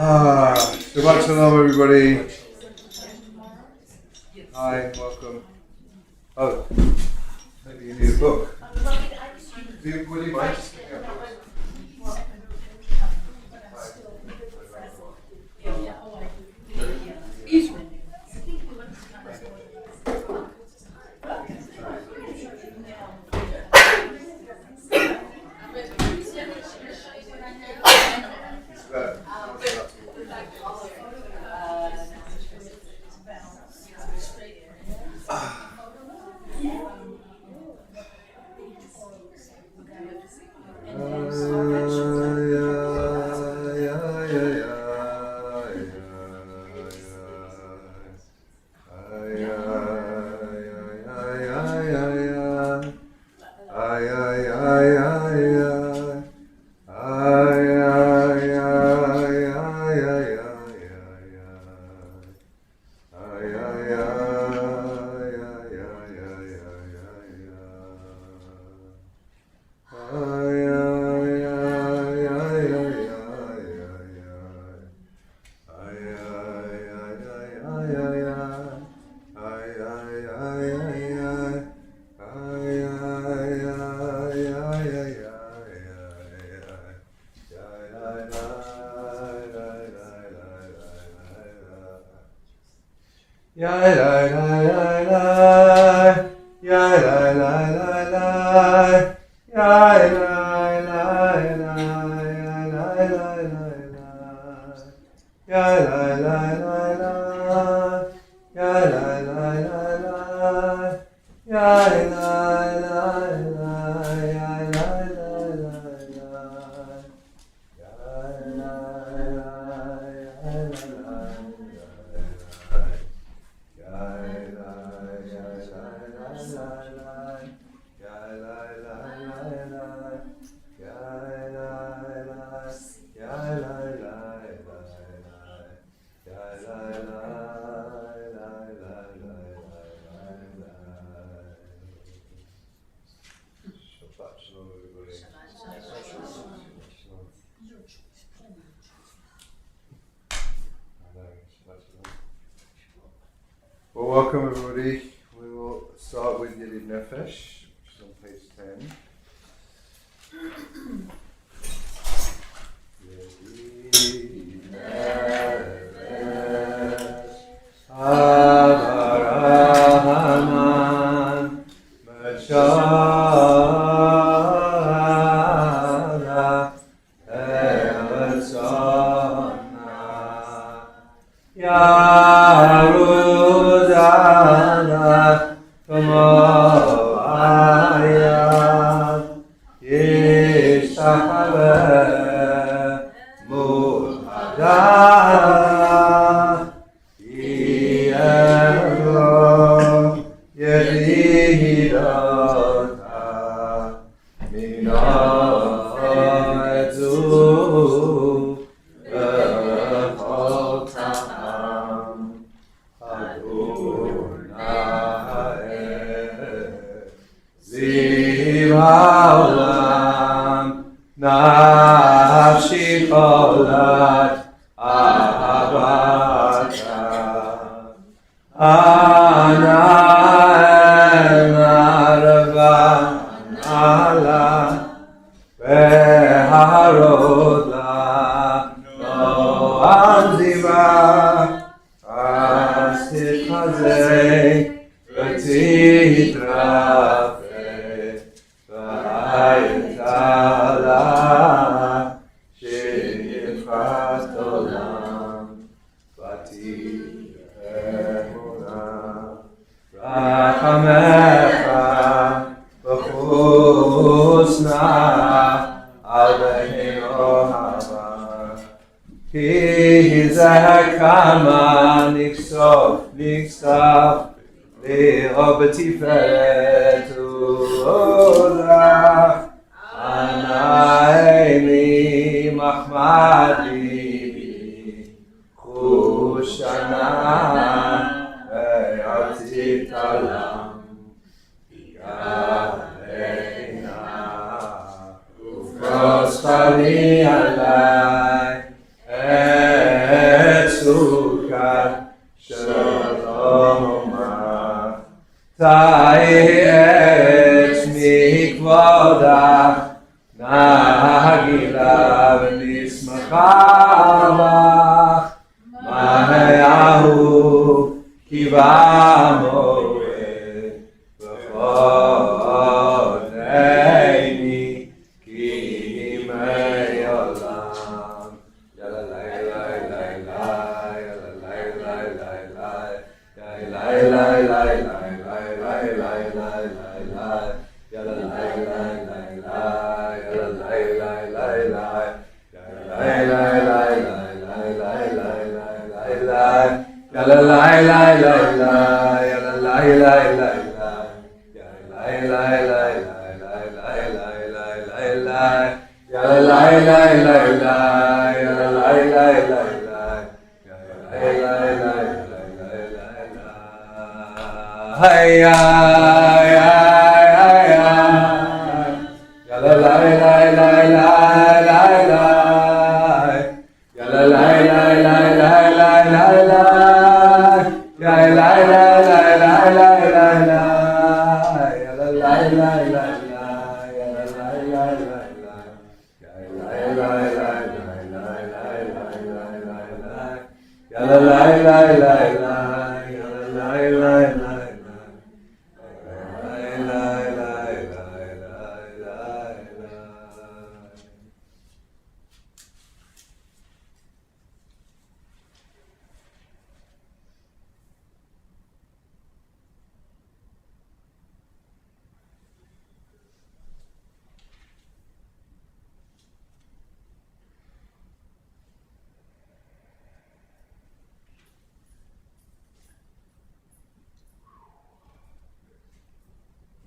Shabbat Shalom, everybody. Hi, welcome. Oh, maybe you need a book. Would you mind just picking up books? Well, welcome everybody. We will start with Yedid Nefesh, which is on page 10. Yedid Nefesh, Avarahaman, Meshara, Eretzona, Yarudana, Kamoaya, Yeshachave, Muhada, Yero, Yedidota, Minoezu, Bechotam, Ziv haolam, nafshi cholat ahavata, ana enarva ala, veharodla noam ziva, asit chazei, v'titrafe, v'ayetala, she'ifrat olam, v'tirehuna, rachamecha, v'chusna, al b'nei ohava, ki hizekama niksof, Le'o b'tiferet u'olach, Anaimi Mahmadi, Chushana, Ve'atit Alam, Yaleina, Ufros Chali Alai, Sukkah Shalom Ta'et mikvodach Nagila v'nismacha bach Mahayahu kivamoed v'chodeini kimei olam Yala lai lai lai lai Yala lai lai lai lai Yala lai lai lai lai lai lai lai lai lai Yala lai lai lai lai Yala lai lai lai lai Yala lai lai lai lai lai lai lai lai Yala lai lai lai lai Yala lai lai lai lai Yala lai lai lai lai lai lai lai lai Yala lai lai lai lai Yala lai lai lai lai Yala lai lai lai lai Hey ya ya ya Yala lai lai lai lai lai lai Yala lai lai lai lai lai lai lai Yala lai lai lai lai lai lai lai Yala lai lai lai lai Yala lai lai lai lai Yala lai lai lai lai lai lai lai Yala lai lai lai lai Yala lai lai lai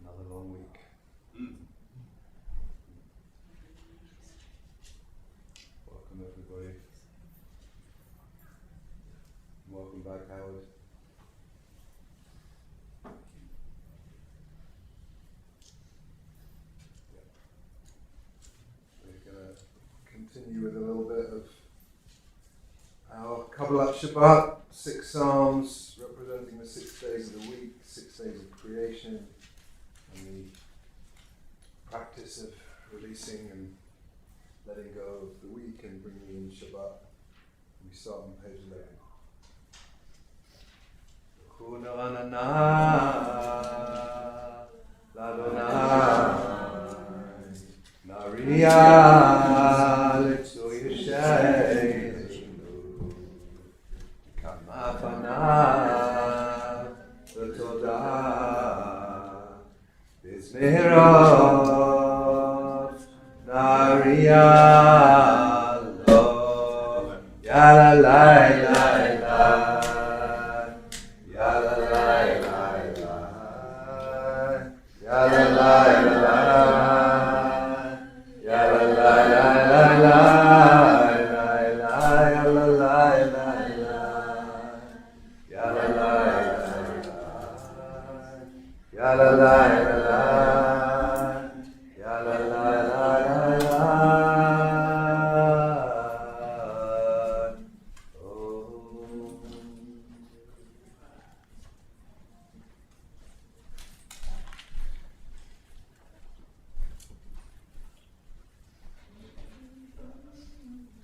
Another long week. Welcome everybody. Welcome back, Howard. We're going to continue with a little bit of our Kabbalat Shabbat, 6 Psalms representing the 6 days of the week, 6 days of creation, and the practice of releasing and letting go of the week and bringing in Shabbat. We start on page 11. Kunarana Ladonai Nariya Letzu Yesheinu Kama Panav L'Todah B'Zmeirot Nariya Lo Yala Lai Lai Lai Yala Lai Lai Lai Yala Lai Lai Yala Lai Lai Lai Lai Lai Yala Lai Lai Lai Yala Lai Lai Lai Yala Lai Lai Yala Lai Lai Lai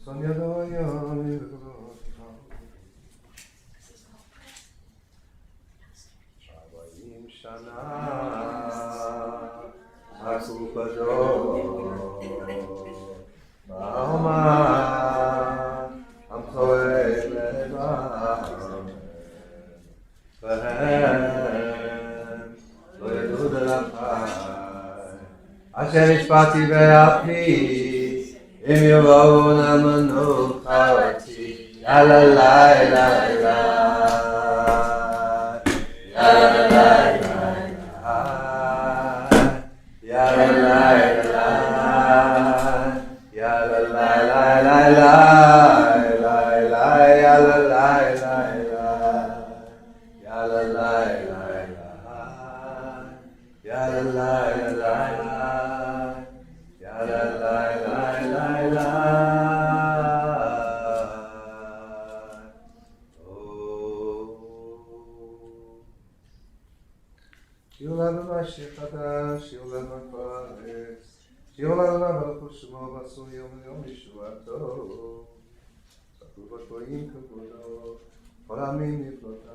Sonia Doyoni Abayim Shana Asupado Mahoma Amtoe Leva Bahem Lo Yedu Delachai Asher Ishpati Ve'apni Im Yavau Namanu Chavati Yala Lai Lai Lai Yala Lai Lai Lai Yala Lai Lai Yala Lai Lai Lai Lai Lai Yala Lai Lai Lai Yala Lai Lai Lai Yala Lai Lai Yala Lai Lai Lai Lai שיר לעולם ולכל שמו ועשו יום ויום ישועתו. ספרו בתועים כבודו, כל העמים נפלותיו.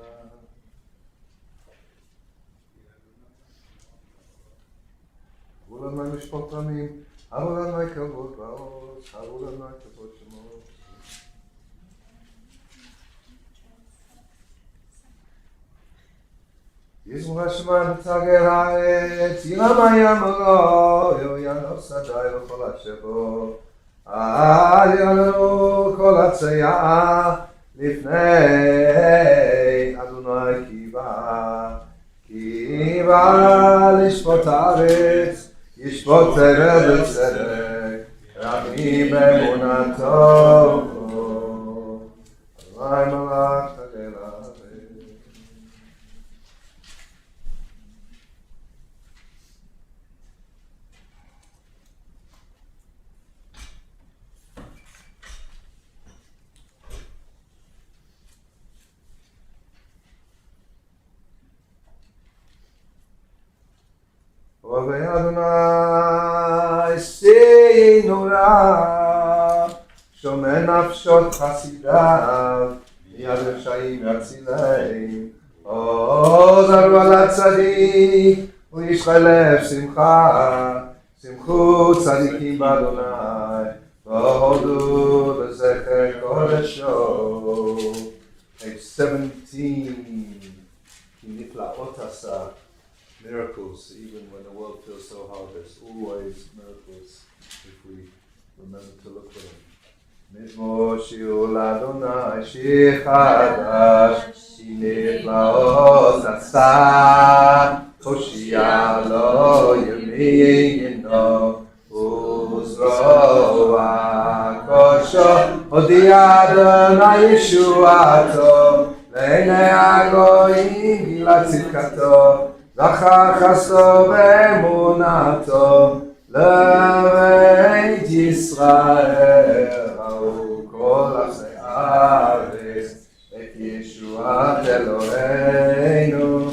אבו לנו משפט רמים, אבו לנו כבוד ועוז, אבו לנו כבוד שמו. יזמור השמיים ותגר הארץ, ים הים אלוהיו, ינוס שדי וכל אשר בו. אל יעלו כל הצייה לפני אדוני כי בא לשפוט הארץ, ישפוט תבל בצדק, רחמים באמונתו. אדוני מלך תגל הארץ. אוהבי אדוני שאינו רע, שומע נפשות חסידיו, מיד רשעים יצילם. עוז על הצדיק וישחלף שמחה, שמחו צדיקים באדוני, והודו לזכר קודשו. Page 17, כי נפלאות עשה. Miracles, even when the world feels so hard, there's always miracles if we remember to look for them. מזמור שיר לאדוני, שיר חדש, כי נפלאות עשה, הושיע לו ימינו, וזרוע קודשו, הודיע אדוני ישועתו, לעיני הגויים גילה צדקתו. זכר חסדו ואמונתו לבית ישראל, ראו כל ארצי הארץ את ישועת אלוהינו.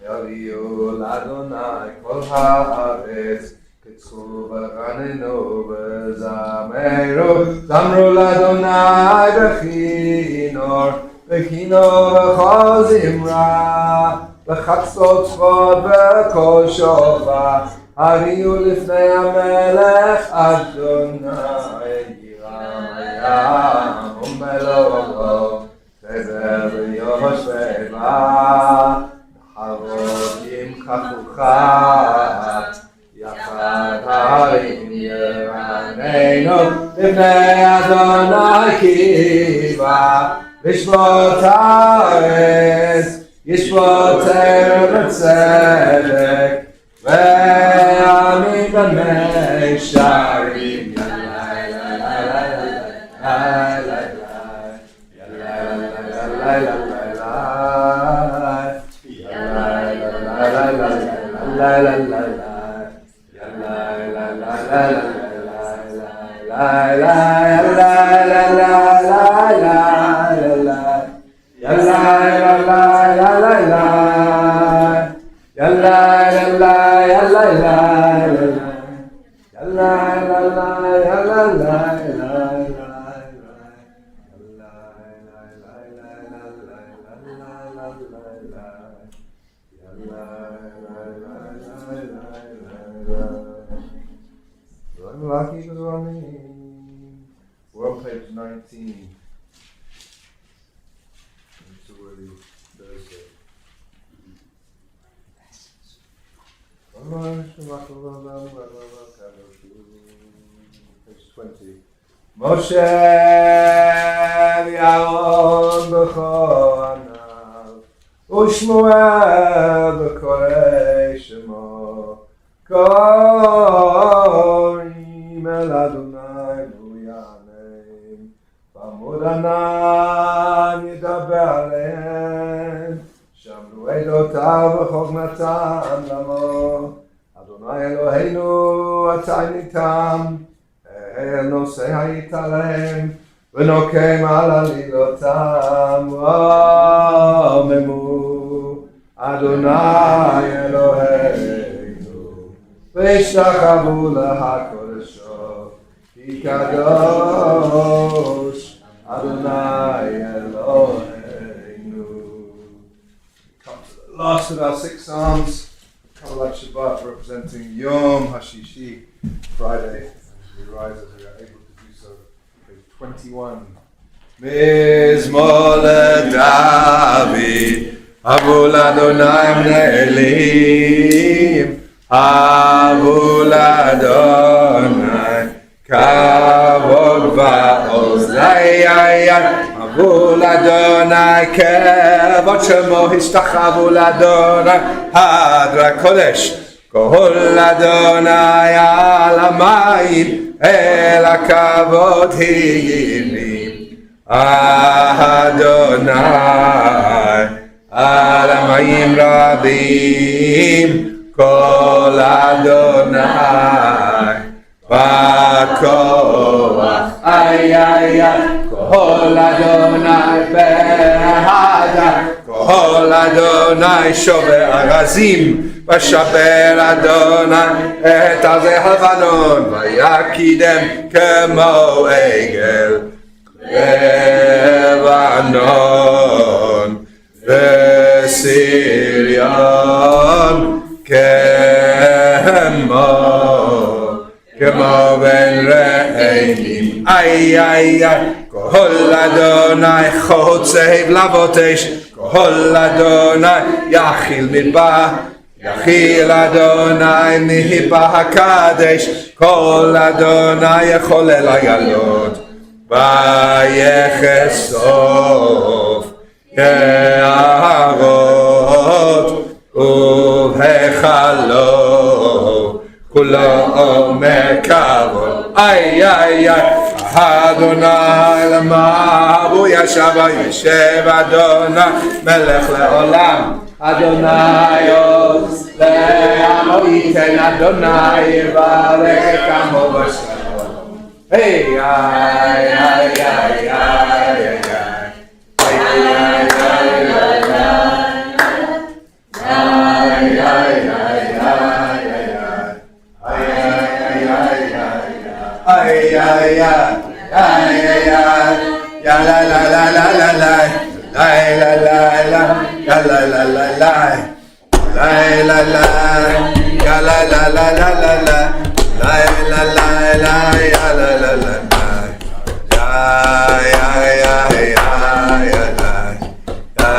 יביאו לאדוני כל הארץ, קצחו ורננו וזמרו, זמרו לאדוני בכינור בכל זמרה. בחצות צפות בכל שופר, הביאו לפני המלך אדוני, ירם הים ומלואו, תבל ויושבע, נחרות ימחכוך, יחד הרים ירננו, לפני אדוני כי בא לשפוט הארץ. ישפוט בצדק ועמים במישרים. We're on page 19. It's already Thursday. Page 20. Moshe v'Aaron b'choranav, u'Shmuel b'korei shemo, korim el Adonai v'yanem, v'amod anan yidaber alehem, shamru edotav v'chognatam lamo, Adonai Eloheinu atay nitam, נושא היית להם ונוקם על עלילותם ואוממו אדוני אלוהינו והשתחוו להקודש Kadosh Adonai Eloheinu. Come to the last of our 6 Psalms, Kabbalat Shabbat, representing Yom HaShishi, Friday. As we rise, as we are able to do so, page 21. Mizmor David, Avul Adonai Mne'elim, Avul Adonai Kavod Va'oz, Avul Adonai Kavod Shemo Hishtachavul Adonai Hadra Kodesh, Kol Adonai Al Hamayim El HaKavod Hiyirim, Adonai Al Hamayim Rabim, Kol Adonai Ba'koach, ay ay ay, Kol Adonai Behada, Kol Adonai Shover Arazim, Vashaber Adonai et Azeh Havanon, Vayakidem Kemo Egel Levanon, Vesirion Kemo ben Re'enim, ay ay ay, Kol Adonai Chotzev Lavotesh, Kol Adonai Yachil Midbar, Yachil Adonai Mihibah HaKadesh, Kol Adonai Yecholel Hayalot, Vayechesov Ye'arot Uvhechalot Kulo Omer Kavod, ay ay ay, Adonai Lamavu Yashava Yeshev Adonai Melech Leolam, Adonai Oz Le'amo Yiten, Adonai Yivarech Amo V'Shalom. Hey ay ay ay ay ay ay ay ay ay, ya la la la la la la, la la la la, ya la la la la, la la la, ya la la la la la la, la la la la, ya la la la la, ya ya ya ya ya la, ya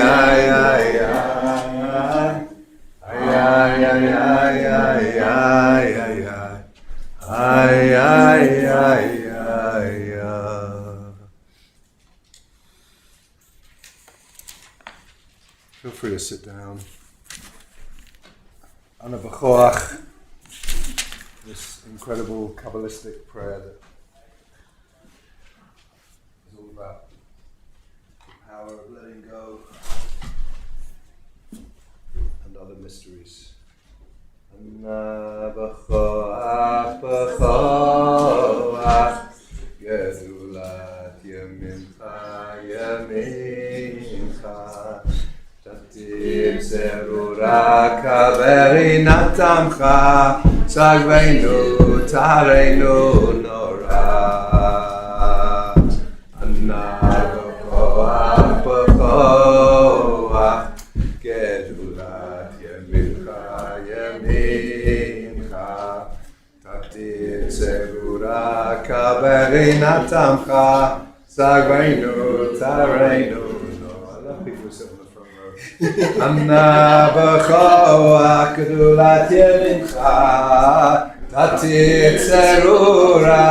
ya ya ya, ya ya ya ya ya ya. Ay, ay, ay, ay, ay. Feel free to sit down. Ana B'choach, this incredible Kabbalistic prayer that is all about the power of letting go and other mysteries. Ana B'choach, B'choach, Gedulat Yemincha, Yemincha, Tativ Zerura Kaverinatamcha, Sagveinu Tareinu Nora. Ana B'choach, B'choach, Gedulat Yemincha, Yemincha, Tativ Zerura Kaverinatamcha, Sagveinu Tareinu. I love people who sit on the front row. Ana B'choach, Gedulat Yemincha, Tativ Zerura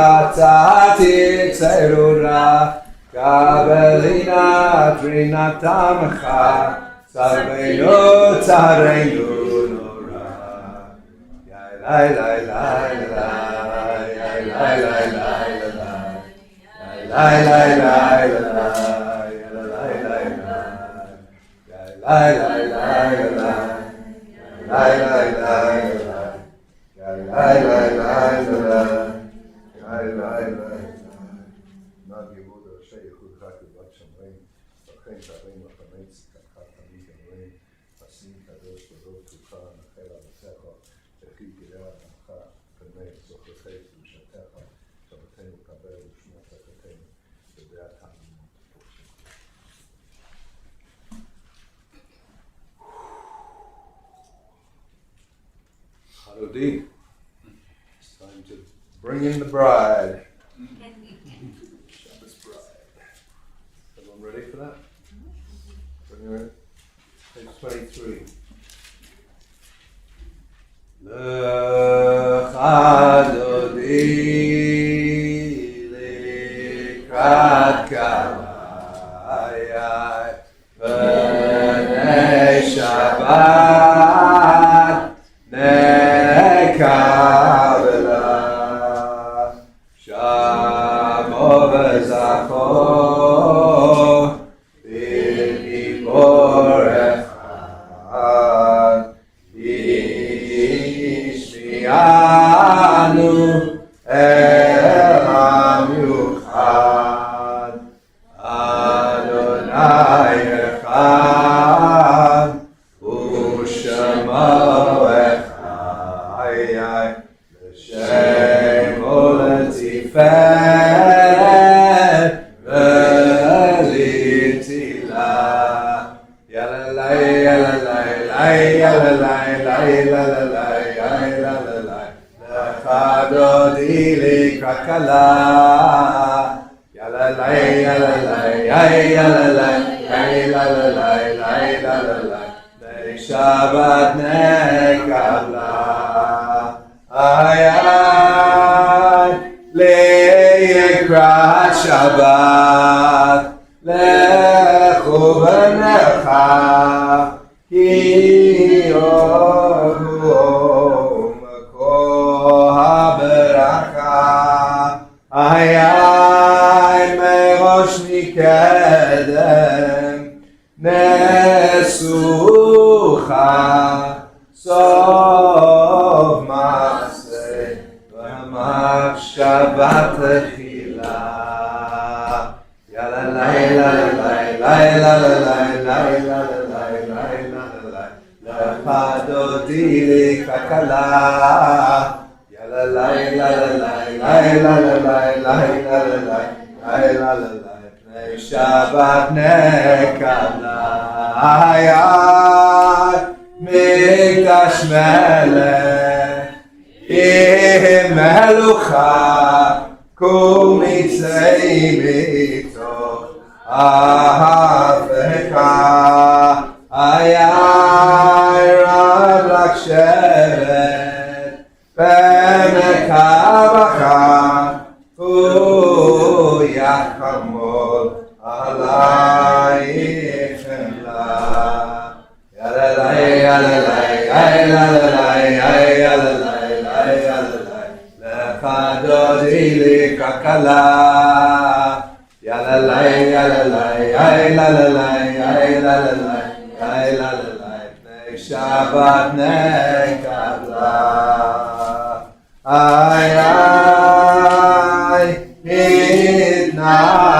Kaverinatamcha, Sagveinu Tareinu Nora. Lai lai lai lai, lai lai lai lai, lai lai lai lai, lai lai lai, lai lai lai lai, lai lai lai lai, lai lai lai lai, lai lai lai. Nad Yehuda Sheikhut Chakim Bat Shamrein, B'Chein Tarein Lachanei Tzidkach Tamid Amorein, Asim Kadosh Baruch Tucha Nachel Alechecha, Techi Kirei Adamcha, Pnei Zochecha Kedushatecha, Indeed. It's time to bring in the bride. Shabbos bride. Everyone ready for that? Bring her in. Page 23. Lecha dodi likrat kalayai Bonai Shabbat Kabbalat Shabbat v'zachor v'nibor echad Yishmi'anu el ha'miuchad Adonai echad u'shemo echad l'shem u'letiferet v'litilah Yalalai, yalalai, yalalai, yalalai, yalalai Lecha dodi likrat kalah Yalalai, yalalai, yalalai, yalalai, yalalai Shabbat nekabla Ayat likrat Shabbat Lechu v'necha Ki ohu makor haberacha Ayai merosh mikedem Nesucha Sof Maseh V'machshavat tchila Yalalai, yalalai, yalalai, yalalai, yalalai Lecha dodi likrat kalah Yalalai, yalalai, yalalai, yalalai Pnei Shabbat nekabla Ayat Mikdash melech Yeh melucha Kol mitzei mitoch ahavecha Ayai Rav lak shevet B'mekabacha Hu yachamol alayich chemla Yalalai, yalalai, yalalai, yalalai, yalalai Lecha dodi likrat kalah Yalalai, yalalai, yalalai, yalalai, yalalai Pnei Shabbat nekabla Ayai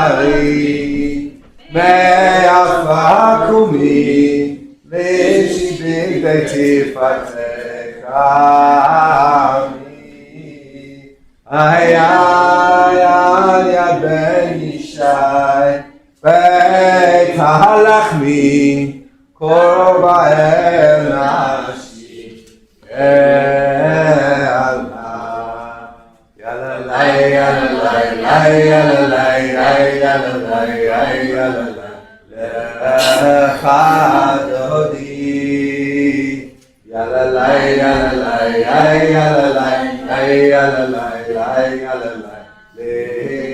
Idnari Me'afa kumi Le'shibik de'tifatecha Ayai al yad ben Yishai Beit ha'lachmi Korba el nashi Yalalai, yalalai, yalalai, yalalai, yalalai Lecha dodi Yalalai, yalalai, yalalai, yalalai, yalalai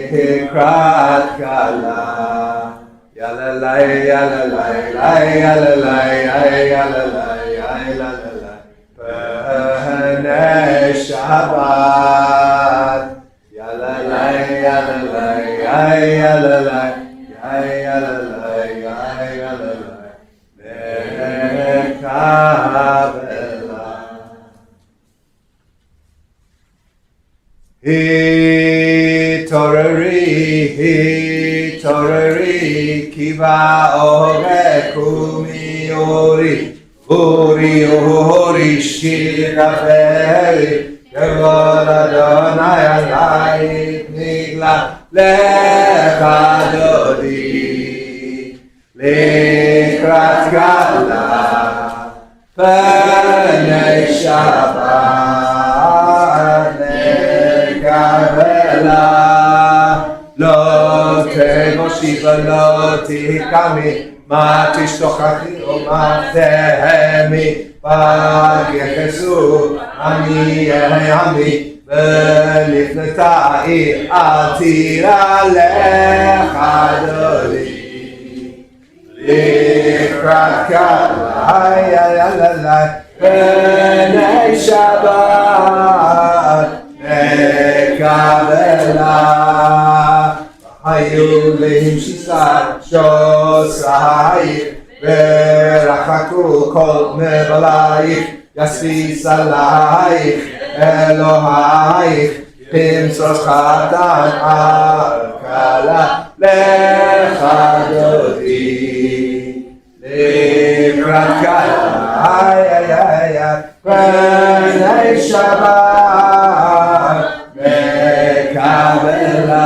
Likrat kalah Yalalai, yalalai, yalalai, yalalai, yalalai Bonai Shabbat Yalalai, yalalai, yalalai, yalalai, yalalai Nekabela Hitoreri Kiva ore kumi ori shiraferi Kevod Adonai alai nigla lecha dodi likrat kalah Bonai Shabbat שיבה לא תקמי, מה תשתוכחי ומה תהמי, ויחסו עמי עמי, ולפנתי אל תירא לך דודי. לקראת קהל בני שבת נקבלה, היו להם שישה שוסייך, ורחקו כל מבלייך, יסיס עלייך אלוהייך, פמסוס חתן כלה לך דודי. לקראת קהל בני שבת נקבלה,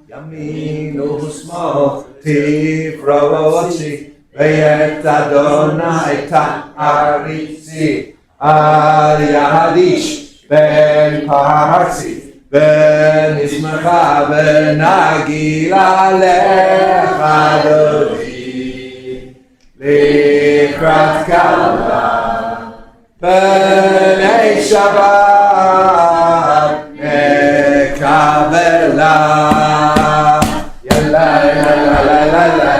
ימין ושמאל תפרוצי, ואת אדוני תעריצי, אל יהדיש בן פרצי, ונשמחה ונגילה לך דודי. לקראת קהל בני שבת נקבלה. יאללה יאללה יאללה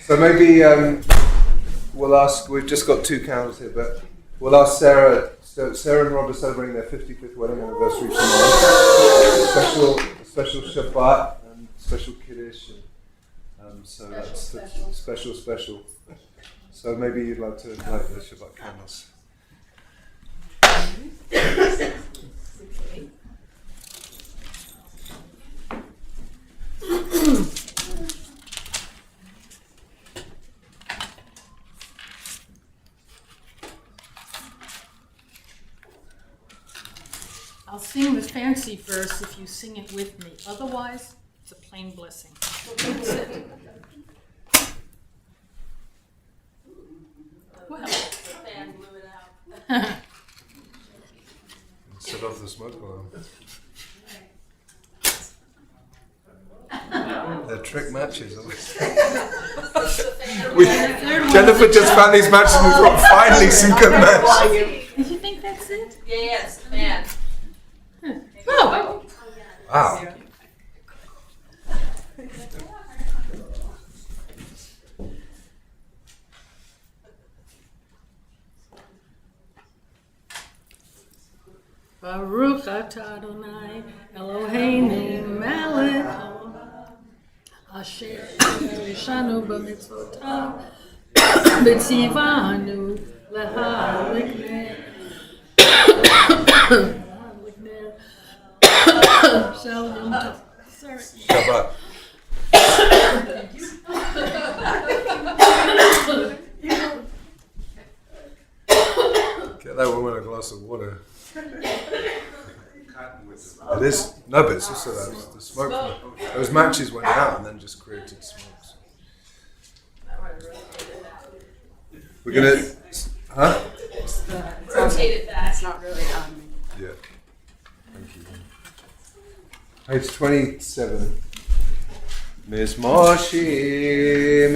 So maybe we'll ask, we've just got 2 candles here, but we'll ask Sarah. So Sarah and Rob are celebrating their 55th wedding anniversary tomorrow. Special Shabbat and special Kiddush. So that's special. So maybe you'd like to light the Shabbat candles. I'll sing the fancy verse if you sing it with me. Otherwise, it's a plain blessing. Well, fan blew it out. Set off the smoke alarm. They're trick matches. Jennifer just found these matches and we thought finally some good matches. Did you think that's it? Yes, man. Oh. Wow. Baruch atah Adonai Eloheinu melech haolam asher yishanu b'mitzvotav b'tzivanu lehadik ner Shel Yom Tov. Sorry. Shabbat. Get that woman a glass of water. It is no, but it's also that the smoke. Those matches went out and then just created smoke. So. We're gonna, huh? Rotate it back. It's not really on me. Yeah. Thank you. Page 27. Miss Moshi,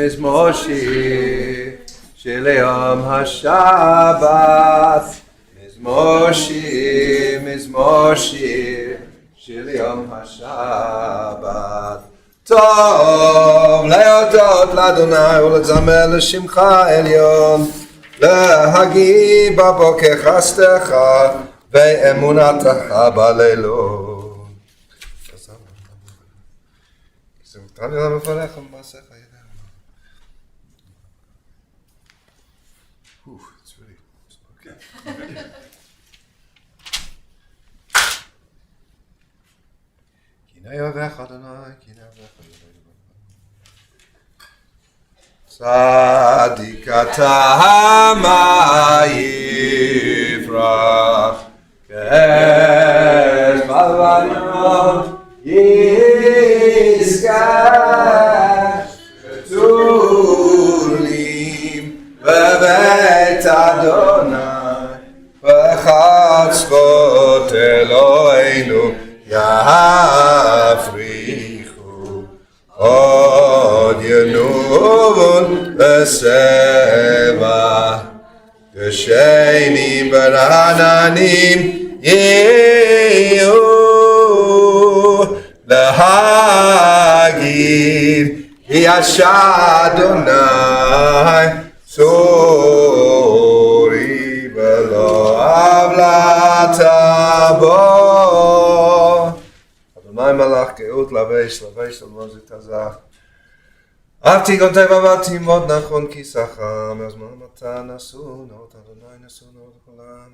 Sheleom HaShabbat. Miss Moshi, Sheleom HaShabbat. Tov leodot l'Adonai ulezamer l'shimcha elyon להגיד בבוקר חסדך ואמונתך בלילות. זה מותר לי למפלח במעשיך ידינו. It's really okay. כי נאהבך אדוני, כי נאהבך אדוני. צדיק אתה מה יפרח, כאש בלבנון ישגח, בתולים בבית אדוני, בחצרות אלוהינו יעלה. Beseva Gesheni Barananim Yehu Lahagid Yashadonai Sori Belo Avlatabo Adonai Malach Geut Lavesh Lavesh Almozit Hazah Avti Gontei Vavati Mod Nachon Kisacham Azman Matan Nasu Not Adonai Nasu Not Kolam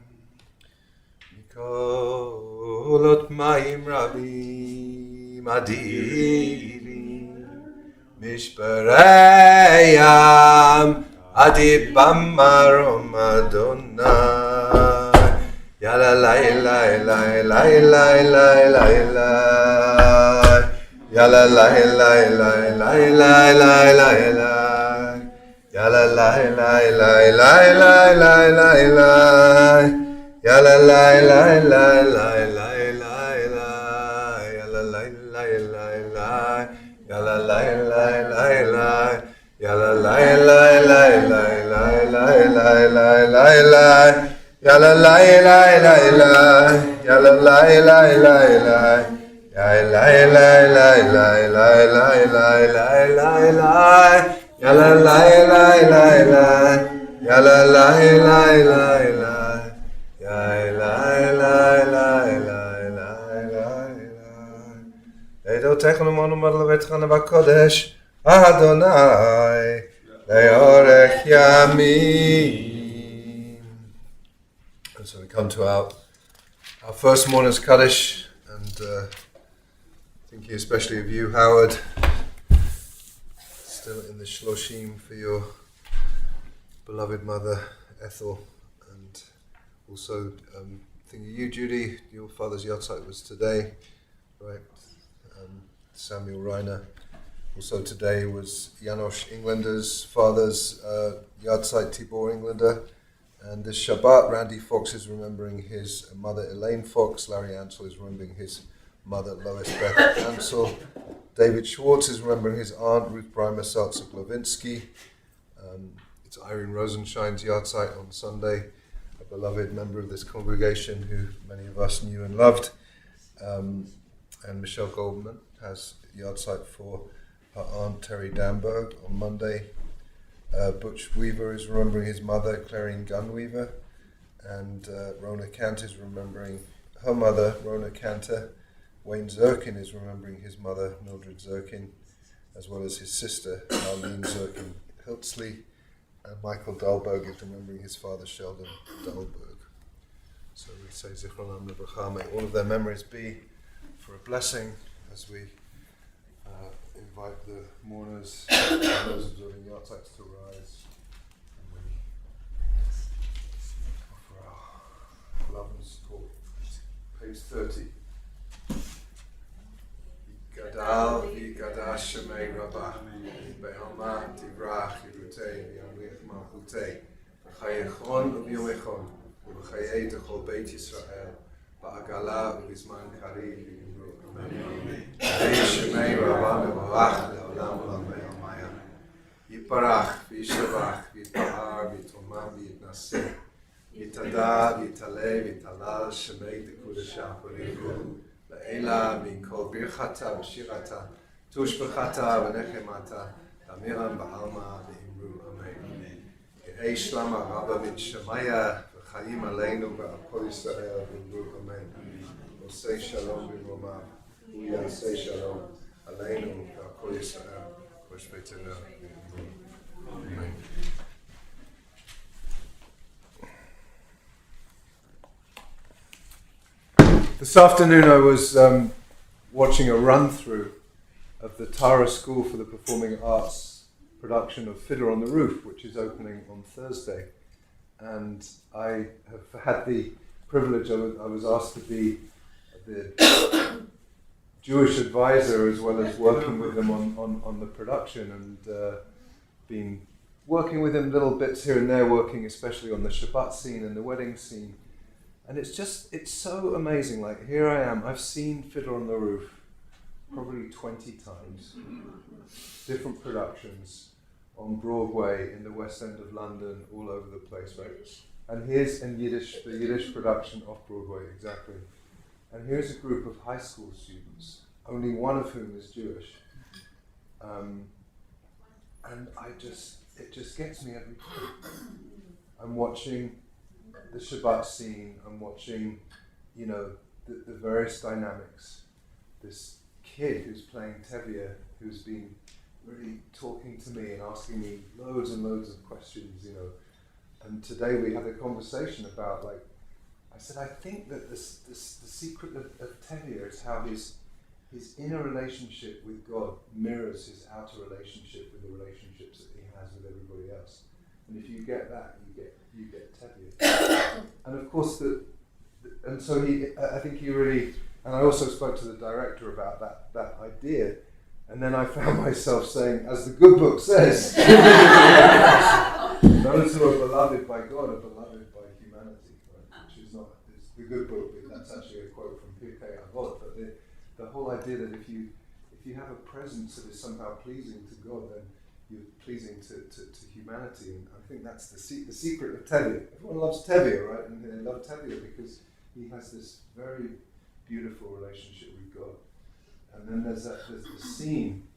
Mikolot Mayim Rabim Adirim Mishpareyam Adibam Marom Adonai Yala lai lai lai lai lai lai lai lai Yala lai lai lai lai lai lai lai lai Yala lai lai lai lai lai lai lai lai Yala lai lai lai lai lai lai lai Yala lai lai lai lai Yala lai lai lai lai Yala lai lai lai lai lai lai lai lai lai lai Yala lai lai lai lai Yala lai lai lai lai Yala lai lai lai lai lai lai lai lai lai lai Yala lai lai lai lai Yala lai lai lai lai Yala lai lai lai lai lai lai Edo techno monu madlavet chana bakodesh Adonai leorech yamin. And so we come to our first morning's Kaddish, and thinking especially of you, Howard, still in the Shloshim for your beloved mother, Ethel, and also thinking of you, Judy, your father's yahrzeit was today, right? Samuel Reiner. Also today was Janosch Englander's father's yahrzeit, Tibor Englander. And this Shabbat, Randy Fox is remembering his mother Elaine Fox. Larry Ansel is remembering his mother Lois Beth Ansel. David Schwartz is remembering his aunt Ruth Breimer Salzer-Glavinsky. It's Irene Rosenshine's yahrzeit on Sunday, a beloved member of this congregation who many of us knew and loved. And Michelle Goldman has yahrzeit for her aunt Terry Damberg on Monday. Butch Weaver is remembering his mother, Clarine Gunweaver, and Rona Cantor is remembering her mother, Rona Cantor. Wayne Zirkin is remembering his mother, Mildred Zirkin, as well as his sister, Arlene Zirkin Hiltzley, and Michael Dahlberg is remembering his father, Sheldon Dahlberg. So we say Zichronam Lebracha, may all of their memories be for a blessing as we invite the mourners and those observing yahrzeits to rise, and we offer our love and support. Page 30. Gadal v'gadal shemei rabah be'alma tivrach yirutei v'yamlich malchutei v'chayechon u'v'yomechon v'chayei techol beit Yisrael ba'agala u'bizman kariv v'yimru. Amen. Shemei rabah mevarach le'olam v'lamei amaya yiparach v'yishavach v'yitpa'ar v'yitomam v'yitnaseh v'yitada v'yitaleh v'yitalal shemei tekudesha v'rivu Ela min kol birchata v'shirata tushbechata v'nechemata tamiram ba'alma v'imru amen. Yehei shlama rabba min shemaya v'chayim aleinu v'al kol Yisrael v'imru amen. Osei shalom b'romav u'yasei shalom aleinu v'al kol Yisrael v'shvetena v'imru amen. This afternoon I was watching a run-through of the Tara School for the Performing Arts production of Fiddler on the Roof, which is opening on Thursday. And I have had the privilege, I was asked to be the Jewish advisor as well as working with them on the production, and been working with them little bits here and there, working especially on the Shabbat scene and the wedding scene. And it's so amazing. Like, here I am, I've seen Fiddler on the Roof probably 20 times, different productions, on Broadway, in the West End of London, all over the place, right? And here's in Yiddish, the Yiddish production of Broadway, exactly. And here's a group of high school students, only one of whom is Jewish. And it just gets me every time. I'm watching the Shabbat scene, I'm watching, the various dynamics. This kid who's playing Tevye, who's been really talking to me and asking me loads and loads of questions, And today we had a conversation about, I said, I think that the secret of Tevye is how his inner relationship with God mirrors his outer relationship with the relationships that he has with everybody else. And if you get that, you get Tevye. And of course, and so I think he really, and I also spoke to the director about that idea. And then I found myself saying, as the good book says, those who are beloved by God are beloved by humanity, right? Which is not, it's the good book, that's actually a quote from Pirkei Avot, but the whole idea that if you have a presence that is somehow pleasing to God, then you're pleasing to humanity, and I think that's the secret of Tevye. Everyone loves Tevye, right? And they love Tevye because he has this very beautiful relationship with God. And then there's the scene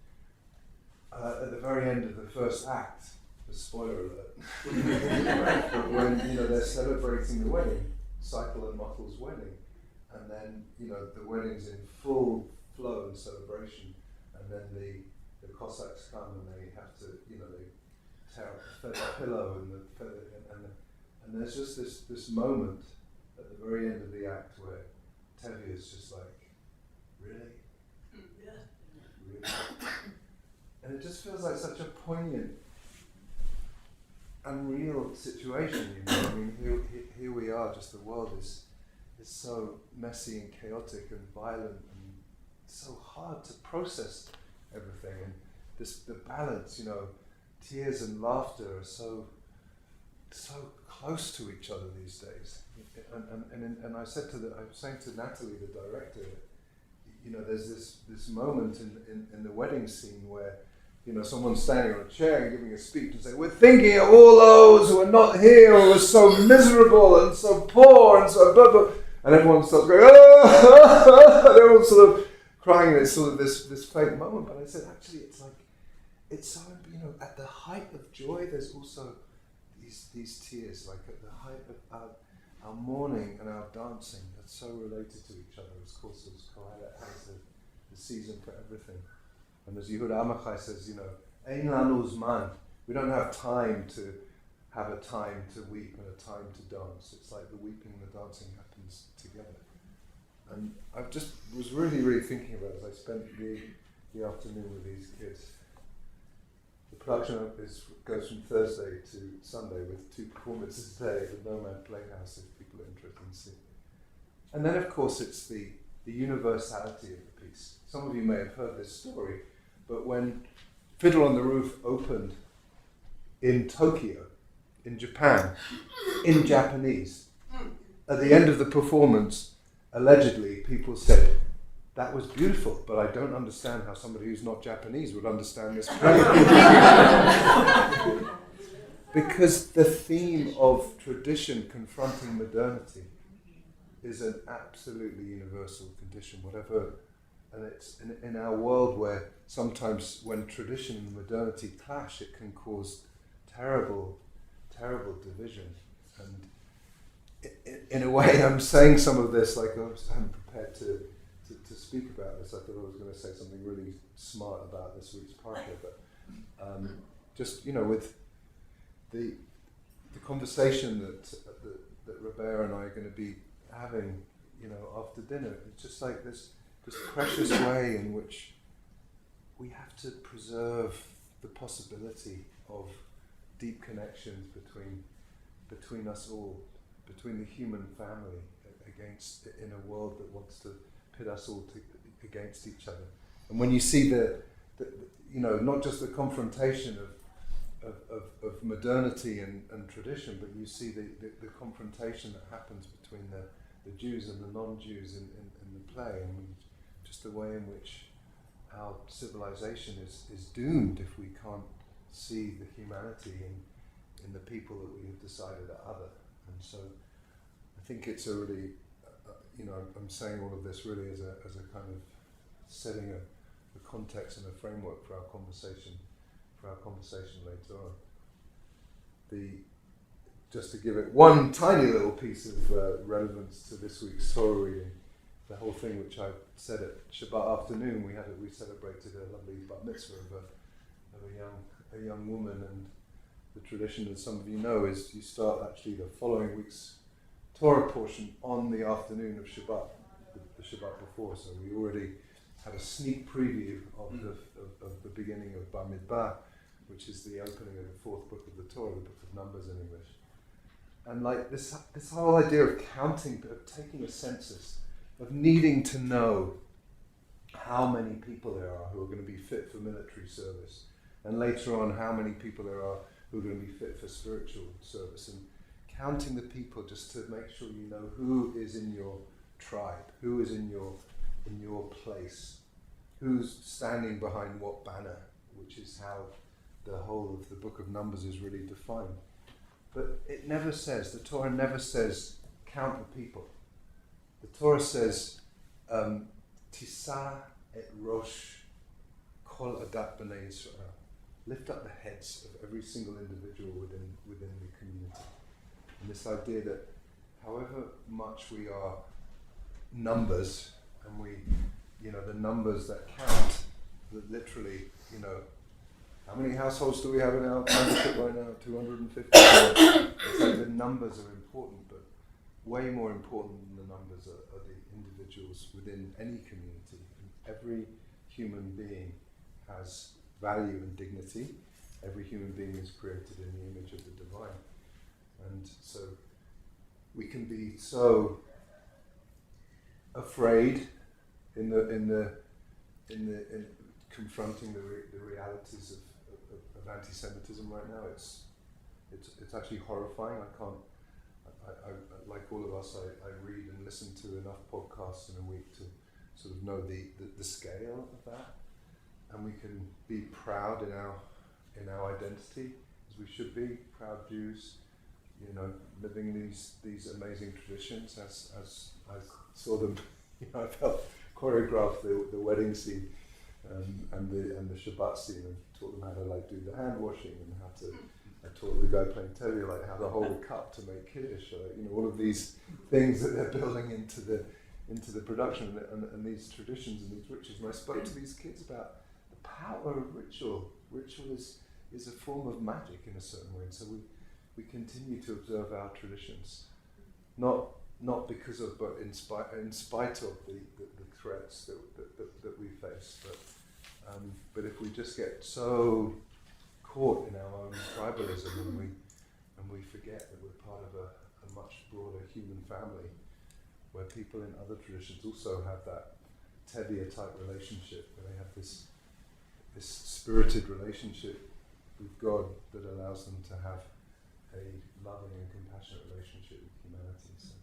at the very end of the first act, the spoiler alert, but when they're celebrating the wedding, Cycle and Mothel's wedding, and then the wedding's in full flow and celebration, and then the Cossacks come and they have to they tear up the feather pillow and the feather and there's just this moment at the very end of the act where Tevye is just like, really? Really? And it just feels like such a poignant, unreal situation, I mean, here we are, just the world is so messy and chaotic and violent and so hard to process everything, and the balance, tears and laughter are so close to each other these days. And I was saying to Natalie, the director, there's this moment in the wedding scene where someone's standing on a chair and giving a speech and saying, we're thinking of all those who are not here, who are so miserable and so poor and so blah, blah. And everyone starts going, oh! And everyone's sort of crying, and it's sort of this fake moment. But I said, actually, it's so, at the height of joy, there's also these tears, like at the height of our mourning and our dancing, that's so related to each other. Of course, as Kabbalat has the season for everything. And as Yehuda Amachai says, Ein lanu zman. We don't have time to have a time to weep and a time to dance. It's like the weeping and the dancing happens together. And I just was really, really thinking about it as I spent the afternoon with these kids. The production goes from Thursday to Sunday with 2 performances a day at the Nomad Playhouse if people are interested in seeing it. And then of course it's the universality of the piece. Some of you may have heard this story, but when Fiddle on the Roof opened in Tokyo, in Japan, in Japanese, at the end of the performance, allegedly people said, that was beautiful, but I don't understand how somebody who's not Japanese would understand this play. Because the theme of tradition confronting modernity is an absolutely universal condition, whatever. And it's in our world where sometimes when tradition and modernity clash, it can cause terrible, terrible division. And in a way, I'm saying some of this like I'm prepared to speak about this. I thought I was going to say something really smart about this week's Parker, but just with the conversation that Rebecca and I are going to be having, after dinner, it's just like this precious way in which we have to preserve the possibility of deep connections between us all, between the human family, in a world that wants to pit us all against each other. And when you see not just the confrontation of modernity and tradition, but you see the confrontation that happens between the Jews and the non-Jews in the play, and just the way in which our civilization is doomed if we can't see the humanity in the people that we have decided are other. And so I think it's a really, I'm saying all of this really as a kind of setting a context and a framework for our conversation later on. Just to give it one tiny little piece of relevance to this week's Torah reading, the whole thing which I said at Shabbat afternoon, we celebrated a lovely bat mitzvah of a young woman, and the tradition, as some of you know, is you start actually the following week's Torah portion on the afternoon of Shabbat, the Shabbat before. So we already had a sneak preview of the beginning of Bamidbar, which is the opening of the fourth book of the Torah, the book of Numbers in English. And like this whole idea of counting, of taking a census, of needing to know how many people there are who are going to be fit for military service, and later on how many people there are who are going to be fit for spiritual service, and counting the people just to make sure you know who is in your tribe, who is in your place, who's standing behind what banner, which is how the whole of the book of Numbers is really defined. But it never says, the Torah never says, count the people. The Torah says, Tisa et rosh kol adat b'nei Yisrael. Lift up the heads of every single individual within the community. And this idea that however much we are numbers, and the numbers that count, that literally, how many households do we have in our membership right now? 250. It's like the numbers are important, but way more important than the numbers are the individuals within any community. And every human being has value and dignity. Every human being is created in the image of the divine. And so we can be so afraid in confronting the realities of anti-Semitism right now. It's actually horrifying. I like all of us, I read and listen to enough podcasts in a week to sort of know the scale of that, and we can be proud in our identity, as we should be, proud Jews, living these amazing traditions as I saw them. I felt choreographed the wedding scene and the Shabbat scene, and taught them how to do the hand washing, and I taught the guy playing Teddy how to hold a cup to make kiddush, all of these things that they're building into the production and these traditions and these rituals. And I spoke to these kids about the power of ritual. Ritual is a form of magic in a certain way, and so we continue to observe our traditions, not because of, but in spite of the threats that we face. But if we just get so caught in our own tribalism and we forget that we're part of a much broader human family, where people in other traditions also have that Tevye type relationship, where they have this spirited relationship with God that allows them to have a loving and compassionate relationship with humanity. So.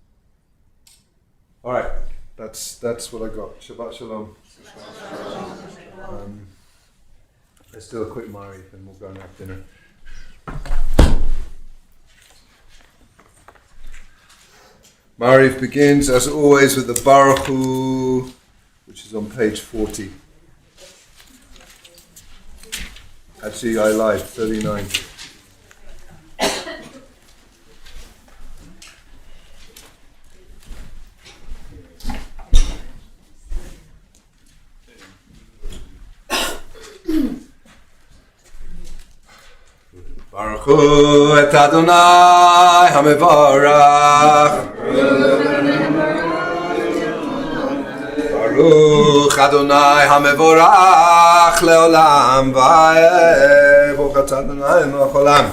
All right, that's what I got. Shabbat Shalom. Let's do a quick Mariv and we'll go and have dinner. Mariv begins, as always, with the Baruch Hu, which is on page 40. Actually, I lied, 39. Baruch Hu et Adonai HaMevorach. Baruch Adonai HaMevorach leolam va'ed. Baruch Adonai melech haolam.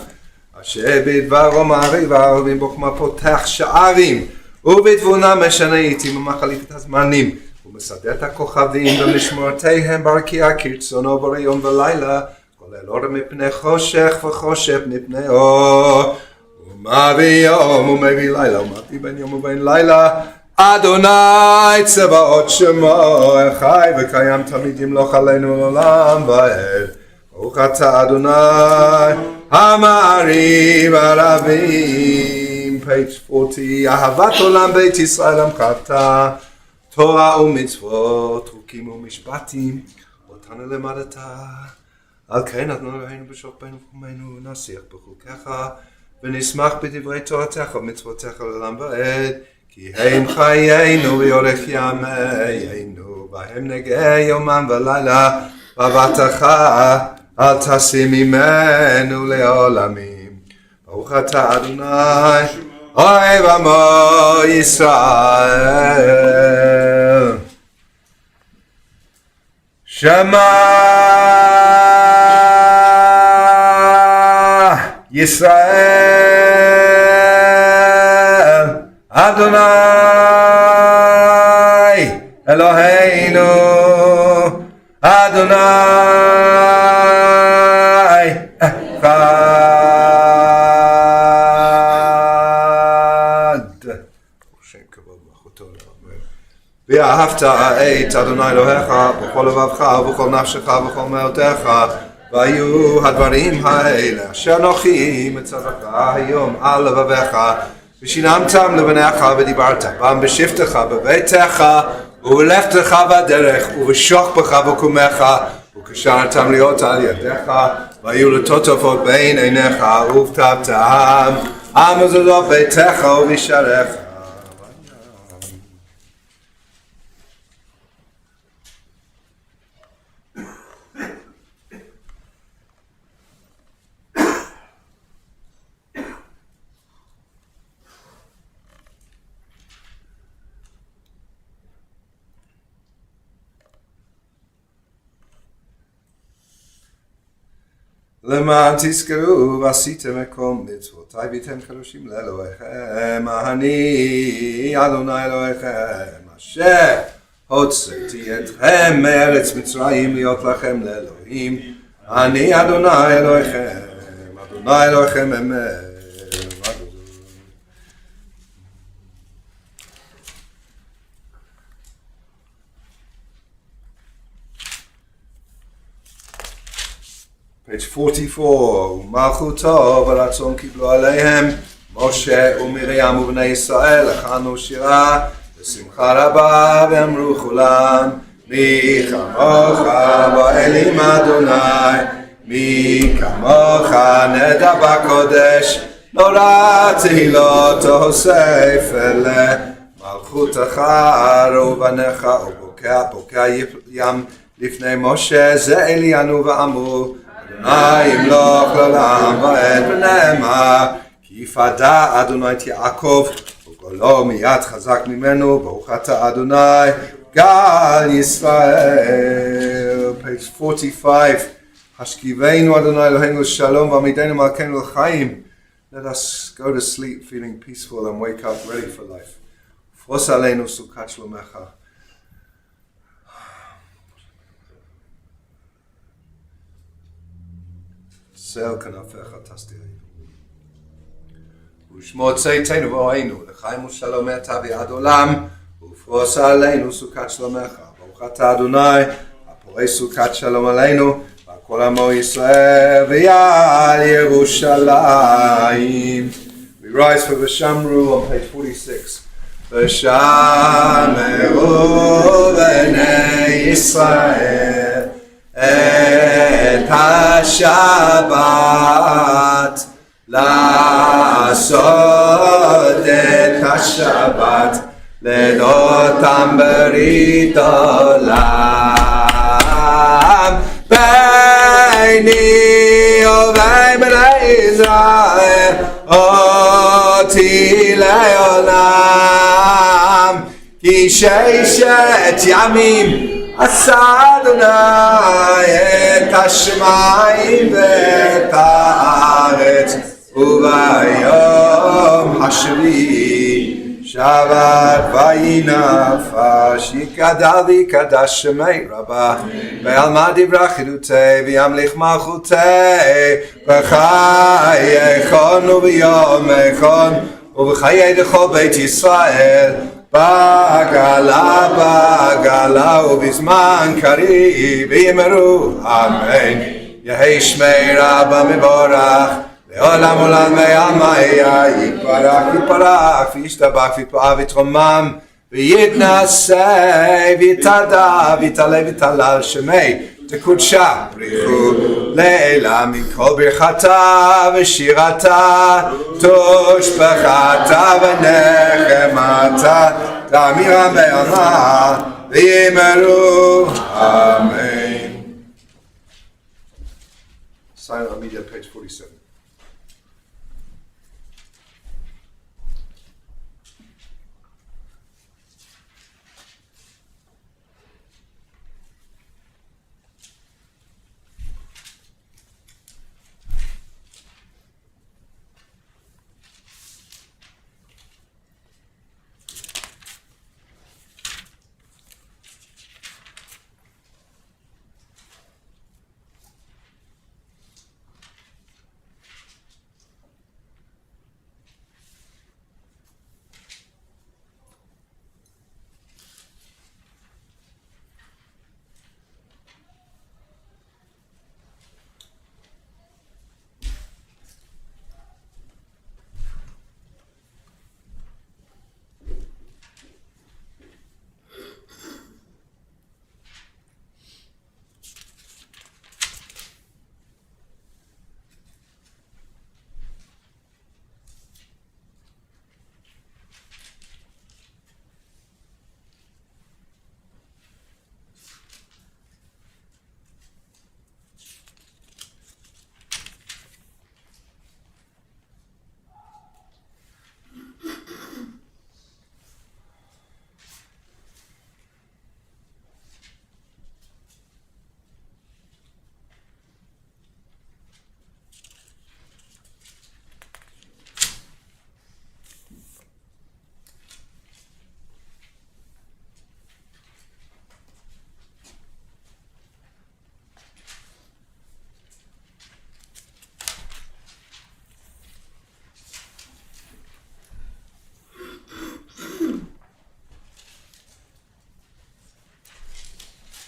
Asher bidvaro ma'arivav ובחוכמה פותח שערים ובתבונה משנה עיתים ומחליף את הזמנים ומסדר את הכוכבים במשמורותיהם ברקיע כרצונו ביום ולילה. כולל אור מפני חושך וחושך מפני אור ומביא יום ומביא לילה ומביא בין יום ובין לילה אדוני צבאות שמו חי וקיים תמיד ימלוך עלינו לעולם ועד ברוך אתה אדוני המעריב הרבים. page 40. אהבת עולם בית ישראל עמך, תורה ומצוות, חוקים ומשפטים, אותנו למדת. על כן נתנו אלוהינו בשוכבנו ובחומנו, נשיח בחוקיך, ונשמח בדברי תורתך ומצוותיך לעולם ועד, כי הם חיינו ויורך ימיינו, בהם נגעה יומם ולילה, ועבדתך אל תשים ממנו לעולמים. ברוך אתה אדוני אוהב עמו ישראל. שמע ישראל אדוני אלוהינו אדוני אחד. ואהבת את אדוני אלוהיך בכל לבבך ובכל נפשך ובכל מאודך, והיו הדברים האלה אשר אנוכי מצווך היום על לבביך, ושיננתם לבניך ודיברת בם בשבתך בביתך ובלכתך בדרך ובשוכבך ובקומך, וקשרתם להיות על ידיך, והיו לטוטפות בין עיניך וכתבתם על מזוזות ביתך ובשעריך. למען תזכרו ועשיתם את כל מצוותיי והייתם קדושים לאלוהיכם, אני אדוני אלוהיכם אשר הוצאתי אתכם מארץ מצרים להיות לכם לאלוהים, אני אדוני אלוהיכם, אדוני אלוהיכם אמת. page 44. ומלכותו ורצון קיבלו עליהם משה ומרים ובני ישראל, הכנו שירה בשמחה רבה ואמרו כולם, מי כמוך באלים אדוני, מי כמוך נדע בקודש, נורא תהילות תוסיף אלה, מלכותך ובניך ובוקע ים לפני משה, זה אלינו ואמרו, אדוני ימלוך לעולם ועד, ונאמר כי יפדה אדוני את יעקב וגולו מיד חזק ממנו, ברוך אתה אדוני גל ישראל. page 45. השכיבנו אדוני אלוהינו לשלום ועמידנו מלכנו לחיים. Let us go to sleep feeling peaceful and wake up ready for life. ופרוס עלינו סוכת שלומך. סל כנפיך תסתירנו. ושמור צאתנו ואוהינו, לחיים ושלום אתה ביד עולם, ופרוס עלינו סוכת שלומך. ברוך אתה אדוני, הפורש סוכת שלום עלינו, ועל כל עמו ישראל, ועל ירושלים. We rise for V'shamru on page 46. ושמרו בני ישראל את השבת, לעשות את השבת לדותם ברית עולם, ביני ובין בני ישראל אותי לעולם, כי ששת ימים עשה אדוני את השמיים ואת הארץ, וביום השביעי שבת ויהי נפש, יגדל ויקדש שמי רבה, ועלמא דברי חידותי וימליך מלכותי, בחייכון וביומכון ובחיי דכל בית ישראל, בעגלה ובזמן קריב, ואמרו אמן יהי שמי רבא מבורך, לעולם עולם וימיה, יתברך יתברך, וישתבח ויתפאר ויתרומם, ויתנשא ויתהדר ויתעלה ויתהלל שמי תקודשה בריחו לעילה מכל ברכתה ושירתה תושבחתה ונחמתה תאמירם בעלמא ויאמרו אמן. Silent Media, page 47.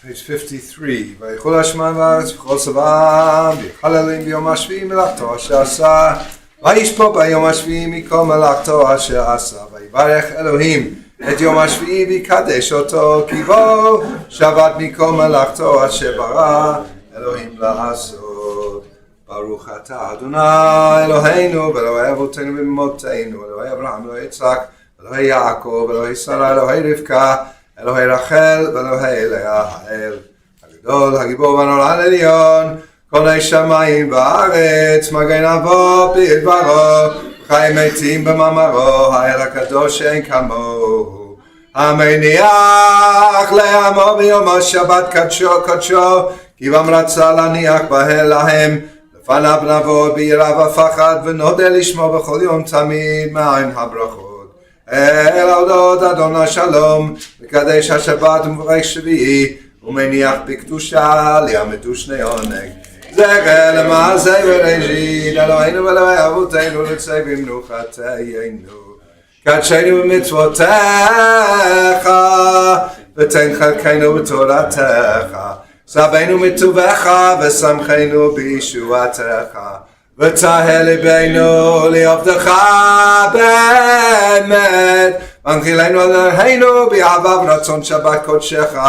Page 53. ויכל השמיים והארץ וכל צבאם ויחל אלוהים ביום השביעי מלאכתו אשר עשה וישפוט ביום השביעי מכל מלאכתו אשר עשה ויברך אלוהים את יום השביעי ויקדש אותו כי בו שבת מכל מלאכתו אשר ברא אלוהים לעשות. ברוך אתה אדוני אלוהינו ואלוהי אבותינו ואמותינו אלוהי אברהם אלוהי יצחק אלוהי יעקב אלוהי שרה אלוהי רבקה אלוהי רחל ואלוהי לאה האל הגדול הגיבור והנורא העליון קונה שמיים וארץ מגן אבות בדברו חי מתים במאמרו האל הקדוש שאין כמוהו המניח לעמו ביום השבת קדשו כי בם רצה להניח בהן להם לפניו נעבוד ביראה ופחד ונודה לשמו בכל יום תמיד מעין הברכות אל הודות אדוני שלום מקדש השבת ומברך שביעי ומניח בקדושה לימדו שני עונג זכר למעשה וראשית אלוהינו ואלוהי אבותינו לצי במנוחתנו קדשנו במצוותיך ותן חלקנו בתורתך סבנו מטובך ושמחנו בישועתך ותהה ליבנו לעבדך באמת והנחילנו אלוהינו באהבה ורצון שבת קודשך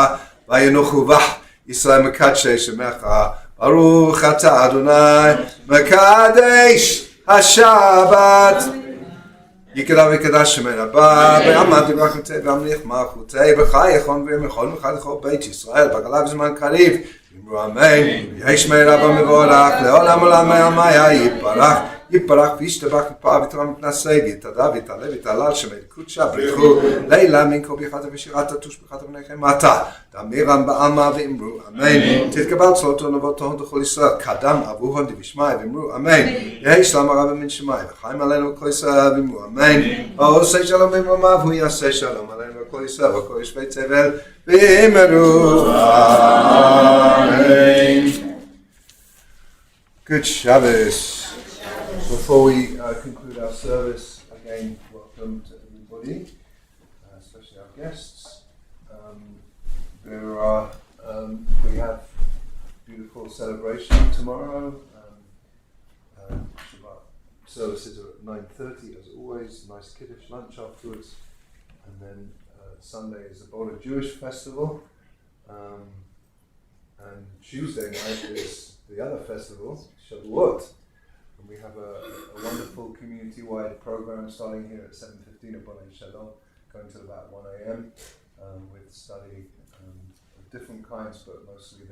וינוחו בך ישראל מקדשי שמך ברוך אתה אדוני מקדש השבת יקרא ויקדש שמן הבא ועמד ברכותי והמליך מלכותי בחי יכון ומכל מחד לכל בית ישראל בגלה בזמן קריב אמרו אמן יהי שמי רבא מבורך לעולם עולם וימיה יתברך יתברך וישתבח יתפאר ויתרומם ויתנשא ויתהדר ויתעלה ויתהלל שמי קודשה בריחו לעילה מן כל ברכתה ושירתה תושבחתה ונחמתה תאמירם בעלמא ואמרו אמן תתקבל צלותו נבואתו לכל ישראל קדם אבוהון דבשמיא ואמרו אמן יהי שלום הרב מן שמיא וחיים עלינו כל ישראל ואמרו אמן ועושה שלום במרומיו הוא יעשה שלום עלינו וכל ישראל וכל יושבי תבל ואמרו amen. Good Shabbos. Before we conclude our service, again, welcome to everybody, especially our guests. We have beautiful celebration tomorrow. Shabbat services are at 9:30 as always. Nice kiddush lunch afterwards, and then Sunday is the Bonai Jewish festival, and Tuesday night is the other festival, Shabbat. And we have a wonderful community-wide program starting here at 7:15 at Bonai Shalom, going till about 1 a.m. With study of different kinds, but mostly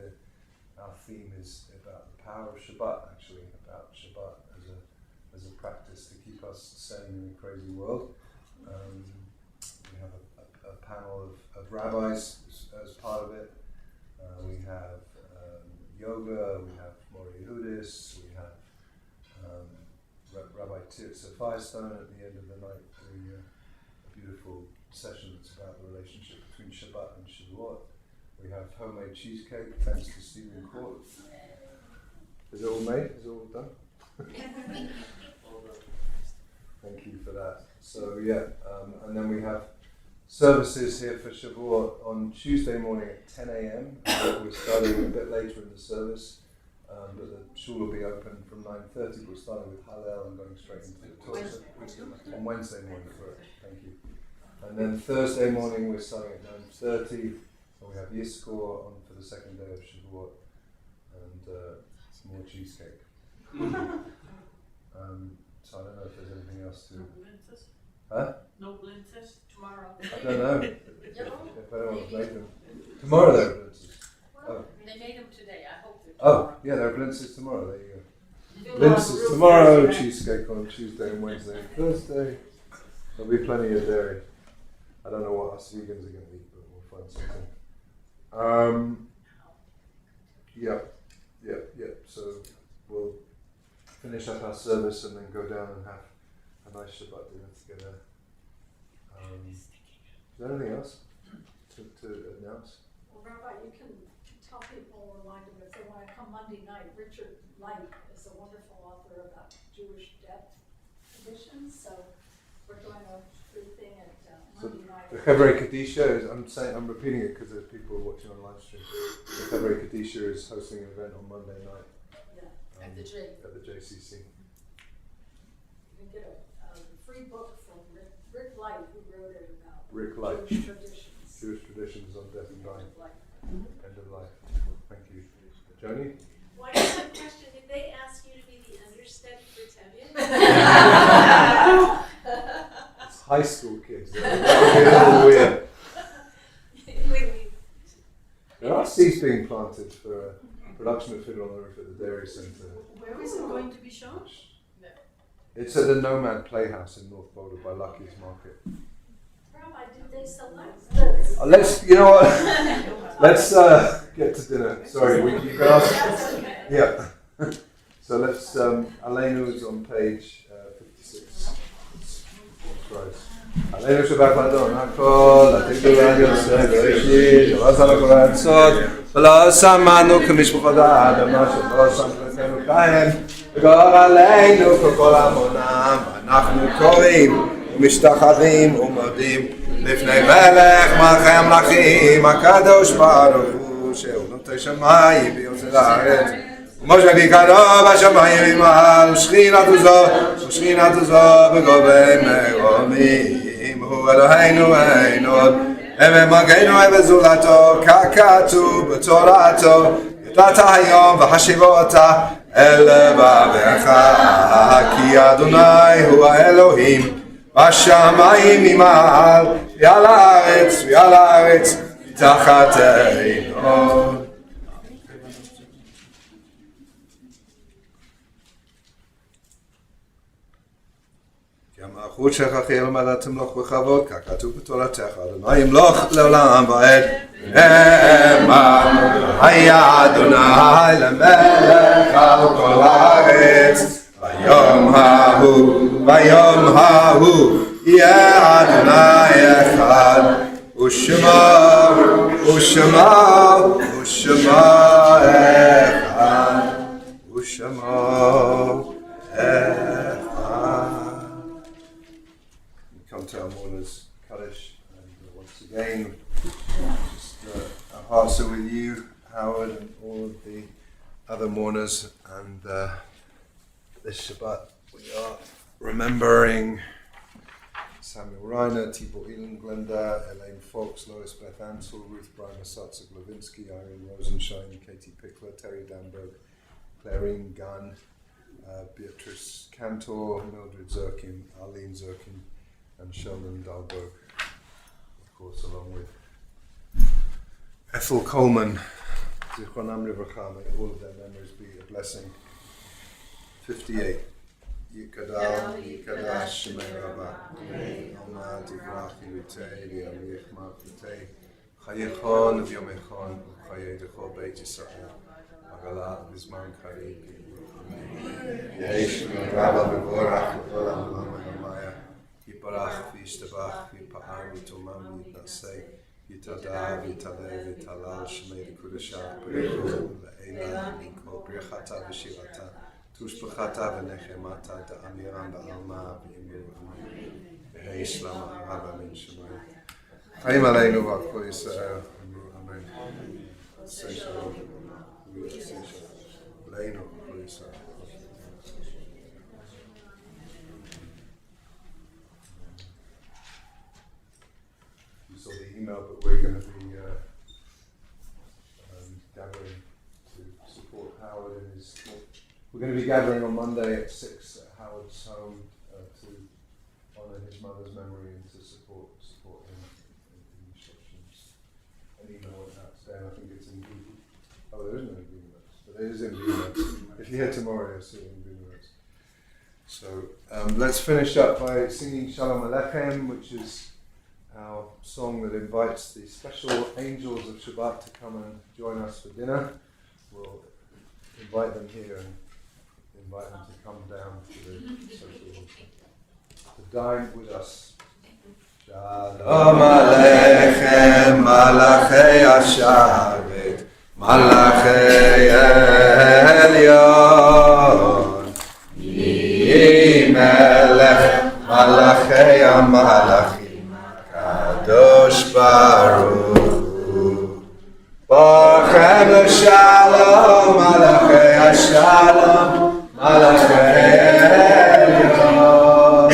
our theme is about the power of Shabbat, actually, about Shabbat as a practice to keep us sane in a crazy world. We have a panel of rabbis as part of it. We have yoga, we have Mori Yehudis, we have Rabbi Tirza Firestone at the end of the night doing a beautiful session that's about the relationship between Shabbat and Shavuot. We have homemade cheesecake, thanks to Stephen Court. Is it all made? Is it all done? Thank you for that. So and then we have services here for Shavuot on Tuesday morning at 10 a.m. We're starting a bit later in the service, but the shul will be open from 9:30. We're starting with Hallel and going straight into the Torah on Wednesday morning. Thank you. And then Thursday morning we're starting at 9:30. And we have Yizkor on for the second day of Shavuot, and some more cheesecake. So I don't know if there's anything else to... No blintzes? Huh? No blintzes tomorrow. I don't know if anyone's made them. Tomorrow there are blintzes. Oh. They made them today, I hope they're Oh, tomorrow. yeah, there are blintzes tomorrow. There you go. Blintzes tomorrow, cheesecake on Tuesday and Wednesday and Thursday. There'll be plenty of dairy. I don't know what us vegans are going to eat, but we'll find something. So we'll finish up our service and then go down and have a nice Shabbat dinner together. Is there anything else to announce? Well, Rabbi, you can tell people, remind them if they want to come Monday night. Richard Light is a wonderful author about Jewish death conditions, so we're doing a free thing at Monday night. The Chavrei Kadisha is, I'm repeating it because there's people watching on live stream. The Chavrei Kadisha is hosting an event on Monday night. At the JCC. You can get a free book from Rick Light, who wrote it about Rick Light. Jewish traditions. Jewish traditions on death and dying. End of life. Thank you. Joni? Why is that question? Did they ask you to be the understudy for Tevye? It's high school kids. That would be a little weird. There are seeds being planted for a production of Fiddle on the Roof at the Dairy Centre. Where is it going to be shown? It's at the Nomad Playhouse in North Boulder by Lucky's Market. Rabbi, did they select Let's, you know what? Let's get to dinner. Sorry, you can ask. Yeah. So let's, Aleinu is on page 56. Right. Aleinu Shabbat Ladon, Hakol, Atiku Rad Yosef, Reishi, Shabbat Salakor Hatzot, ולא שמענו כמשפחות האדמה שלא שמענו כהן וגור עלינו ככל המונם ואנחנו קוראים ומשתחווים ומודים לפני מלך מלכי המלכים הקדוש ברוך הוא שהוא נוטה שמיים ויוצא לארץ ומשה ביקרו בשמיים ממעל ושכינת זו בגובי מרומים הוא אלוהינו אין עוד ומגנו וזולתו ככתוב בתורתו ידעת היום והשיבות אל לבבך כי אדוני הוא האלוהים בשמיים ממעל ועל הארץ מתחתינו. המלכות שלך ילמד תמלוך בכבוד, ככתוב בתורתך, אדוני ימלוך לעולם ועד. אמר, היה אדוני למלך על כל הארץ, ביום ההוא יהיה אדוני אחד, ושמו אחד, ושמו אחד. Come to our mourners, Kaddish, and once again, just our hearts are with you, Howard, and all of the other mourners, and this Shabbat we are remembering Samuel Reiner, Tibor Elin Glenda, Elaine Fox, Lois Beth Ansel, Ruth Brymer, Satzig Levinsky, Irene Rosenshine, Katie Pickler, Terry Danberg, Clarine Gunn, Beatrice Cantor, Mildred Zirkin, Arlene Zirkin, and Sheldon Dahlberg, of course, along with Ethel Coleman. Zichronam Livracha, may all of their memories be a blessing. 58. Yikadal, Yikadash, Shemei Rabbah, Oma, Tivrach, Yutei, Yamich, Ma'afutei, Chayechon, V'yomechon, Chayedecho, Beit Yisrael, Agalah, Bizman Karik, Yesh, Rabba, Bevorach, Olam, Lama, Yamaya, Yiparach, V'yishtabach, V'yipa'ar, V'ytomam, V'yitnasei, Yitada, V'yitale, V'yitalal, Shemei V'kudashah, B'rechu, Le'ela, Minko, B'rechata, V'shirata, Tushbachata v'nechemata da'amiram ba'alma v'yimir v'amayim v'hei shlama ha'raba min shemayim Chaim aleinu v'akol Yisrael Amen. Say shalom aleinu v'akol Yisrael. You saw the email, but we're going to be gathering to support Howard in his. We're going to be gathering on Monday at 6 at Howard's home to honour his mother's memory and to support him in instructions. An email went out today, and I think it's in Google. Oh, there isn't any Google Notes, but it is in Google Notes. If you're here tomorrow, you'll see it in Google Notes. So let's finish up by singing Shalom Aleichem, which is our song that invites the special angels of Shabbat to come and join us for dinner. We'll invite them here and invite them to come down to the social to dine with us. Shalom Aleichem, Malachei Hashavet, Malachei Elyon, Yimelech, Malachei HaMalachim, Kadosh Baruch Hu, Barchem Shalom, Malachei Hashalom, Malachei Elyon,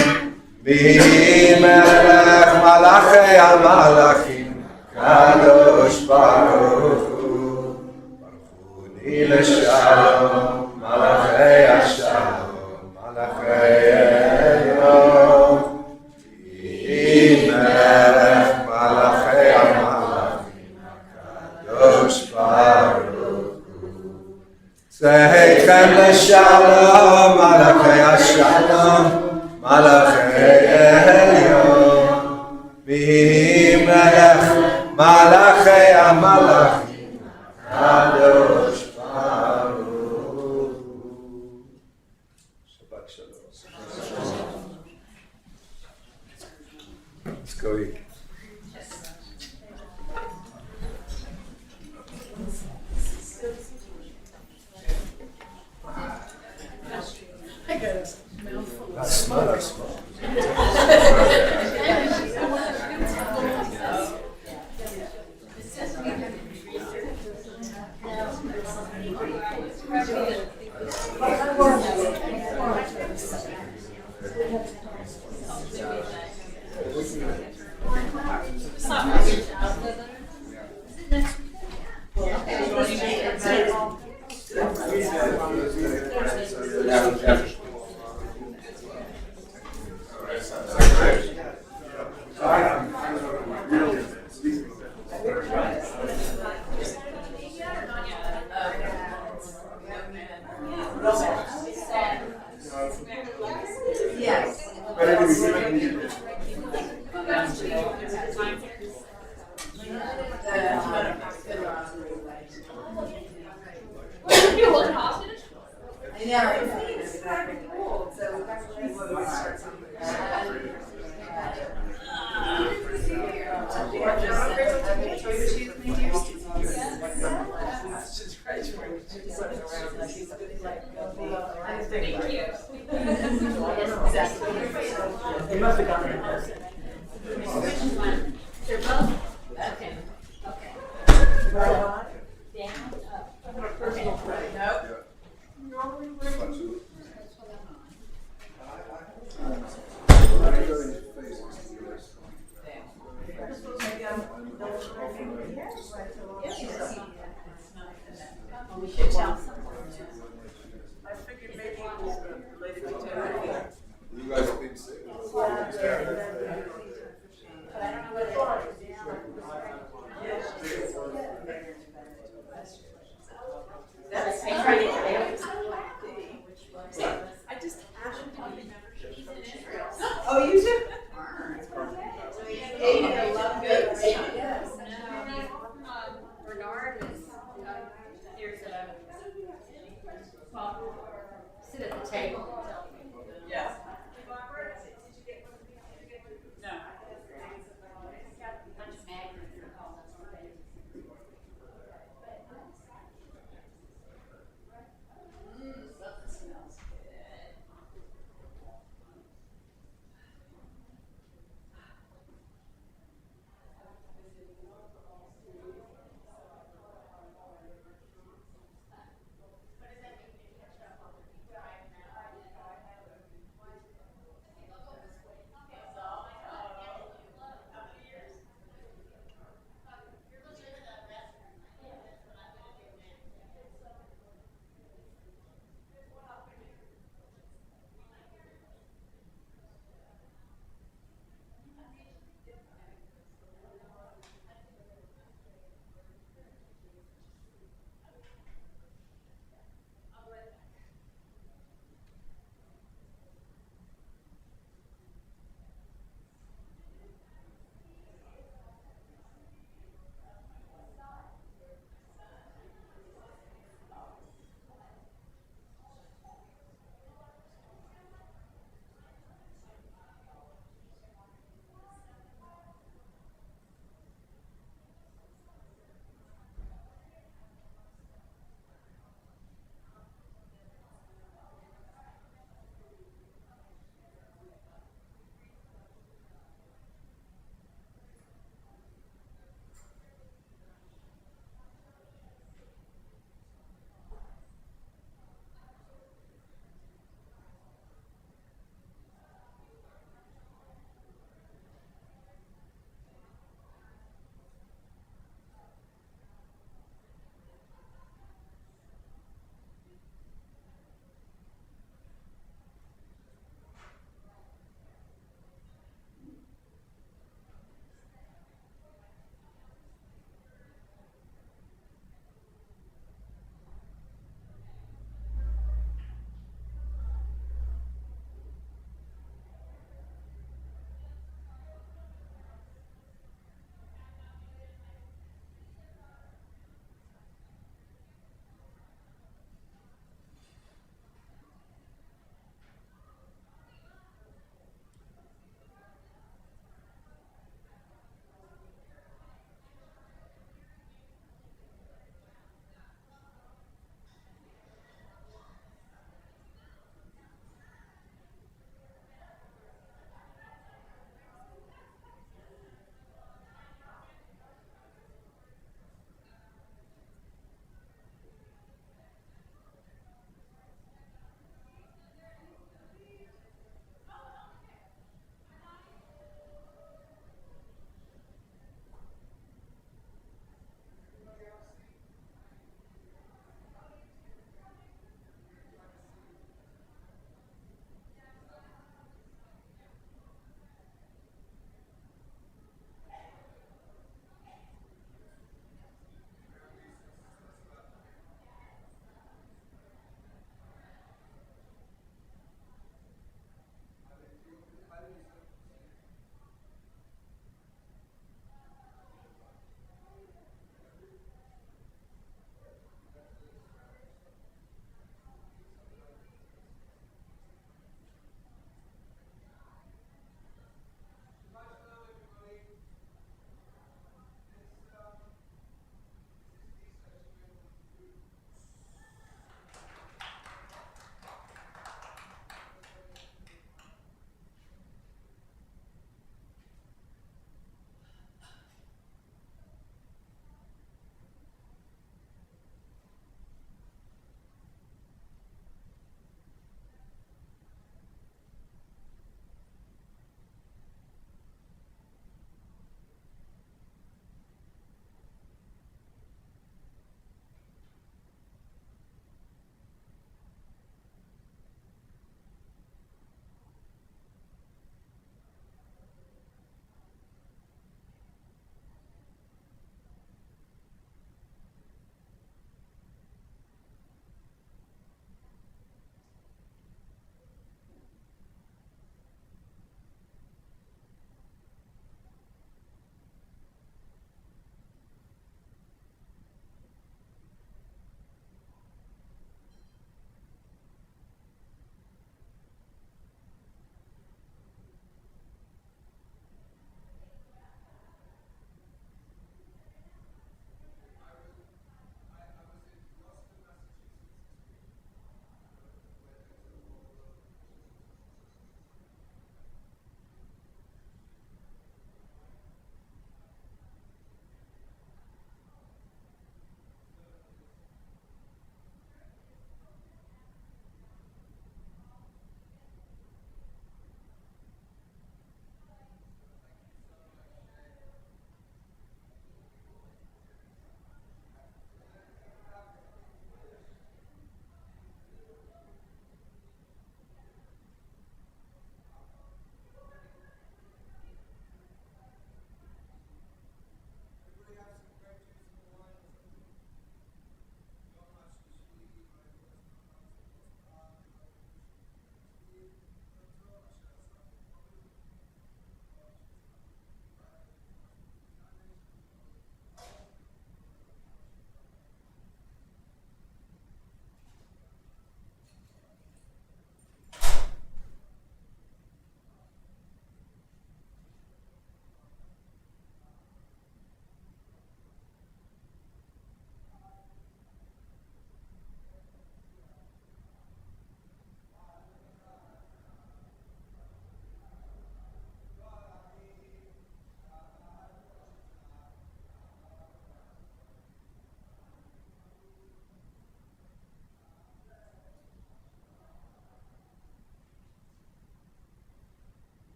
V'yimelech Malachei HaMalachim, Kadosh Baruch Hu, Baruchuni L'Shalom, Malachei Hashalom, Malachei Elyon, V'yimelech Malachei HaMalachim, Kadosh Baruch Hu. Seichem L'Shalom, Malachei Hashalom, Malachei Elyon, V'yimelech Malachei HaMalachim, Kadosh Baruch Hu. Shabbat Shalom. Let's go eat. I got a mouthful of That's smart, that's smart. You hold it hostage? I know, it's kind of cool, so that's what we start You must have gotten it in person. Which one? They're both? Okay. Okay. Right on. Down, up. Okay. Nope. Sit at the table and tell people. Yes. No. Bunch of magnets that call us for babies. Something smells good.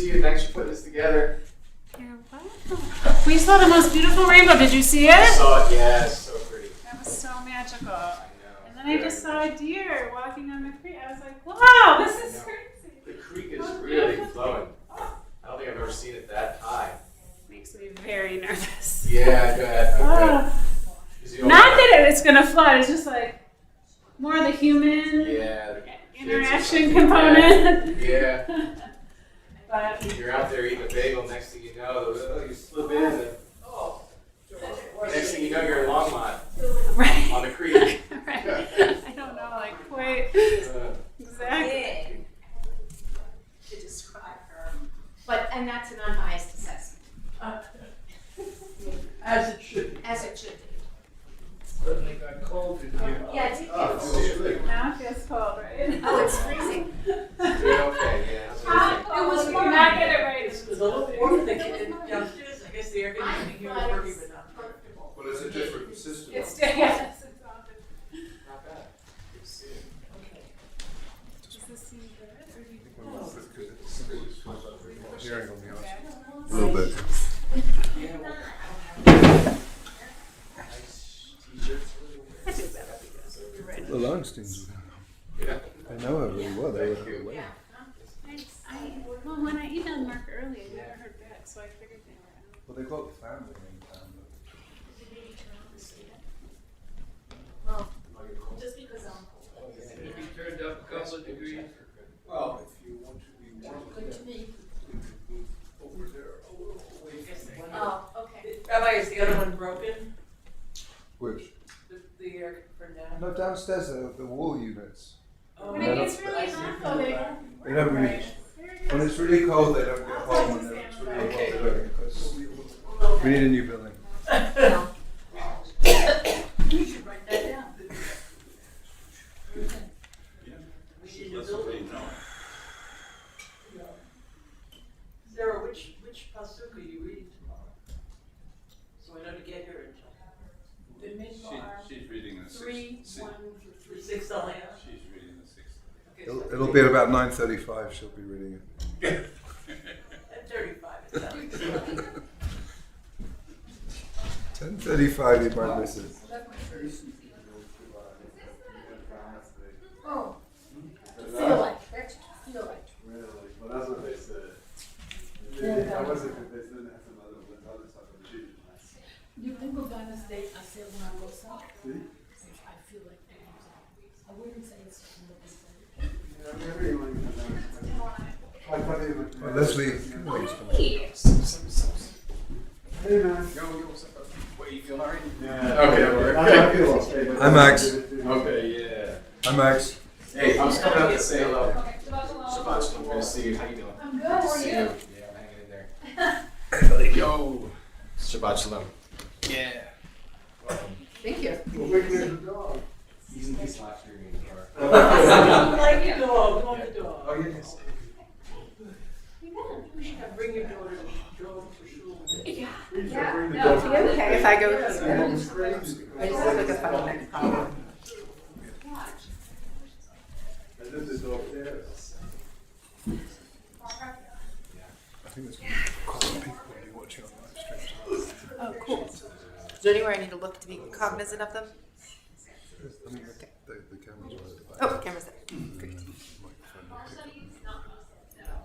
see you. Thanks for putting this together. You're welcome. We saw the most beautiful rainbow. Did you see I it? saw it. Yeah, it's so pretty. That was so magical. I know. And then I just saw a deer walking on the creek. I was like, wow, this is crazy. The creek is really flowing. I don't think I've ever seen it that high. Makes me very nervous. Yeah, I bet. Not that it's going to flood. It's just like more of the human Yeah. interaction component. Yeah. But You're out there eating a bagel. Next thing you know, you slip in and next thing you know, you're in Longmont right. on the creek. Right. I don't know, like quite exactly. Big to describe her. But, and that's an unbiased assessment. As it should be. As it should be. Suddenly got cold in here. Yeah, it's Now it feels cold, right? oh, it's freezing. You're okay, yeah. It was You're not get it right. It was a little warmer than downstairs. I guess the air conditioning here was working, but not. comfortable. Well, it's a different system. It's yes, it's often. Not bad. Good to see you. Does this seem good? Or do you Hearing on the outside. A little bit. The Lowensteins were Yeah. They know her really well. They were her away. Well, when I emailed Mark early, I never heard back, so I figured they were out. Well, they've got family in town. Well, just because I'm cold. Maybe turned up a couple of degrees. Well, if you want to be warm, Good to me. over there a little away. Oh, okay. Rabbi, is the other one broken? Which? The air for now? No, downstairs the wall units. Oh, When it gets really hot, though, they don't. They don't really. Right. When it's really cold, they don't get home. When it's really hot, they don't get close. We need a new building. You should write that down. Sarah, which pasuk are you reading tomorrow? So I know to get here until. The midbar, She's reading the 3, sixth. 1 through 3. 6 only. She's reading the sixth. Okay, so It'll be at about 9:35. She'll be reading it. at 35, it sounds. 10:35. You might miss it. Oh, feel like, that's feel like. Really? Well, that's what they said. Yeah. I wasn't convinced. They didn't have some other stuff in the treatment class. You tengo ganas de hacer una cosa. I feel like I wouldn't say it's what they say. Well, Leslie. Hey, man. Yo, what's up? What, you feel alright? Yeah. Okay, I feel okay. Hi, Max. Okay, yeah. Hi, Max. Hey, I was coming out to say hello. Shabbat Shalom. Good to see you. How you doing? I'm good, how are See you? you. Yeah, I'm hanging in there. Yo. Shabbat Shalom. Yeah. Thank you. He's last year in the car. Like the dog, like the dog. Oh, yes. You should bring your daughter to Joe for sure. Okay, if I go here. I just look like a funny next problem. I think there's quite a lot of people will be watching on live streams. Oh, cool. Is there anywhere I need to look to be cognizant of them? I mean, the camera's right at the back. Oh, camera's there. Great. Microphone will pick it up.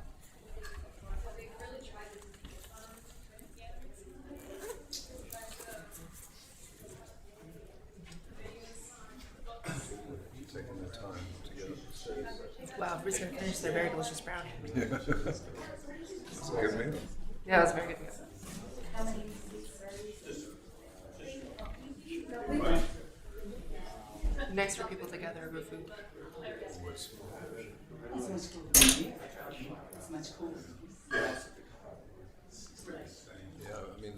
Taking their time to get up the stairs. Wow, Bruce gonna finish their very delicious brownie. Yeah. That's a good meal. Yeah, that was very good. Nice for people to gather over food. Always. Yeah, I mean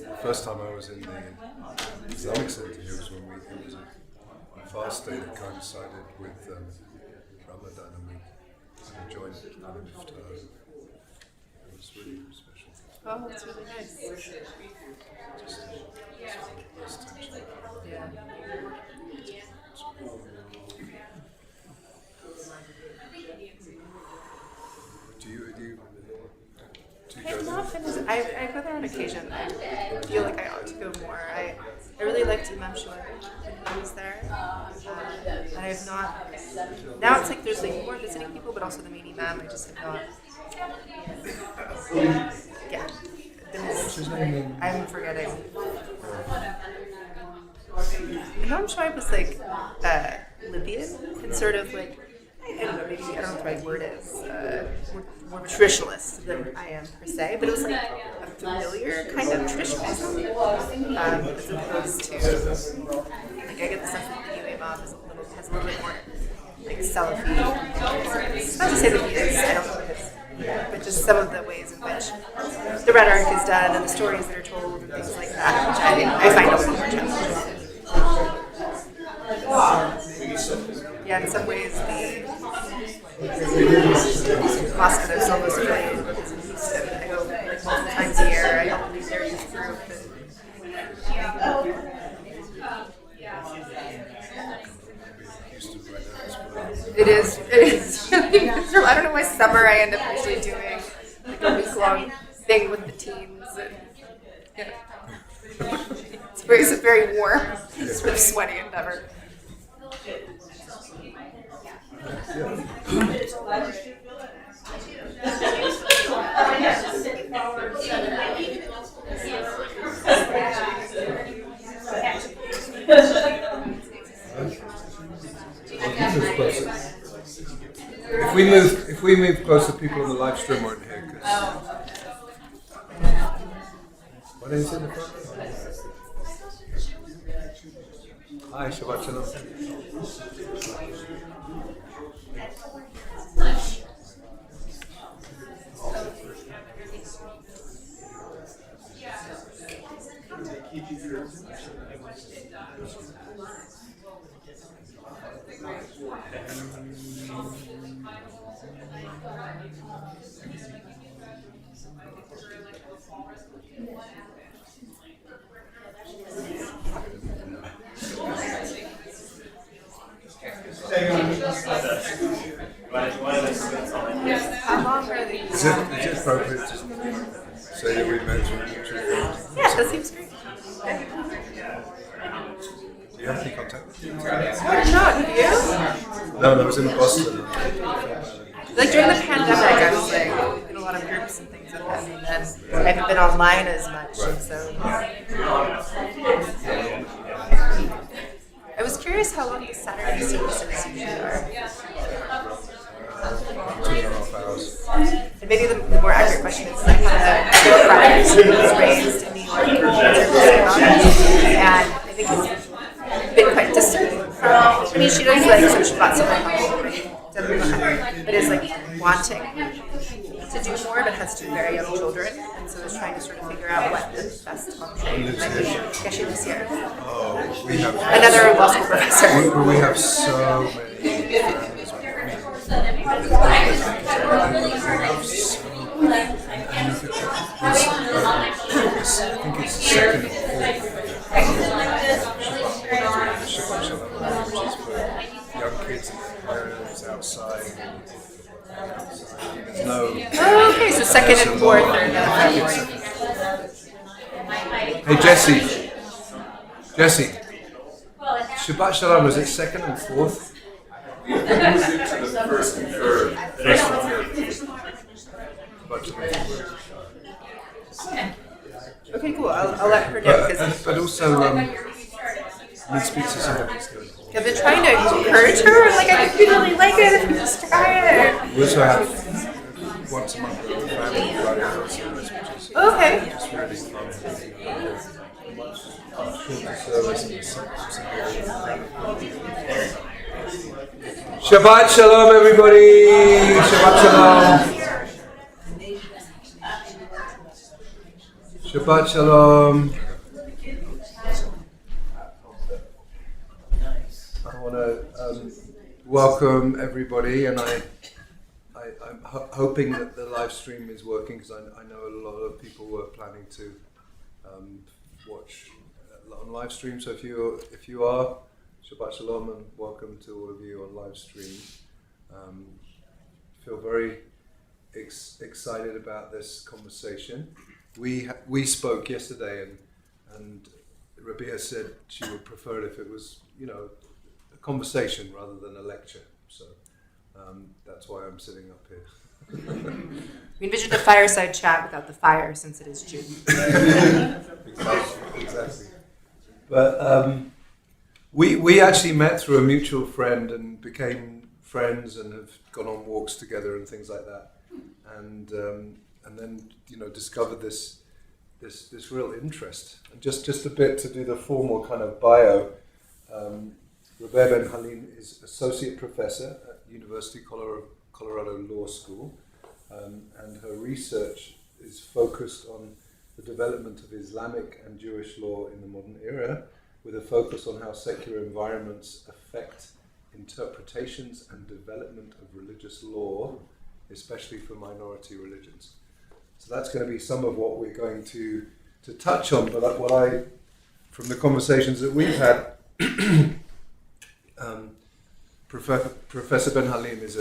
the first time I was in the Islamic Center here was when it was a fast day that coincided with Ramadan, and we joined it out of iftar. It was really special. Oh, that's really nice. Just less tension. Yeah. with you? Do you I have go not there? been. I go there on occasion. I feel like I ought to go more. I really liked Imam Shua when he was there. And I have not. Now it's like there's like more visiting people, but also the main Imam. I just have not. Yeah. What's his name? I'm forgetting. Imam Shua was like Libyan and sort of like. I don't know, maybe, I don't know what the right word is, more of a traditionalist than I am per se, but it was like a familiar kind of traditionalism, as opposed to, like I get the sense that the new Imam has a little bit more, like Salafi. Not to say that he is, I don't know what it is, but just some of the ways in which the rhetoric is done and the stories that are told and things like that, which I find a little more challenging. Yeah, in some ways, the mosque that I'm so most affiliated with is in Houston. I go like multiple times a year. I help lead their youth group. It is really miserable. I don't know why summer I end up usually doing like a week-long thing with the teens. And, it's a very warm, sort of sweaty endeavor. If we move closer, people on the live stream won't hear. What is it in the front? Hi, Shabbat Shalom. How long are these? Is it appropriate to say that we mentioned mutual friends? Yeah, that seems great. Do you have any contact with them? Not you. No, I was in Boston. Like during the pandemic, I was like in a lot of groups and things like that, and then I haven't been online as much, and so. I was curious how long the Saturday services usually are. 2.5 hours. And maybe the more accurate question is like how the prior was raised in New York and I think it's been quite distant from, I mean she does like some Shabbat but is like wanting to do more but has two very young children and so is trying to sort of figure out what the best option might be. Yeah, she lives here. Oh, we have another law school professor. We have so many friends. I think it's second or fourth. Young kids and parents outside. There's no. Oh, okay, so second and fourth are Hey Jesse. Shabbat Shalom, was it second and fourth? First and third. Okay, cool. I'll let her know. But also, we speak to somebody. I've been trying to encourage her. Like, I think you'd really like it if you just try it. We also have once a month family radio service, which is okay. just really fun. Shorter service and Shabbat Shalom, everybody! Shabbat Shalom! Shabbat Shalom! I want to welcome everybody, and I'm hoping that the live stream is working because I know a lot of people were planning to watch on live stream. So if you are, Shabbat Shalom and welcome to all of you on live stream. Feel very excited about this conversation. We spoke yesterday, and Rabia said she would prefer it if it was, a conversation rather than a lecture. So that's why I'm sitting up here. We envisioned a fireside chat without the fire, since it is June. Exactly. But we actually met through a mutual friend and became friends and have gone on walks together and things like that. And then discovered this real interest. And just a bit to do the formal kind of bio. Rabbi Ben Halim is associate professor at University of Colorado Law School, and her research is focused on the development of Islamic and Jewish law in the modern era, with a focus on how secular environments affect interpretations and development of religious law, especially for minority religions. So that's going to be some of what we're going to touch on. But from the conversations that we've had, Professor Ben Halim is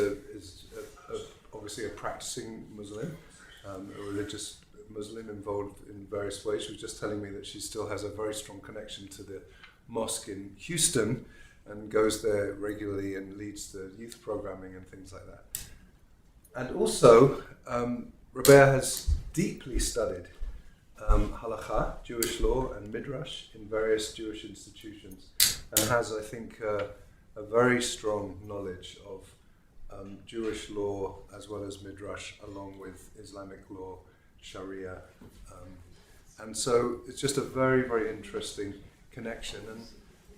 obviously a practicing Muslim, a religious Muslim involved in various ways. She was just telling me that she still has a very strong connection to the mosque in Houston and goes there regularly and leads the youth programming and things like that. And also, Rabea has deeply studied halakha, Jewish law, and midrash in various Jewish institutions, and has, I think, a very strong knowledge of Jewish law as well as midrash, along with Islamic law, Sharia, and so it's just a very, very interesting connection. And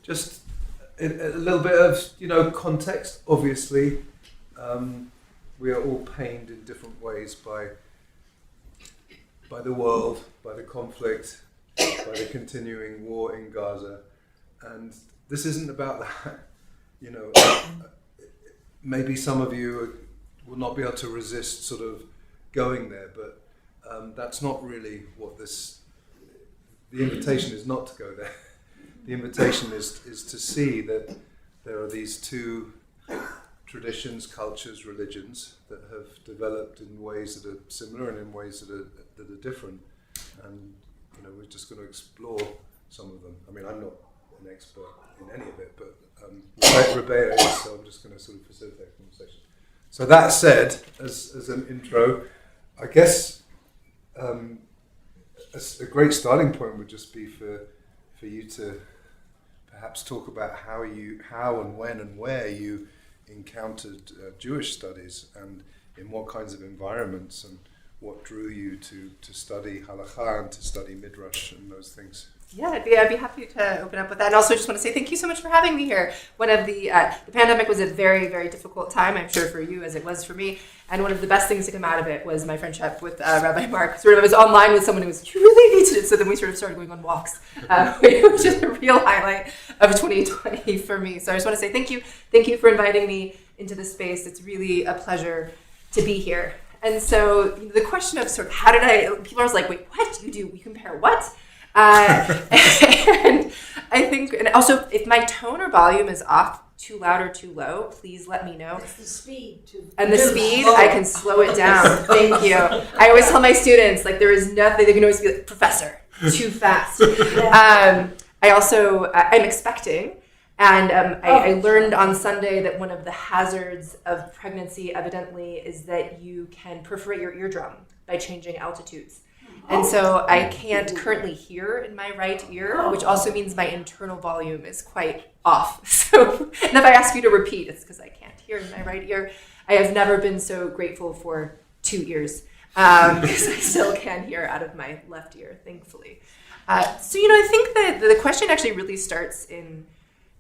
just a little bit of context. Obviously, we are all pained in different ways by the world, by the conflict, by the continuing war in Gaza, and this isn't about that. Maybe some of you will not be able to resist sort of going there, but that's not really what the invitation is not to go there. The invitation is to see that there are these two traditions, cultures, religions that have developed in ways that are similar and in ways that are different, and we're just going to explore some of them. I mean, I'm not an expert in any of it, but Rabea is, so I'm just going to sort of facilitate the conversation. So that said, as an intro, I guess a great starting point would just be for you to perhaps talk about how and when and where you encountered Jewish studies, and in what kinds of environments, and what drew you to study halakha and to study midrash and those things. Yeah, I'd be happy to open up with that. And also just want to say thank you so much for having me here. One of the pandemic was a very, very difficult time, I'm sure for you as it was for me. And one of the best things to come out of it was my friendship with Rabbi Mark. I was online with someone who really needed it. So then we sort of started going on walks, which is a real highlight of 2020 for me. So I just want to say thank you. Thank you for inviting me into this space. It's really a pleasure to be here. And so the question of sort of people are always like, wait, what? You compare what? And I think, and also if my tone or volume is off, too loud or too low, please let me know. It's the speed too. And the speed, I can slow it down. Thank you. I always tell my students, there is nothing, they can always be like, Professor, too fast. I'm expecting, and I learned on Sunday that one of the hazards of pregnancy evidently is that you can perforate your eardrum by changing altitudes. And so I can't currently hear in my right ear, which also means my internal volume is quite off. So, and if I ask you to repeat, it's because I can't hear in my right ear. I have never been so grateful for 2 ears, because I still can hear out of my left ear, thankfully. So, I think that the question actually really starts in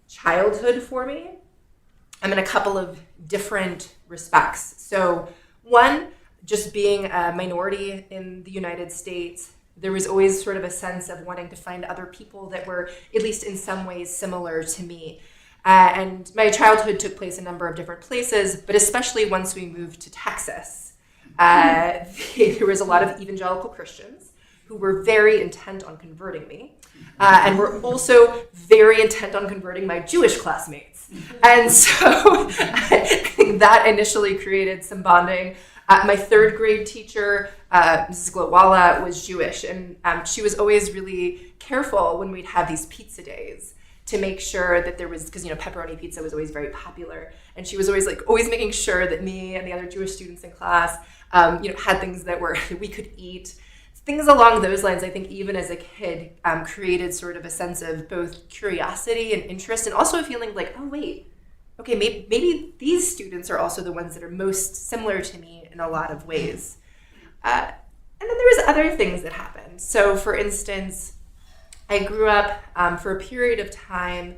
childhood for me. In a couple of different respects. So, one, just being a minority in the United States, there was always sort of a sense of wanting to find other people that were at least in some ways similar to me. And my childhood took place in a number of different places, but especially once we moved to Texas, there was a lot of evangelical Christians who were very intent on converting me, and were also very intent on converting my Jewish classmates. And so I think that initially created some bonding. My third grade teacher, Mrs. Glowala, was Jewish, and she was always really careful when we'd have these pizza days to make sure that there was, because pepperoni pizza was always very popular, and she was always making sure that me and the other Jewish students in class, had things that we could eat. Things along those lines, I think, even as a kid, created sort of a sense of both curiosity and interest, and also a feeling like, oh wait, okay, maybe these students are also the ones that are most similar to me in a lot of ways. And then there was other things that happened. So, for instance, I grew up for a period of time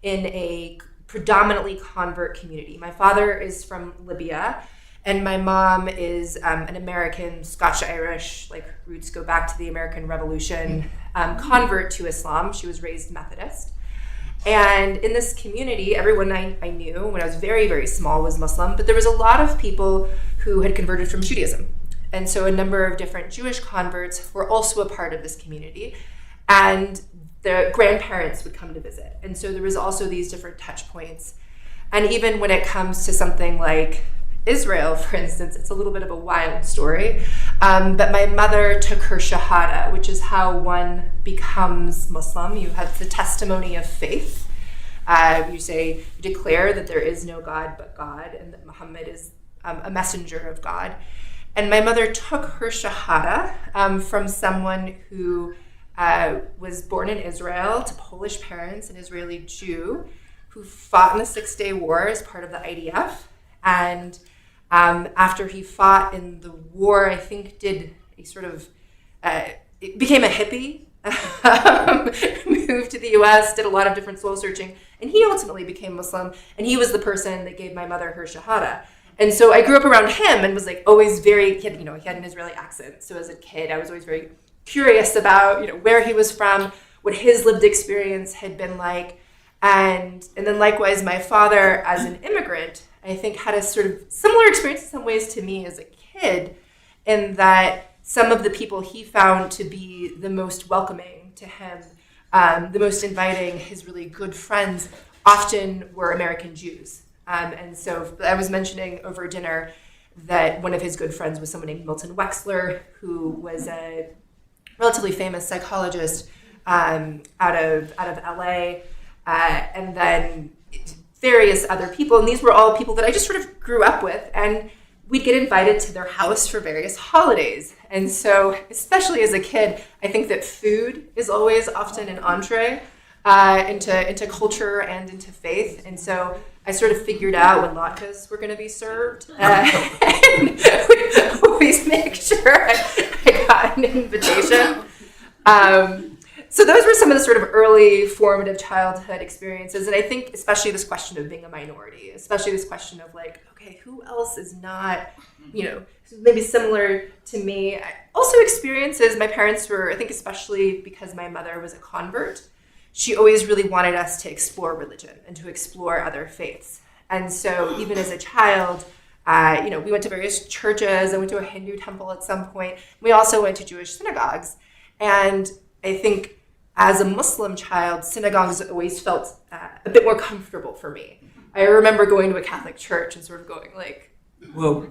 in a predominantly convert community. My father is from Libya, and my mom is an American, Scotch-Irish, roots go back to the American Revolution, convert to Islam. She was raised Methodist. And in this community, everyone I knew when I was very, very small was Muslim, but there was a lot of people who had converted from Judaism. And so a number of different Jewish converts were also a part of this community. And the grandparents would come to visit. And so there was also these different touch points. And even when it comes to something like Israel, for instance, it's a little bit of a wild story. But my mother took her Shahada, which is how one becomes Muslim. You have the testimony of faith. You declare that there is no God but God, and that Muhammad is a messenger of God. And my mother took her Shahada from someone who was born in Israel to Polish parents, an Israeli Jew, who fought in the 6-Day War as part of the IDF. And after he fought in the war, I think became a hippie, moved to the US, did a lot of different soul searching, and he ultimately became Muslim, and he was the person that gave my mother her Shahada. And so I grew up around him and was always he had an Israeli accent. So as a kid, I was always very curious about, where he was from, what his lived experience had been like. And then likewise, my father, as an immigrant, I think had a sort of similar experience in some ways to me as a kid, in that some of the people he found to be the most welcoming to him, the most inviting, his really good friends, often were American Jews. And so I was mentioning over dinner that one of his good friends was someone named Milton Wexler, who was a relatively famous psychologist out of LA, and then various other people. And these were all people that I just sort of grew up with, and we'd get invited to their house for various holidays. And so, especially as a kid, I think that food is always often an entree into culture and into faith. And so I sort of figured out when latkes were going to be served, and would always make sure I got an invitation. So those were some of the sort of early formative childhood experiences. And I think especially this question of being a minority, especially this question of okay, who else is not, maybe similar to me. Also experiences, my parents were, I think especially because my mother was a convert, she always really wanted us to explore religion and to explore other faiths. And so even as a child, we went to various churches. I went to a Hindu temple at some point. We also went to Jewish synagogues. And I think as a Muslim child, synagogues always felt a bit more comfortable for me. I remember going to a Catholic church and sort of going whoa,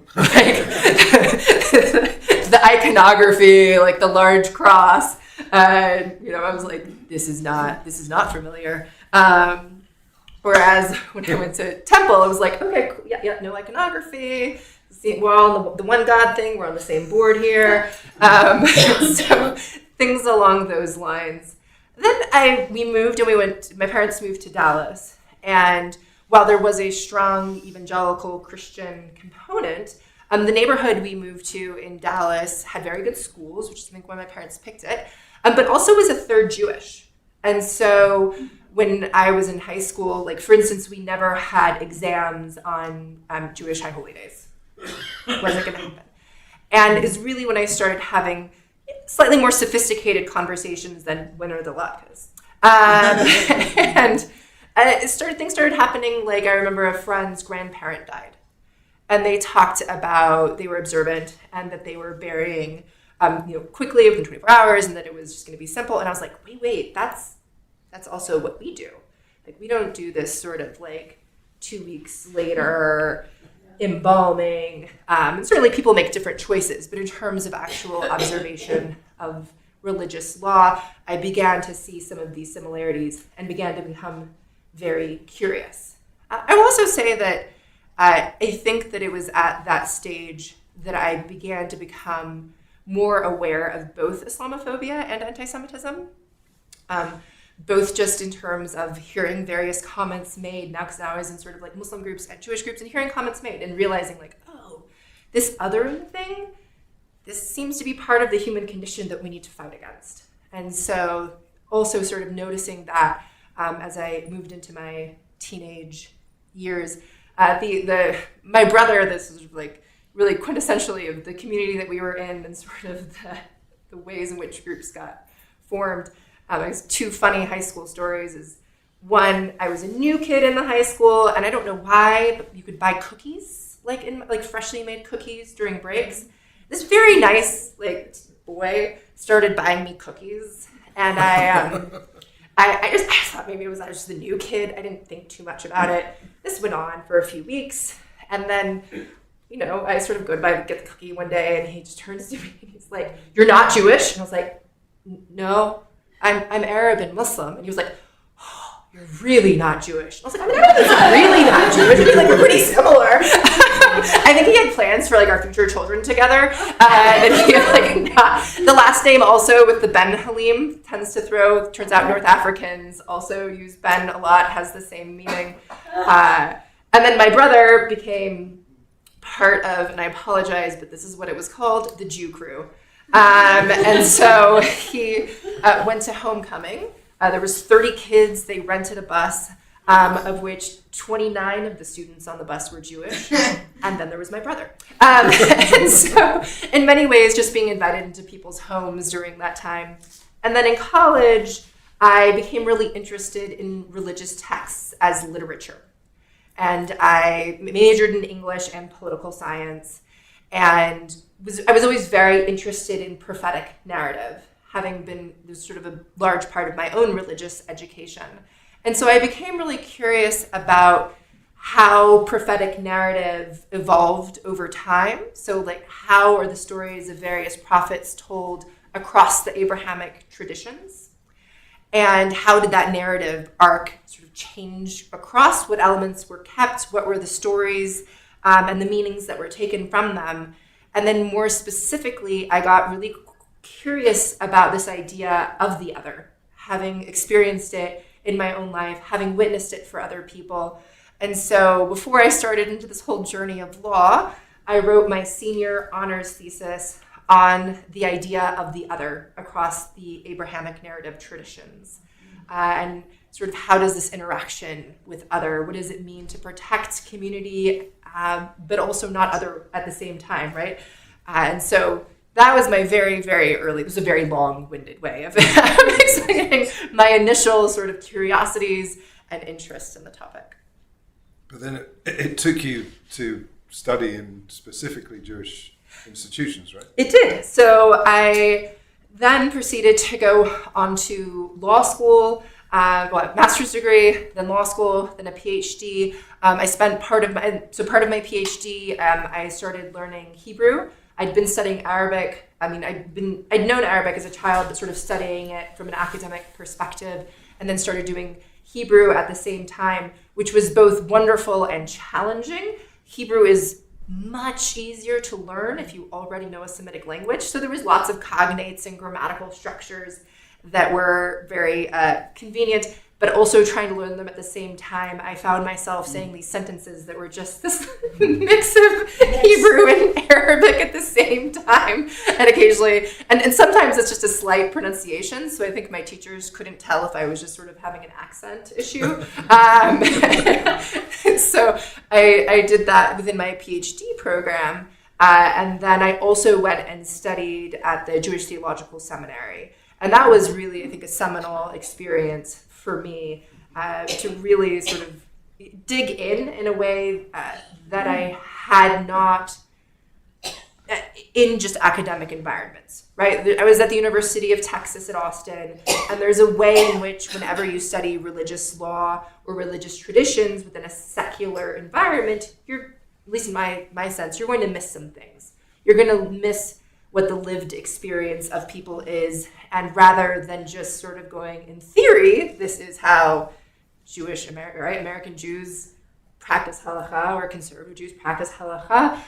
the iconography, the large cross. I was this is not familiar. Whereas when I went to temple, I was okay, cool, yeah, no iconography. We're all on the one God thing. We're on the same board here. So things along those lines. Then we moved and my parents moved to Dallas. And while there was a strong evangelical Christian component, the neighborhood we moved to in Dallas had very good schools, which is I think why my parents picked it, but also was a third Jewish. And so when I was in high school, for instance, we never had exams on Jewish high holy days. It wasn't going to happen. And it's really when I started having slightly more sophisticated conversations than when are the latkes. And things started happening. I remember a friend's grandparent died, and they talked about they were observant and that they were burying, quickly within 24 hours, and that it was just going to be simple. And I was like, wait, that's also what we do. We don't do this sort of 2 weeks later. embalming. And certainly people make different choices, but in terms of actual observation of religious law, I began to see some of these similarities and began to become very curious. I will also say that I think that it was at that stage that I began to become more aware of both Islamophobia and anti-Semitism, both just in terms of hearing various comments made now, because now I was in sort of like Muslim groups and Jewish groups and hearing comments made and realizing like, oh, this othering thing, this seems to be part of the human condition that we need to fight against. And so also sort of noticing that as I moved into my teenage years, my brother, this was like really quintessentially of the community that we were in and sort of the ways in which groups got formed. There's two funny high school stories. Is one, I was a new kid in the high school, and I don't know why, but you could buy cookies, like freshly made cookies during breaks. This very nice boy started buying me cookies, and I just thought maybe I was just the new kid. I didn't think too much about it. This went on for a few weeks, and then I sort of go to get the cookie one day, and he just turns to me and he's like, "You're not Jewish?" And I was like, "No, I'm Arab and Muslim." And he was like, "Oh, you're really not Jewish." And I was like, "I'm not really not Jewish. I mean, we're pretty similar." I think he had plans for our future children together. And he the last name also with the Ben Halim turns out North Africans also use Ben a lot, has the same meaning. And then my brother became part of, and I apologize, but this is what it was called, the Jew crew. And so he went to homecoming. There was 30 kids. They rented a bus, of which 29 of the students on the bus were Jewish. And then there was my brother. And so in many ways, just being invited into people's homes during that time. And then in college, I became really interested in religious texts as literature. And I majored in English and political science, and I was always very interested in prophetic narrative, having been sort of a large part of my own religious education. And so I became really curious about how prophetic narrative evolved over time. So how are the stories of various prophets told across the Abrahamic traditions? And how did that narrative arc sort of change across? What elements were kept? What were the stories and the meanings that were taken from them? And then more specifically, I got really curious about this idea of the other, having experienced it in my own life, having witnessed it for other people. And so before I started into this whole journey of law, I wrote my senior honors thesis on the idea of the other across the Abrahamic narrative traditions. And sort of how does this interaction with other, what does it mean to protect community, but also not other at the same time, right? And so that was my very, very early, it was a very long-winded way of explaining my initial sort of curiosities and interest in the topic. But then it took you to study in specifically Jewish institutions, right? It did. So I then proceeded to go on to law school, got a master's degree, then law school, then a PhD. I spent part of my PhD, I started learning Hebrew. I'd been studying Arabic. I mean, I'd known Arabic as a child, but sort of studying it from an academic perspective, and then started doing Hebrew at the same time, which was both wonderful and challenging. Hebrew is much easier to learn if you already know a Semitic language. So there was lots of cognates and grammatical structures that were very convenient, but also trying to learn them at the same time. I found myself saying these sentences that were just this mix of Hebrew and Arabic at the same time. And occasionally, and sometimes it's just a slight pronunciation. So I think my teachers couldn't tell if I was just sort of having an accent issue. So I did that within my PhD program. And then I also went and studied at the Jewish Theological Seminary. And that was really, I think, a seminal experience for me to really sort of dig in a way that I had not in just academic environments, right? I was at the University of Texas at Austin, and there's a way in which whenever you study religious law or religious traditions within a secular environment, you're at least in my sense, you're going to miss some things. You're going to miss what the lived experience of people is, and rather than just sort of going, in theory, this is how American Jews practice halakha, or conservative Jews practice halakha,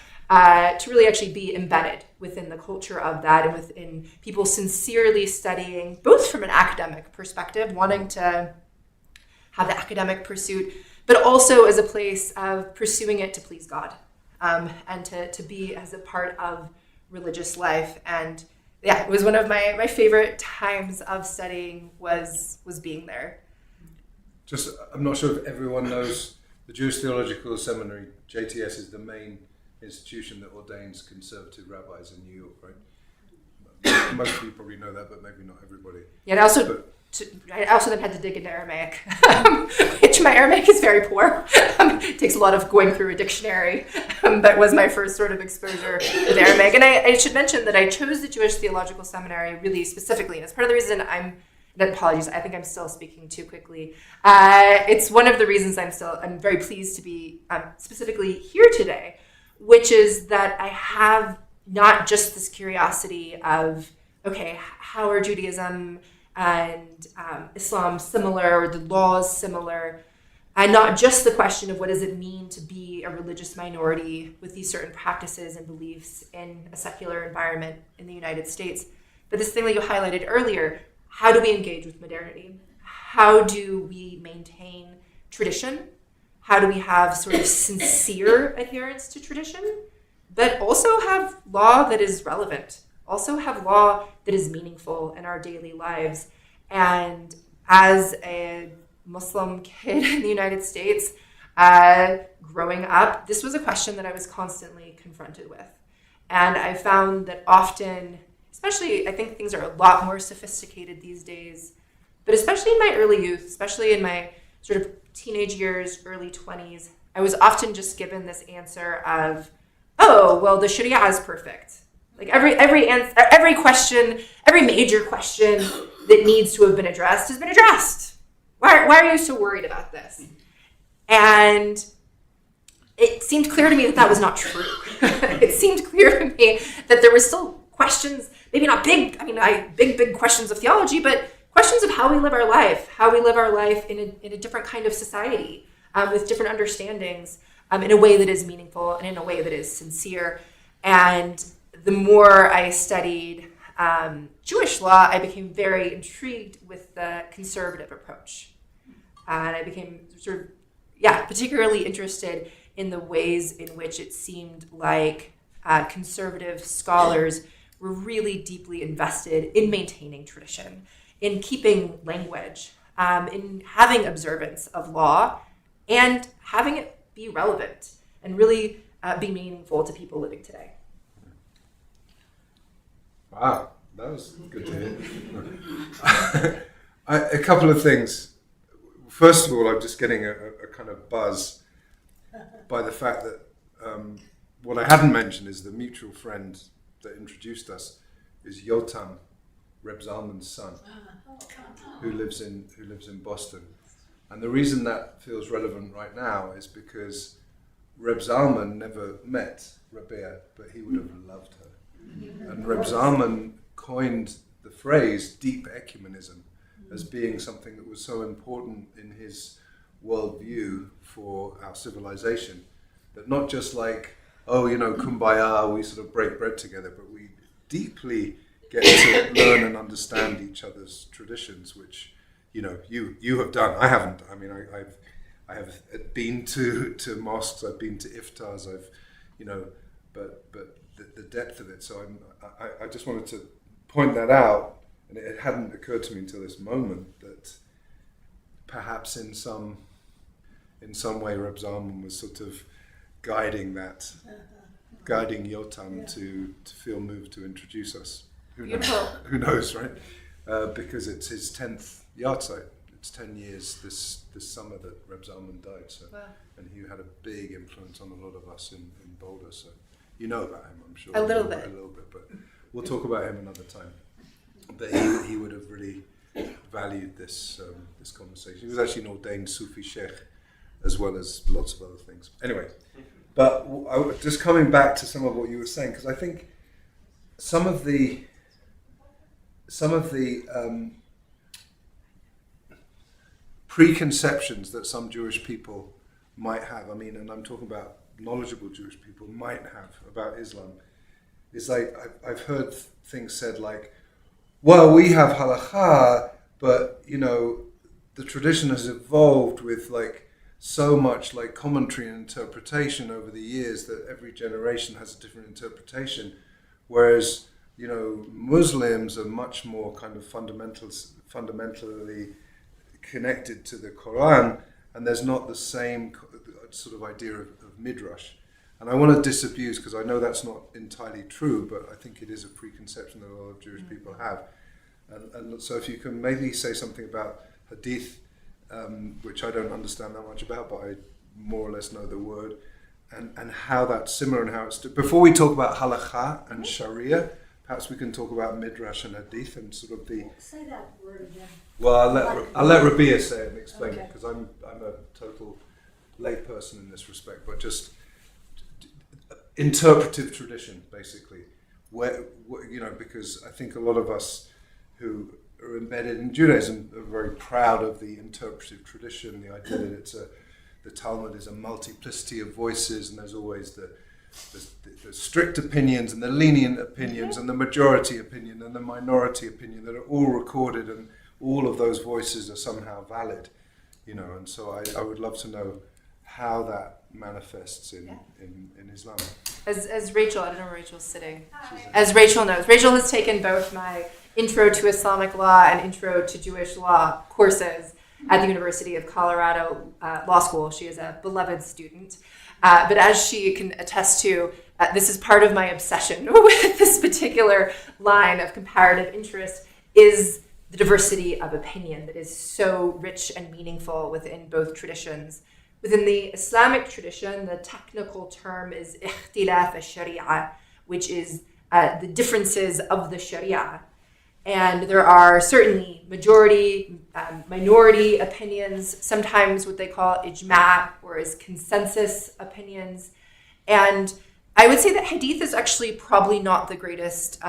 to really actually be embedded within the culture of that, and within people sincerely studying, both from an academic perspective, wanting to have the academic pursuit, but also as a place of pursuing it to please God, and to be as a part of religious life. And yeah, it was one of my favorite times of studying was being there. Just, I'm not sure if everyone knows the Jewish Theological Seminary, JTS, is the main institution that ordains conservative rabbis in New York, right? Most of you probably know that, but maybe not everybody. Yeah, and I also then had to dig into Aramaic, which my Aramaic is very poor. It takes a lot of going through a dictionary, but was my first sort of exposure with Aramaic. And I should mention that I chose the Jewish Theological Seminary really specifically, and it's part of the reason apologies, I think I'm still speaking too quickly. It's one of the reasons I'm very pleased to be specifically here today, which is that I have not just this curiosity of, okay, how are Judaism and Islam similar, or the laws similar, and not just the question of what does it mean to be a religious minority with these certain practices and beliefs in a secular environment in the United States, but this thing that you highlighted earlier, how do we engage with modernity? How do we maintain tradition? How do we have sort of sincere adherence to tradition, but also have law that is relevant, also have law that is meaningful in our daily lives? And as a Muslim kid in the United States, growing up, this was a question that I was constantly confronted with. And I found that often, especially, I think things are a lot more sophisticated these days, but especially in my early youth, especially in my sort of teenage years, early 20s, I was often just given this answer of, oh, well, the Sharia is perfect. Like every question, every major question that needs to have been addressed has been addressed. Why are you so worried about this? And it seemed clear to me that was not true. It seemed clear to me that there were still questions, maybe not big questions of theology, but questions of how we live our life in a different kind of society, with different understandings, in a way that is meaningful and in a way that is sincere. And the more I studied Jewish law, I became very intrigued with the conservative approach. And I became particularly interested in the ways in which it seemed like conservative scholars were really deeply invested in maintaining tradition, in keeping language, in having observance of law, and having it be relevant and really be meaningful to people living today. Wow, that was good to hear. A couple of things. First of all, I'm just getting a kind of buzz by the fact that what I hadn't mentioned is the mutual friend that introduced us is Yotam, Reb Zalman's son, who lives in Boston. And the reason that feels relevant right now is because Reb Zalman never met Rabea, but he would have loved her. And Reb Zalman coined the phrase deep ecumenism as being something that was so important in his worldview for our civilization, that not just like, kumbaya, we sort of break bread together, but we deeply get to learn and understand each other's traditions, which, you have done. I haven't. I mean, I have been to mosques, I've been to iftars, but the depth of it. So I just wanted to point that out, and it hadn't occurred to me until this moment that perhaps in some way Reb Zalman was sort of guiding Yotam to feel moved to introduce us. Who knows, right? Because it's his 10th yahrzeit. It's 10 years this summer that Reb Zalman died. So, wow. And he had a big influence on a lot of us in Boulder. So you know about him, I'm sure. A little bit, but we'll talk about him another time. But he would have really valued this conversation. He was actually an ordained Sufi sheikh, as well as lots of other things. Anyway, But just coming back to some of what you were saying, because I think some of the preconceptions that some Jewish people might have, I mean, and I'm talking about knowledgeable Jewish people might have about Islam, is like I've heard things said like, well, we have halakha, but you know, the tradition has evolved with like so much like commentary and interpretation over the years that every generation has a different interpretation, whereas you know, Muslims are much more kind of fundamentally connected to the Quran, and there's not the same sort of idea of midrash. And I want to disabuse, because I know that's not entirely true, but I think it is a preconception that a lot of Jewish people have. And so if you can maybe say something about hadith, which I don't understand that much about, but I more or less know the word, and how that's similar and how it's... Before we talk about halakha and sharia, perhaps we can talk about midrash and hadith and sort of the... Say that word again. Well, I'll let Rabia say it and explain Okay. it, because I'm a total layperson in this respect, but just interpretive tradition, basically, where you know, because I think a lot of us who are embedded in Judaism are very proud of the interpretive tradition, the idea that the Talmud is a multiplicity of voices, and there's always the strict opinions and the lenient opinions and the majority opinion and the minority opinion that are all recorded, and all of those voices are somehow valid, you know. And so I would love to know how that manifests in Islam. As Rachel, I don't know where Rachel's sitting. As Rachel knows, Rachel has taken both my Intro to Islamic Law and Intro to Jewish Law courses at the University of Colorado Law School. She is a beloved student. But as she can attest to, this is part of my obsession with this particular line of comparative interest, is the diversity of opinion that is so rich and meaningful within both traditions. Within the Islamic tradition, the technical term is ikhtilaf al-sharia, which is the differences of the sharia. And there are certainly majority, minority opinions, sometimes what they call ijma', or as consensus opinions. And I would say that hadith is actually probably not the greatest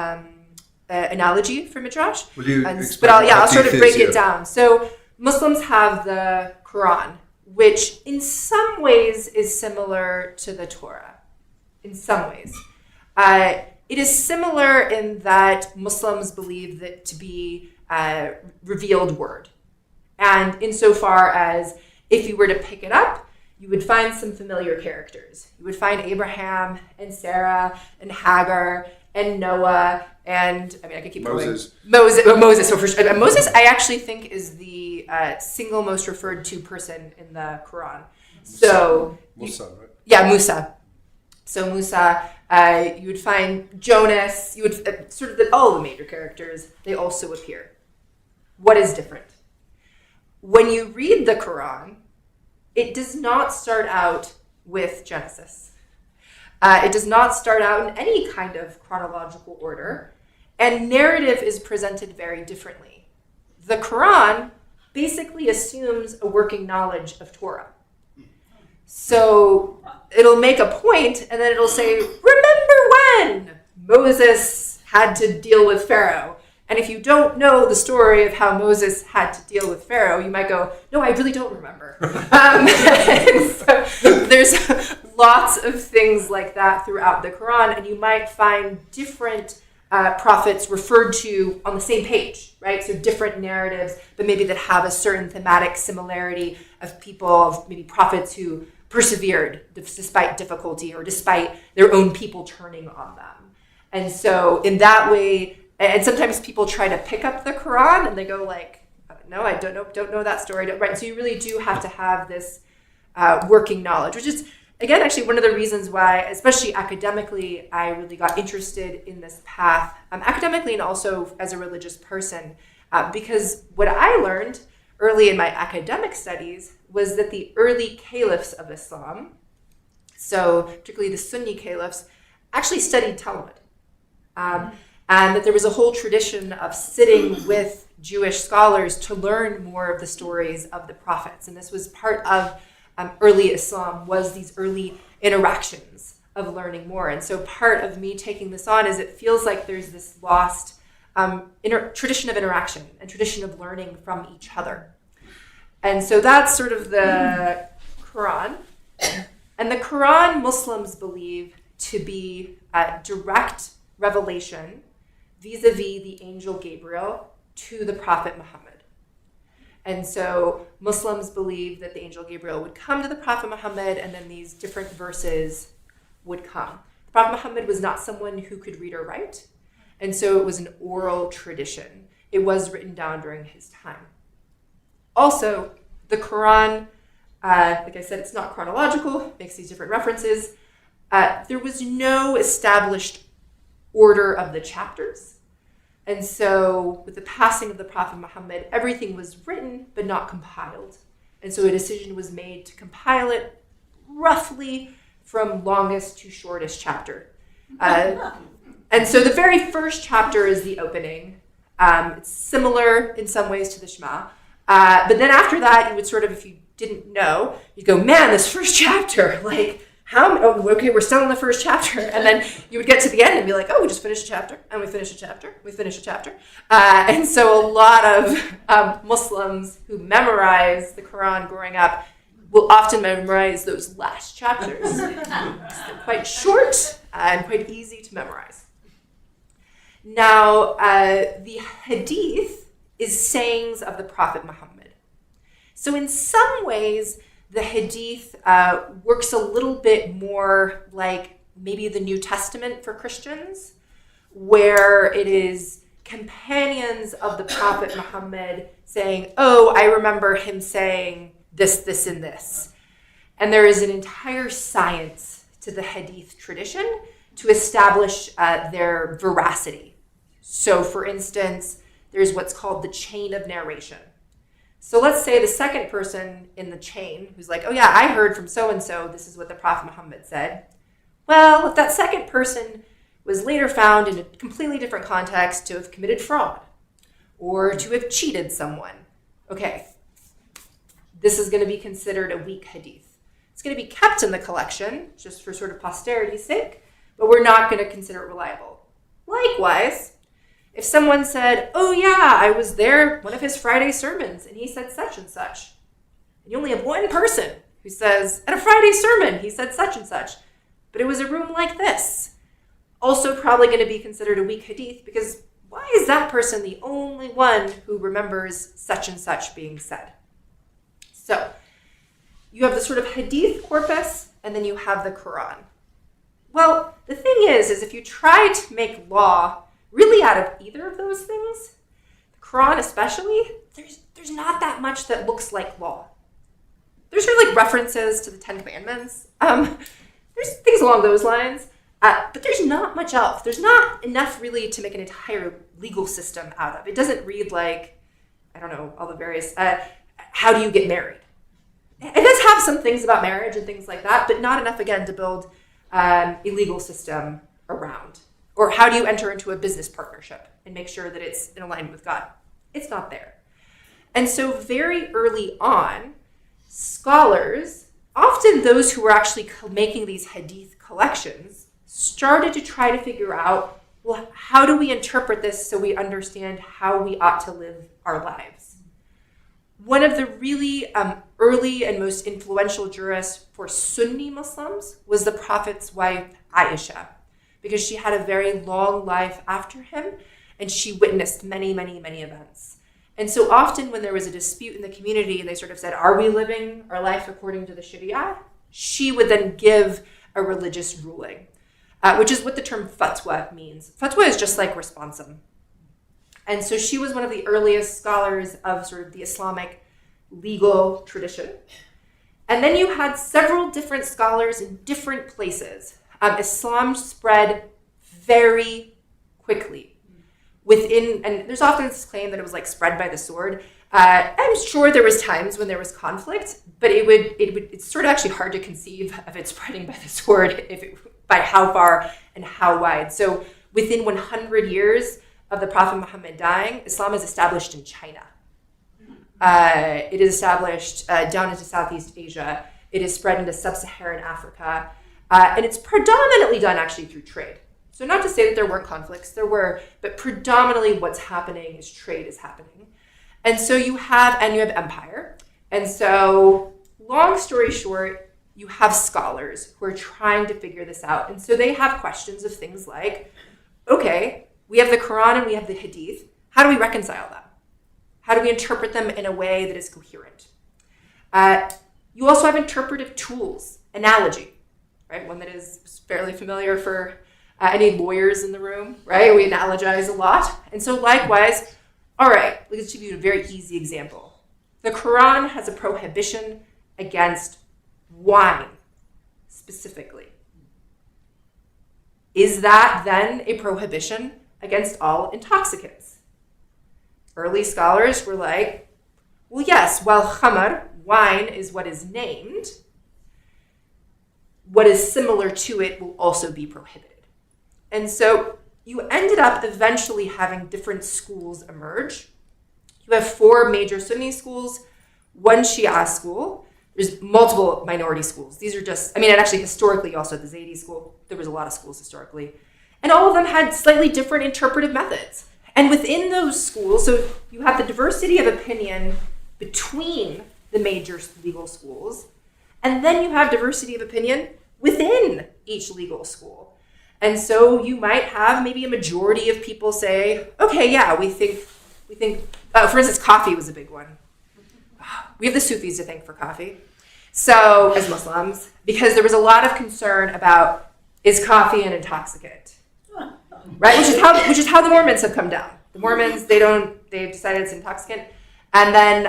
analogy for midrash. Will you But I'll sort of break it down. So Muslims have the Quran, which in some ways is similar to the Torah. In some ways. It is similar in that Muslims believe that to be revealed word. And insofar as if you were to pick it up, you would find some familiar characters. You would find Abraham and Sarah and Hagar and Noah and, I mean, I could keep Moses. going. Moses. So for Moses, I actually think is the single most referred to person in the Quran. So Musa, right? Yeah, Musa. So Musa, you would find Jonas, you would sort of all the major characters, they also appear. What is different? When you read the Quran, it does not start out with Genesis. It does not start out in any kind of chronological order, and narrative is presented very differently. The Quran basically assumes a working knowledge of Torah. So it'll make a point, and then it'll say, remember when Moses had to deal with Pharaoh? And if you don't know the story of how Moses had to deal with Pharaoh, you might go, no, I really don't remember. So there's lots of things like that throughout the Quran, and you might find different prophets referred to on the same page, right? So different narratives, but maybe that have a certain thematic similarity of people, of maybe prophets who persevered despite difficulty or despite their own people turning on them. And so in that way, and sometimes people try to pick up the Quran and they go like, no, I don't know that story. Right. So you really do have to have this working knowledge, which is, again, actually one of the reasons why, especially academically, I really got interested in this path, academically and also as a religious person, because what I learned early in my academic studies was that the early caliphs of Islam, so particularly the Sunni caliphs, actually studied Talmud. And that there was a whole tradition of sitting with Jewish scholars to learn more of the stories of the prophets. And this was part of early Islam, was these early interactions of learning more. And so part of me taking this on is it feels like there's this lost tradition of interaction and tradition of learning from each other. And so that's sort of the Quran. And the Quran, Muslims believe to be a direct revelation vis-a-vis the angel Gabriel to the Prophet Muhammad. And so Muslims believe that the angel Gabriel would come to the Prophet Muhammad and then these different verses would come. The Prophet Muhammad was not someone who could read or write, and so it was an oral tradition. It was written down during his time. Also, the Quran, like I said, it's not chronological, makes these different references. There was no established order of the chapters. And so with the passing of the Prophet Muhammad, everything was written but not compiled. And so a decision was made to compile it roughly from longest to shortest chapter. And so the very first chapter is the opening. It's similar in some ways to the Shema. But then after that, you would sort of, if you didn't know, you'd go, man, this first chapter, like, okay, we're still in the first chapter. And then you would get to the end and be like, oh, we just finished a chapter, and we finished a chapter, we finished a chapter. And so a lot of Muslims who memorize the Quran growing up will often memorize those last chapters. They're quite short and quite easy to memorize. Now, the Hadith is sayings of the Prophet Muhammad. So in some ways, the Hadith works a little bit more like maybe the New Testament for Christians, where it is companions of the Prophet Muhammad saying, oh, I remember him saying this, this, and this. And there is an entire science to the Hadith tradition to establish their veracity. So for instance, there's what's called the chain of narration. So let's say the second person in the chain who's like, oh yeah, I heard from so-and-so, this is what the Prophet Muhammad said. Well, if that second person was later found in a completely different context to have committed fraud or to have cheated someone, okay, this is going to be considered a weak hadith. It's going to be kept in the collection just for sort of posterity's sake, but we're not going to consider it reliable. Likewise, if someone said, oh yeah, I was there, one of his Friday sermons, and he said such and such, and you only have one person who says, at a Friday sermon, he said such and such, but it was a room like this, also probably going to be considered a weak hadith, because why is that person the only one who remembers such and such being said? So you have the sort of hadith corpus, and then you have the Quran. Well, the thing is if you try to make law really out of either of those things, the Quran especially, there's not that much that looks like law. There's sort of like references to the Ten Commandments. There's things along those lines, but there's not much else. There's not enough really to make an entire legal system out of. It doesn't read like, I don't know, all the various, how do you get married? It does have some things about marriage and things like that, but not enough, again, to build a legal system around. Or how do you enter into a business partnership and make sure that it's in alignment with God? It's not there. And so very early on, scholars, often those who were actually making these hadith collections, started to try to figure out, well, how do we interpret this so we understand how we ought to live our lives? One of the really early and most influential jurists for Sunni Muslims was the Prophet's wife, Aisha, because she had a very long life after him, and she witnessed many, many, many events. And so often when there was a dispute in the community, and they sort of said, are we living our life according to the Sharia? She would then give a religious ruling, which is what the term fatwa means. Fatwa is just like responsum. And so she was one of the earliest scholars of sort of the Islamic legal tradition. And then you had several different scholars in different places. Islam spread very quickly and there's often this claim that it was like spread by the sword. I'm sure there was times when there was conflict, but it's sort of actually hard to conceive of it spreading by the sword by how far and how wide. So within 100 years of the Prophet Muhammad dying, Islam is established in China. It is established down into Southeast Asia. It is spread into sub-Saharan Africa. And it's predominantly done actually through trade. So not to say that there weren't conflicts, there were, but predominantly what's happening is trade is happening. And so you have empire. And so long story short, you have scholars who are trying to figure this out. And so they have questions of things like, okay, we have the Quran and we have the Hadith. How do we reconcile them? How do we interpret them in a way that is coherent? You also have interpretive tools, analogy, right? One that is fairly familiar for any lawyers in the room, right? We analogize a lot. And so likewise, all right, let's give you a very easy example. The Quran has a prohibition against wine, specifically. Is that then a prohibition against all intoxicants? Early scholars were like, well, yes, while khamar, wine, is what is named, what is similar to it will also be prohibited. And so you ended up eventually having different schools emerge. You have 4 major Sunni schools, 1 Shia school. There's multiple minority schools. These are just, and actually historically also the Zaydi school, there was a lot of schools historically. And all of them had slightly different interpretive methods. And within those schools, so you have the diversity of opinion between the major legal schools, and then you have diversity of opinion within each legal school. And so you might have maybe a majority of people say, okay, yeah, we think, for instance, coffee was a big one. We have the Sufis to thank for coffee. So, as Muslims, because there was a lot of concern about, is coffee an intoxicant? Right? Which is how the Mormons have come down. The Mormons, they've decided it's an intoxicant. And then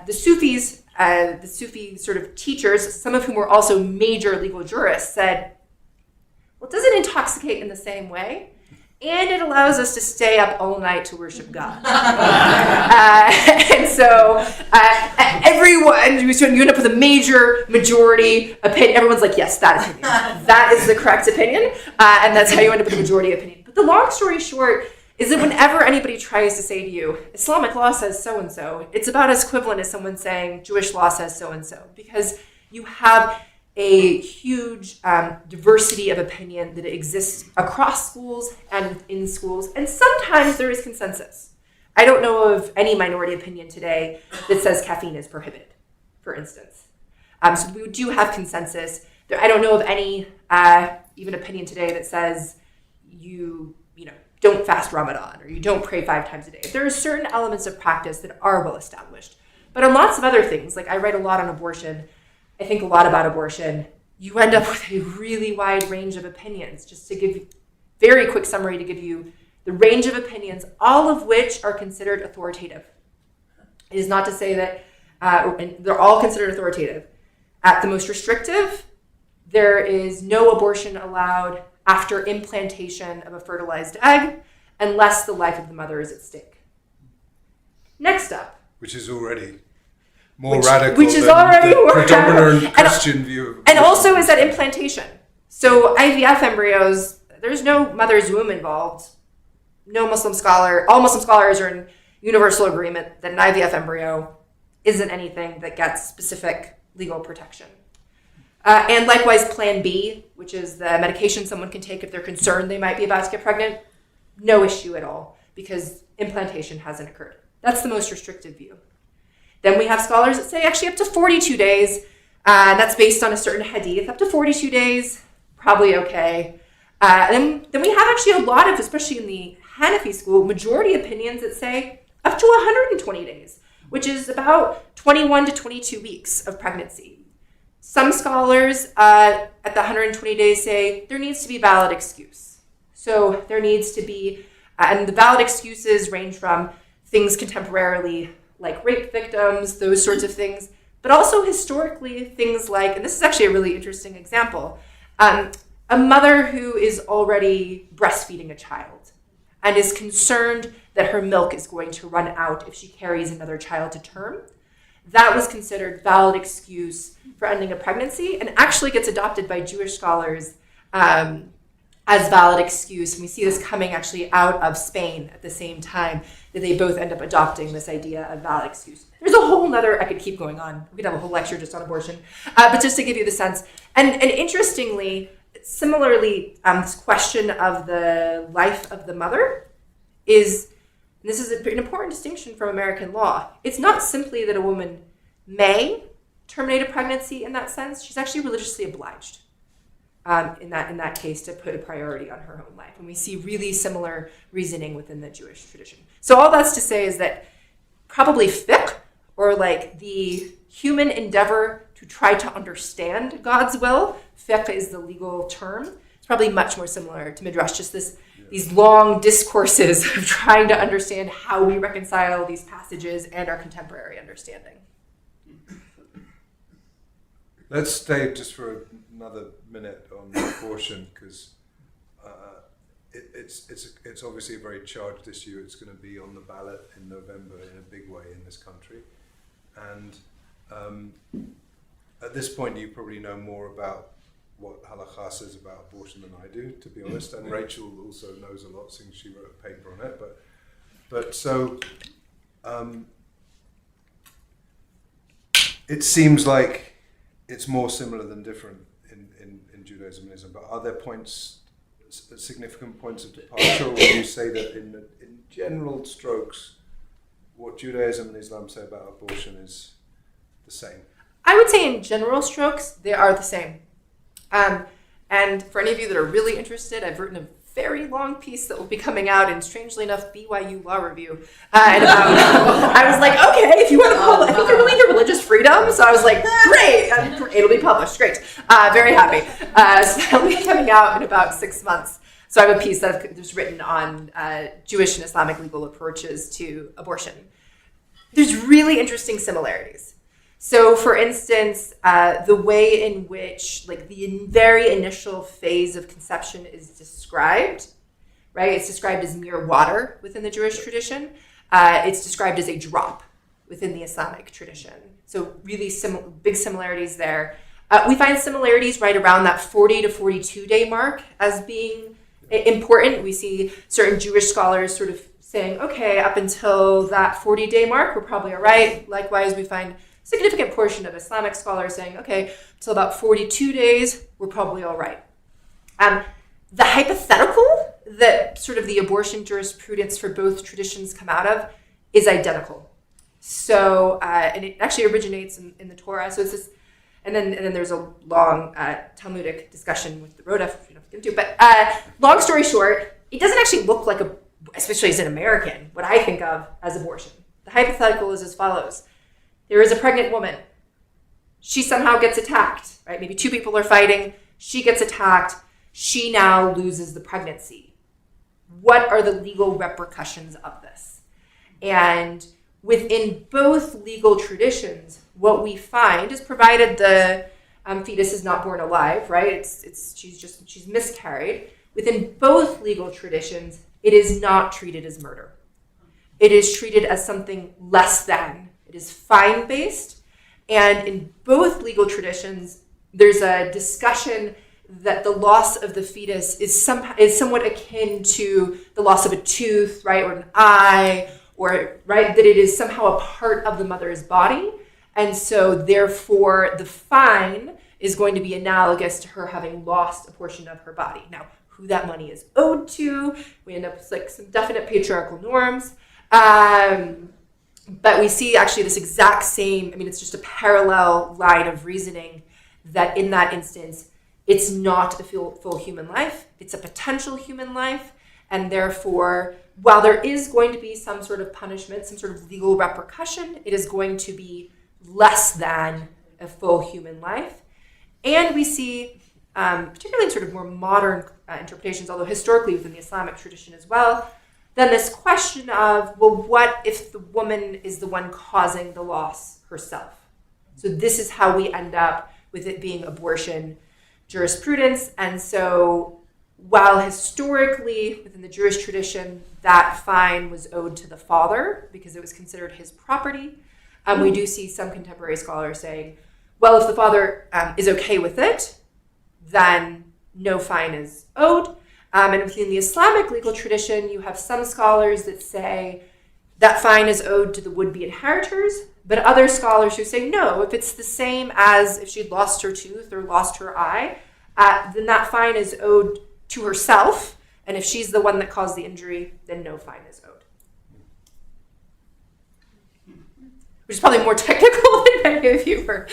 the Sufis, the Sufi sort of teachers, some of whom were also major legal jurists, said, well, it doesn't intoxicate in the same way, and it allows us to stay up all night to worship God. And so everyone, you end up with a majority opinion. Everyone's like, yes, that opinion. That is the correct opinion, and that's how you end up with a majority opinion. But the long story short is that whenever anybody tries to say to you, Islamic law says so-and-so, it's about as equivalent as someone saying Jewish law says so-and-so, because you have a huge diversity of opinion that exists across schools and in schools, and sometimes there is consensus. I don't know of any minority opinion today that says caffeine is prohibited, for instance. So we do have consensus. I don't know of any even opinion today that says you don't fast Ramadan or you don't pray 5 times a day. There are certain elements of practice that are well established. But on lots of other things, like I write a lot on abortion, I think a lot about abortion, you end up with a really wide range of opinions. Just to give you a very quick summary to give you the range of opinions, all of which are considered authoritative. It is not to say that they're all considered authoritative. At the most restrictive, there is no abortion allowed after implantation of a fertilized egg unless the life of the mother is at stake. Next up. Which is already more radical which is than already the more predominant radical. Christian view of And also is that implantation. So IVF embryos, there's no mother's womb involved. All Muslim scholars are in universal agreement that an IVF embryo isn't anything that gets specific legal protection. And likewise, Plan B, which is the medication someone can take if they're concerned they might be about to get pregnant, no issue at all because implantation hasn't occurred. That's the most restrictive view. Then we have scholars that say actually up to 42 days, and that's based on a certain hadith, up to 42 days, probably okay. Then we have actually a lot of, especially in the Hanafi school, majority opinions that say up to 120 days, which is about 21 to 22 weeks of pregnancy. Some scholars at the 120 days say there needs to be valid excuse. So there needs to be, and the valid excuses range from things contemporarily like rape victims, those sorts of things, but also historically things like, and this is actually a really interesting example, a mother who is already breastfeeding a child and is concerned that her milk is going to run out if she carries another child to term. That was considered valid excuse for ending a pregnancy and actually gets adopted by Jewish scholars as valid excuse. And we see this coming actually out of Spain at the same time, that they both end up adopting this idea of valid excuse. There's a whole nother, I could keep going on. We could have a whole lecture just on abortion. But just to give you the sense, and interestingly, similarly, this question of the life of the mother is, and this is an important distinction from American law. It's not simply that a woman may terminate a pregnancy in that sense. She's actually religiously obliged in that case to put a priority on her own life. And we see really similar reasoning within the Jewish tradition. So all that's to say is that probably fiqh, or like the human endeavor to try to understand God's will, fiqh is the legal term. It's probably much more similar to midrash, just these long discourses of trying to understand how we reconcile these passages and our contemporary understanding. Let's stay just for another minute on abortion, because it's obviously a very charged issue. It's going to be on the ballot in November in a big way in this country. And at this point, you probably know more about what halakha says about abortion than I do, to be honest. And Rachel also knows a lot, since she wrote a paper on it. But so it seems like it's more similar than different in Judaism and Islam. But are there significant points of departure, or would you say that in general strokes, what Judaism and Islam say about abortion is the same? I would say in general strokes, they are the same. And for any of you that are really interested, I've written a very long piece that will be coming out in, strangely enough, BYU Law Review. And I was like, okay, if you want to publish, I think you're really into religious freedom. So I was like, great, it'll be published, great. Very happy. So that'll be coming out in about 6 months. So I have a piece that I've just written on Jewish and Islamic legal approaches to abortion. There's really interesting similarities. So, for instance, the way in which, like, the very initial phase of conception is described, right? It's described as mere water within the Jewish tradition. It's described as a drop within the Islamic tradition. So, really big similarities there. We find similarities right around that 40 to 42 day mark as being important. We see certain Jewish scholars sort of saying, okay, up until that 40-day mark, we're probably all right. Likewise, we find significant portion of Islamic scholars saying, okay, till about 42 days, we're probably all right. The hypothetical that sort of the abortion jurisprudence for both traditions come out of is identical. So, and it actually originates in the Torah. So it's this, and then there's a long Talmudic discussion with the Rodef, which we don't get into. But long story short, it doesn't actually look like especially as an American, what I think of as abortion. The hypothetical is as follows. There is a pregnant woman. She somehow gets attacked, right? Maybe two people are fighting. She gets attacked. She now loses the pregnancy. What are the legal repercussions of this? And within both legal traditions, what we find is, provided the fetus is not born alive, right? She's miscarried. Within both legal traditions, it is not treated as murder. It is treated as something less than. It is fine-based, and in both legal traditions, there's a discussion that the loss of the fetus is somewhat akin to the loss of a tooth, right, or an eye, or right, that it is somehow a part of the mother's body, and so therefore the fine is going to be analogous to her having lost a portion of her body. Now, who that money is owed to, we end up with like some definite patriarchal norms. But we see actually this exact same, it's just a parallel line of reasoning that in that instance, it's not a full human life, it's a potential human life, and therefore, while there is going to be some sort of punishment, some sort of legal repercussion, it is going to be less than a full human life. And we see, particularly in sort of more modern interpretations, although historically within the Islamic tradition as well, then this question of, well, what if the woman is the one causing the loss herself? So this is how we end up with it being abortion jurisprudence. And so while historically within the Jewish tradition, that fine was owed to the father because it was considered his property, we do see some contemporary scholars saying, well, if the father is okay with it, then no fine is owed. And within the Islamic legal tradition, you have some scholars that say that fine is owed to the would-be inheritors, but other scholars who say no, if it's the same as if she'd lost her tooth or lost her eye, then that fine is owed to herself, and if she's the one that caused the injury, then no fine is owed. Which is probably more technical than many of you were.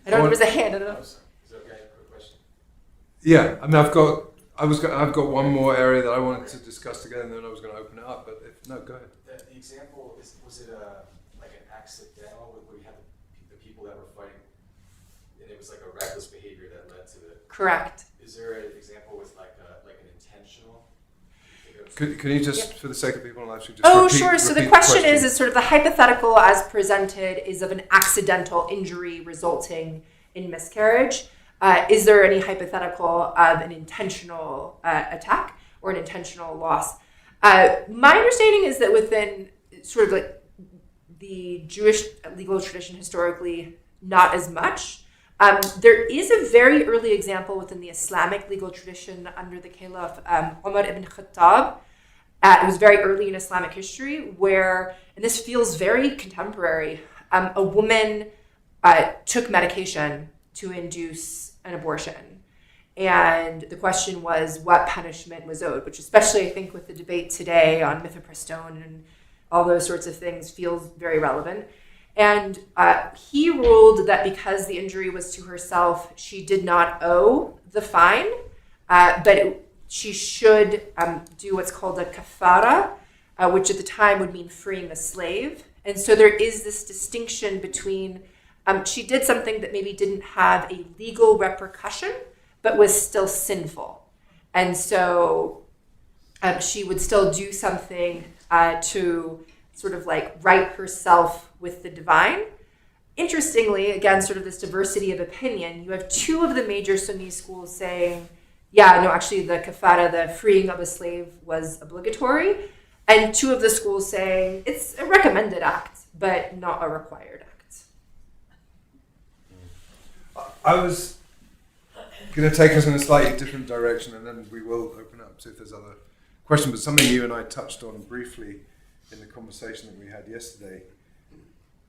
I don't know if there was a hand. I don't know. Is that okay? Quick question. Yeah, I mean, I've got one more area that I wanted to discuss together, and then I was going to open it up. But go ahead. The example was it like an accidental where you had the people that were fighting, and it was like a reckless behavior that led to the. Correct. Is there an example with like an intentional? Can you just, for the sake of people on live stream, just sure. So the question is sort of the hypothetical as presented is of an accidental injury resulting in miscarriage. Is there any hypothetical of an intentional attack or an intentional loss? My understanding is that within sort of like the Jewish legal tradition historically, not as much. There is a very early example within the Islamic legal tradition under the Caliph Umar ibn Khattab. It was very early in Islamic history where, and this feels very contemporary, a woman took medication to induce an abortion. And the question was what punishment was owed, which especially I think with the debate today on mifepristone and all those sorts of things feels very relevant. And he ruled that because the injury was to herself, she did not owe the fine, but she should do what's called a kafara, which at the time would mean freeing a slave. And so there is this distinction between she did something that maybe didn't have a legal repercussion, but was still sinful. And so she would still do something to sort of like right herself with the divine. Interestingly, again, sort of this diversity of opinion, you have two of the major Sunni schools saying, yeah, no, actually the kafara, the freeing of a slave was obligatory. And two of the schools saying it's a recommended act, but not a required act. I was going to take us in a slightly different direction, and then we will open up, see if there's other questions. But something you and I touched on briefly in the conversation that we had yesterday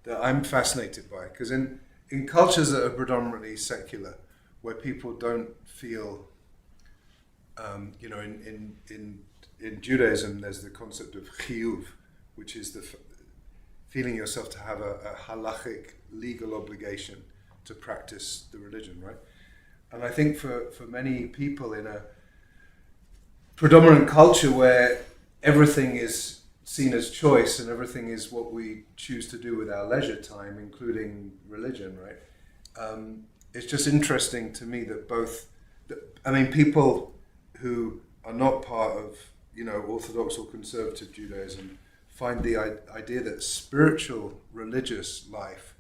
that I'm fascinated by, because in cultures that are predominantly secular, where people don't feel, in Judaism, there's the concept of chiyuv, which is the feeling yourself to have a halachic legal obligation to practice the religion, right? And I think for many people in a predominant culture where everything is seen as choice and everything is what we choose to do with our leisure time, including religion, right? It's just interesting to me that people who are not part of, Orthodox or conservative Judaism find the idea that spiritual religious life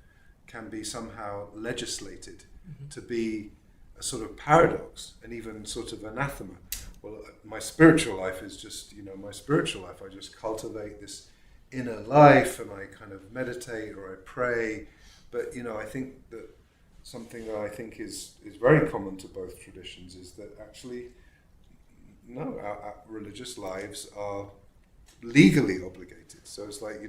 can be somehow legislated to be a sort of paradox and even sort of anathema. Well, my spiritual life is just, my spiritual life. I just cultivate this inner life and I kind of meditate or I pray. But, I think that something that I think is very common to both traditions is that actually, no, our religious lives are legally obligated. So it's like,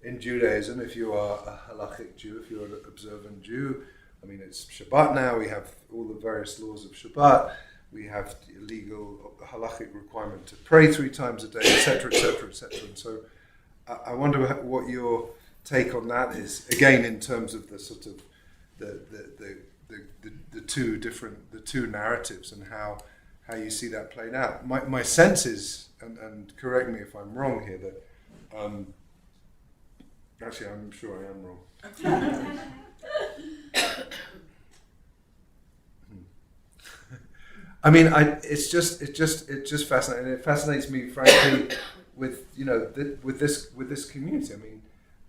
in Judaism, if you are a halachic Jew, if you're an observant Jew, it's Shabbat now, we have all the various laws of Shabbat, we have legal halachic requirement to pray 3 times a day, etc., etc., etc. And so I wonder what your take on that is, again, in terms of the sort of the two narratives and how you see that played out. My sense is, and correct me if I'm wrong here, that actually I'm sure I am wrong. It's just fascinating. It fascinates me, frankly, with this community.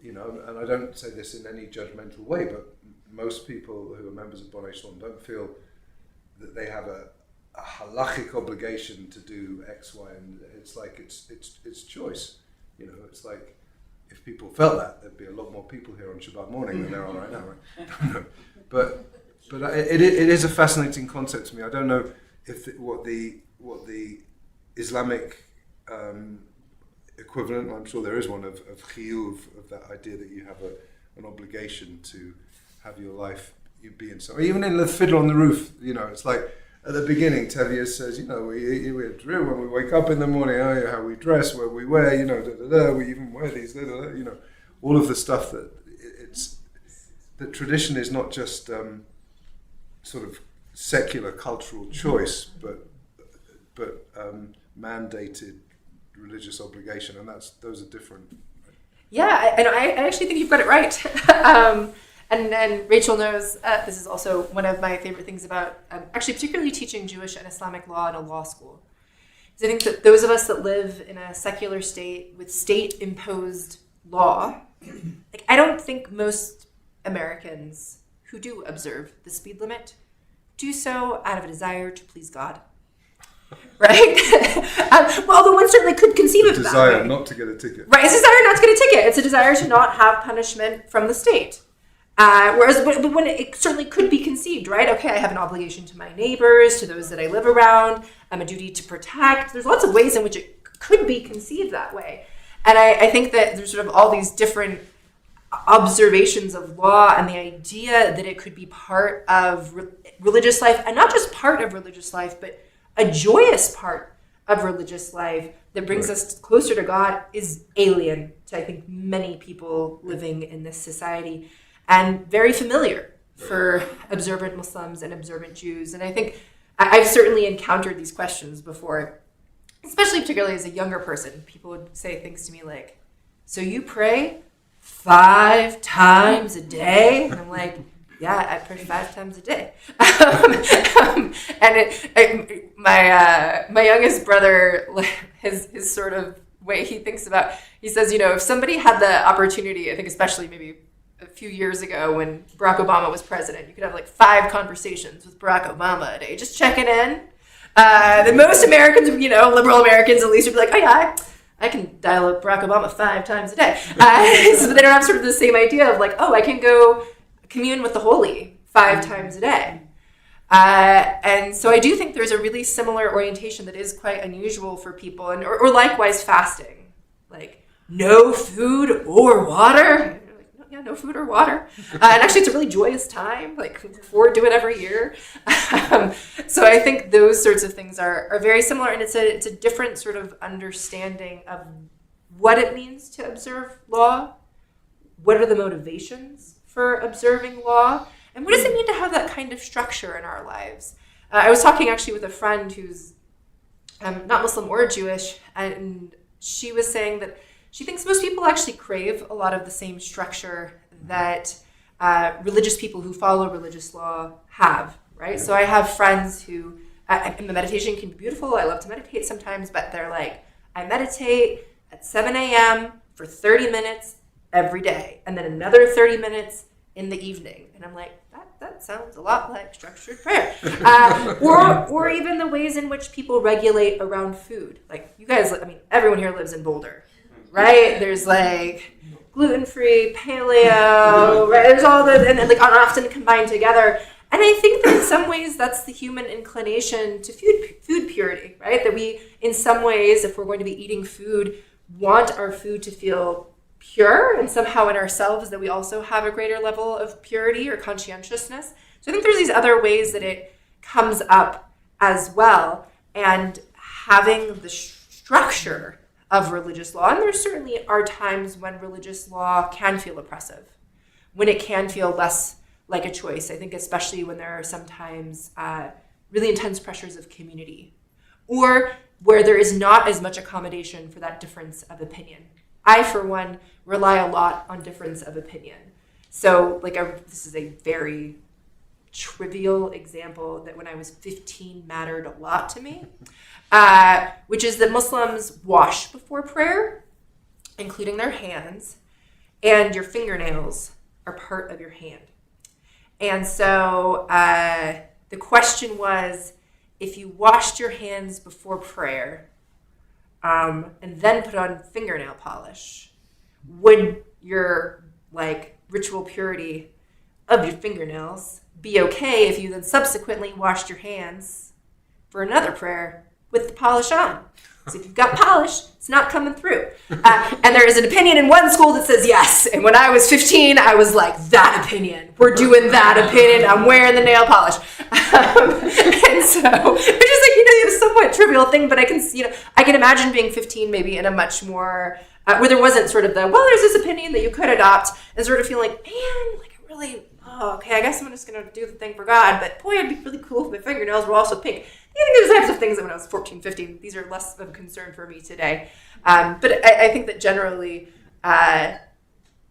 And I don't say this in any judgmental way, but most people who are members of Bonai Shalom don't feel that they have a halachic obligation to do X, Y, and it's like it's choice. It's like if people felt that, there'd be a lot more people here on Shabbat morning than there are right now, right? But it is a fascinating concept to me. I don't know if what the Islamic equivalent, I'm sure there is one, of chiyuv, of that idea that you have an obligation to have your life be in some. Even in the Fiddler on the Roof, it's like at the beginning, Tevye says, we drill when we wake up in the morning, how we dress, what we wear, we even wear these, all of the stuff that tradition is not just sort of secular cultural choice, but mandated religious obligation, and those are different. Yeah, I actually think you've got it right. And Rachel knows this is also one of my favorite things about actually particularly teaching Jewish and Islamic law in a law school. Because I think that those of us that live in a secular state with state-imposed law, I don't think most Americans who do observe the speed limit do so out of a desire to please God. Right? Well, although one certainly could conceive of that. Desire not to get a ticket. Right, it's a desire not to get a ticket. It's a desire to not have punishment from the state. Whereas when it certainly could be conceived, right? Okay, I have an obligation to my neighbors, to those that I live around. I'm a duty to protect. There's lots of ways in which it could be conceived that way. And I think that there's sort of all these different observations of law and the idea that it could be part of religious life, and not just part of religious life, but a joyous part of religious life that brings us closer to God is alien to, I think, many people living in this society, and very familiar for observant Muslims and observant Jews. And I think I've certainly encountered these questions before, especially particularly as a younger person. People would say things to me like, so you pray 5 times a day? And I'm like, yeah, I pray 5 times a day. My youngest brother, his sort of way he thinks about, he says, if somebody had the opportunity, I think especially maybe a few years ago when Barack Obama was president, you could have 5 conversations with Barack Obama a day, just checking in. Then most Americans, liberal Americans at least, would be like, oh yeah, I can dial up Barack Obama 5 times a day. So they don't have sort of the same idea of I can go commune with the holy 5 times a day. And so I do think there's a really similar orientation that is quite unusual for people, and or likewise fasting, no food or water. Yeah, no food or water. And actually it's a really joyous time, look forward to it every year. So I think those sorts of things are very similar, and it's a different sort of understanding of what it means to observe law, what are the motivations for observing law, and what does it mean to have that kind of structure in our lives. I was talking actually with a friend who's not Muslim or Jewish, and she was saying that she thinks most people actually crave a lot of the same structure that religious people who follow religious law have, right? So I have friends who, and the meditation can be beautiful. I love to meditate sometimes, but they're like, I meditate at 7 a.m. for 30 minutes every day, and then another 30 minutes in the evening. And I'm like, that sounds a lot like structured prayer. Or even the ways in which people regulate around food. You guys, everyone here lives in Boulder. Right? There's gluten-free, paleo, right? There's all the, and are often combined together. And I think that in some ways that's the human inclination to food purity, right? That we, in some ways, if we're going to be eating food, want our food to feel pure, and somehow in ourselves that we also have a greater level of purity or conscientiousness. So I think there's these other ways that it comes up as well, and having the structure of religious law. And there certainly are times when religious law can feel oppressive, when it can feel less like a choice. I think especially when there are sometimes really intense pressures of community, or where there is not as much accommodation for that difference of opinion. I, for one, rely a lot on difference of opinion. So this is a very trivial example that when I was 15 mattered a lot to me, which is that Muslims wash before prayer, including their hands, and your fingernails are part of your hand. And so the question was, if you washed your hands before prayer and then put on fingernail polish, would your ritual purity of your fingernails be okay if you then subsequently washed your hands for another prayer with the polish on. So if you've got polish, it's not coming through. And there is an opinion in one school that says yes. And when I was 15, I was like, that opinion. We're doing that opinion. I'm wearing the nail polish. And so it's just like, it's a somewhat trivial thing, but I can imagine being 15 maybe in a much more, where there wasn't sort of the, well, there's this opinion that you could adopt, and sort of feeling like, man, like I really, okay, I guess I'm just going to do the thing for God, but boy, it'd be really cool if my fingernails were also pink. I think there's types of things that when I was 14, 15, these are less of a concern for me today. But I think that generally, I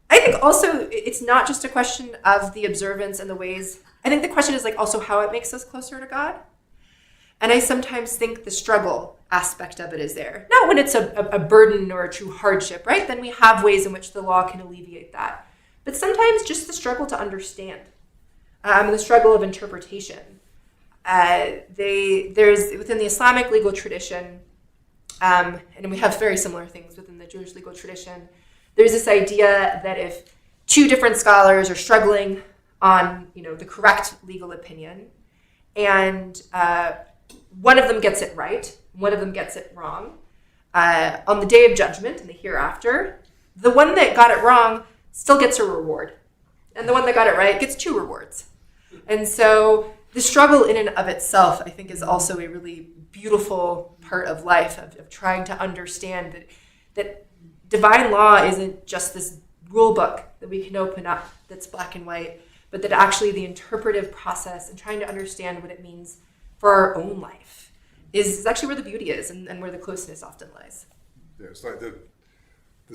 think also it's not just a question of the observance and the ways. I think the question is like also how it makes us closer to God. And I sometimes think the struggle aspect of it is there. Not when it's a burden or a true hardship, right? Then we have ways in which the law can alleviate that. But sometimes just the struggle to understand, the struggle of interpretation. There's within the Islamic legal tradition, and we have very similar things within the Jewish legal tradition. There's this idea that if two different scholars are struggling on, the correct legal opinion, and one of them gets it right, one of them gets it wrong, on the day of judgment and the hereafter, the one that got it wrong still gets a reward, and the one that got it right gets 2 rewards. And so the struggle in and of itself, I think, is also a really beautiful part of life, of trying to understand that divine law isn't just this rule book that we can open up that's black and white, but that actually the interpretive process and trying to understand what it means for our own life is actually where the beauty is and where the closeness often lies. Yeah, it's like the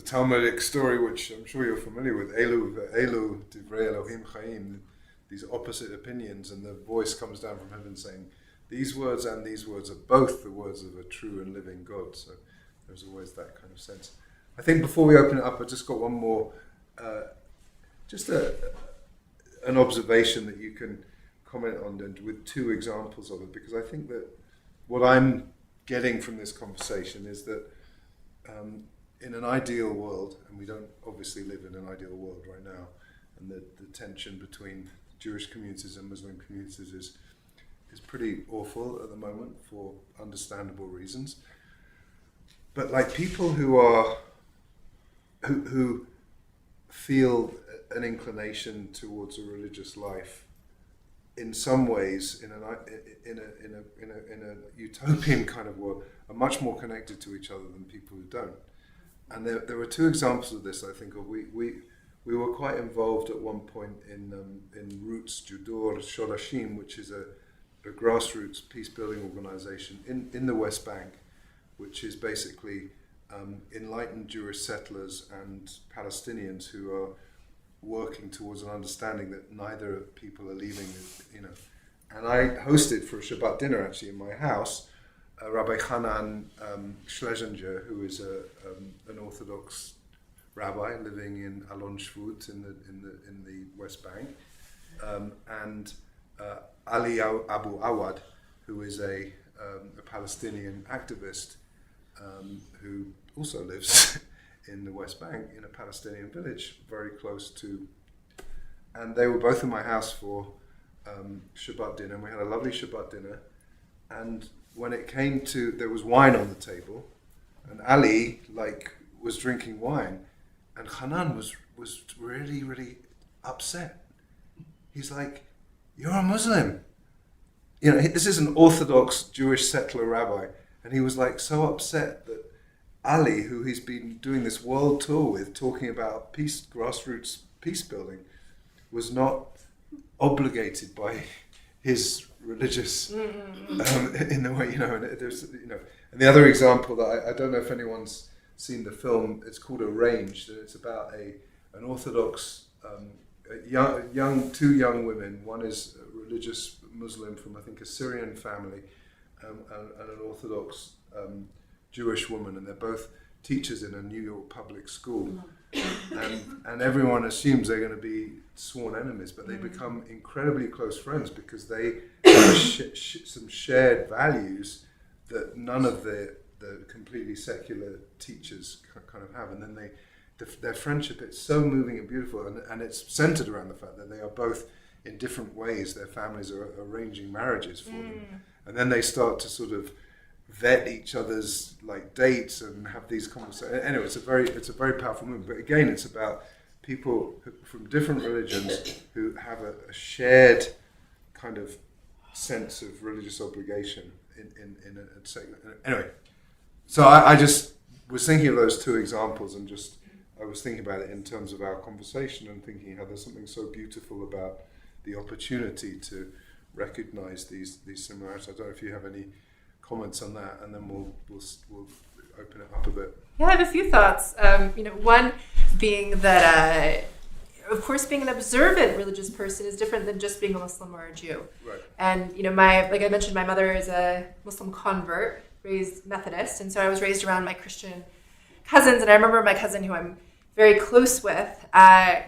Talmudic story, which I'm sure you're familiar with, Elu Divrei Elohim Chaim, these opposite opinions, and the voice comes down from heaven saying, these words and these words are both the words of a true and living God. So there's always that kind of sense. I think before we open it up, I just got one more, just an observation that you can comment on, and with 2 examples of it, because I think that what I'm getting from this conversation is that in an ideal world, and we don't obviously live in an ideal world right now, and the tension between Jewish communities and Muslim communities is pretty awful at the moment for understandable reasons. But like people who feel an inclination towards a religious life, in some ways, in a utopian kind of world, are much more connected to each other than people who don't. And there were 2 examples of this, I think. We were quite involved at one point in Roots Judur Shorashim, which is a grassroots peace-building organization in the West Bank, which is basically enlightened Jewish settlers and Palestinians who are working towards an understanding that neither people are leaving, And I hosted for a Shabbat dinner actually in my house, Rabbi Hanan Schlesinger, who is an Orthodox rabbi living in Alon Shvut in the West Bank, and Ali Abu Awad, who is a Palestinian activist who also lives in the West Bank in a Palestinian village very close to, and they were both in my house for Shabbat dinner, and we had a lovely Shabbat dinner. And when it came to, there was wine on the table, and Ali was drinking wine, and Hanan was really, really upset. He's like, "You're a Muslim." This is an Orthodox Jewish settler rabbi, and he was like so upset that Ali, who he's been doing this world tour with, talking about peace, grassroots peace building, was not obligated by his religious in the way, and there's, and the other example that I don't know if anyone's seen the film, it's called Arranged, and it's about an Orthodox two young women. One is a religious Muslim from, I think, a Syrian family, and an Orthodox Jewish woman, and they're both teachers in a New York public school, and everyone assumes they're going to be sworn enemies, but they become incredibly close friends because they have some shared values that none of the completely secular teachers kind of have, and then their friendship, it's so moving and beautiful, and it's centered around the fact that they are both, in different ways, their families are arranging marriages for them, and then they start to sort of vet each other's like dates and have these conversations. Anyway, it's a very powerful movement. But again, it's about people from different religions who have a shared kind of sense of religious obligation in a segment. Anyway, so I just was thinking of those two examples, and I was thinking about it in terms of our conversation and thinking how there's something so beautiful about the opportunity to recognize these similarities. I don't know if you have any comments on that, and then we'll open it up a bit. Yeah, I have a few thoughts. One being that, of course, being an observant religious person is different than just being a Muslim or a Jew. Right. And like I mentioned, my mother is a Muslim convert, raised Methodist, and so I was raised around my Christian cousins. And I remember my cousin, who I'm very close with,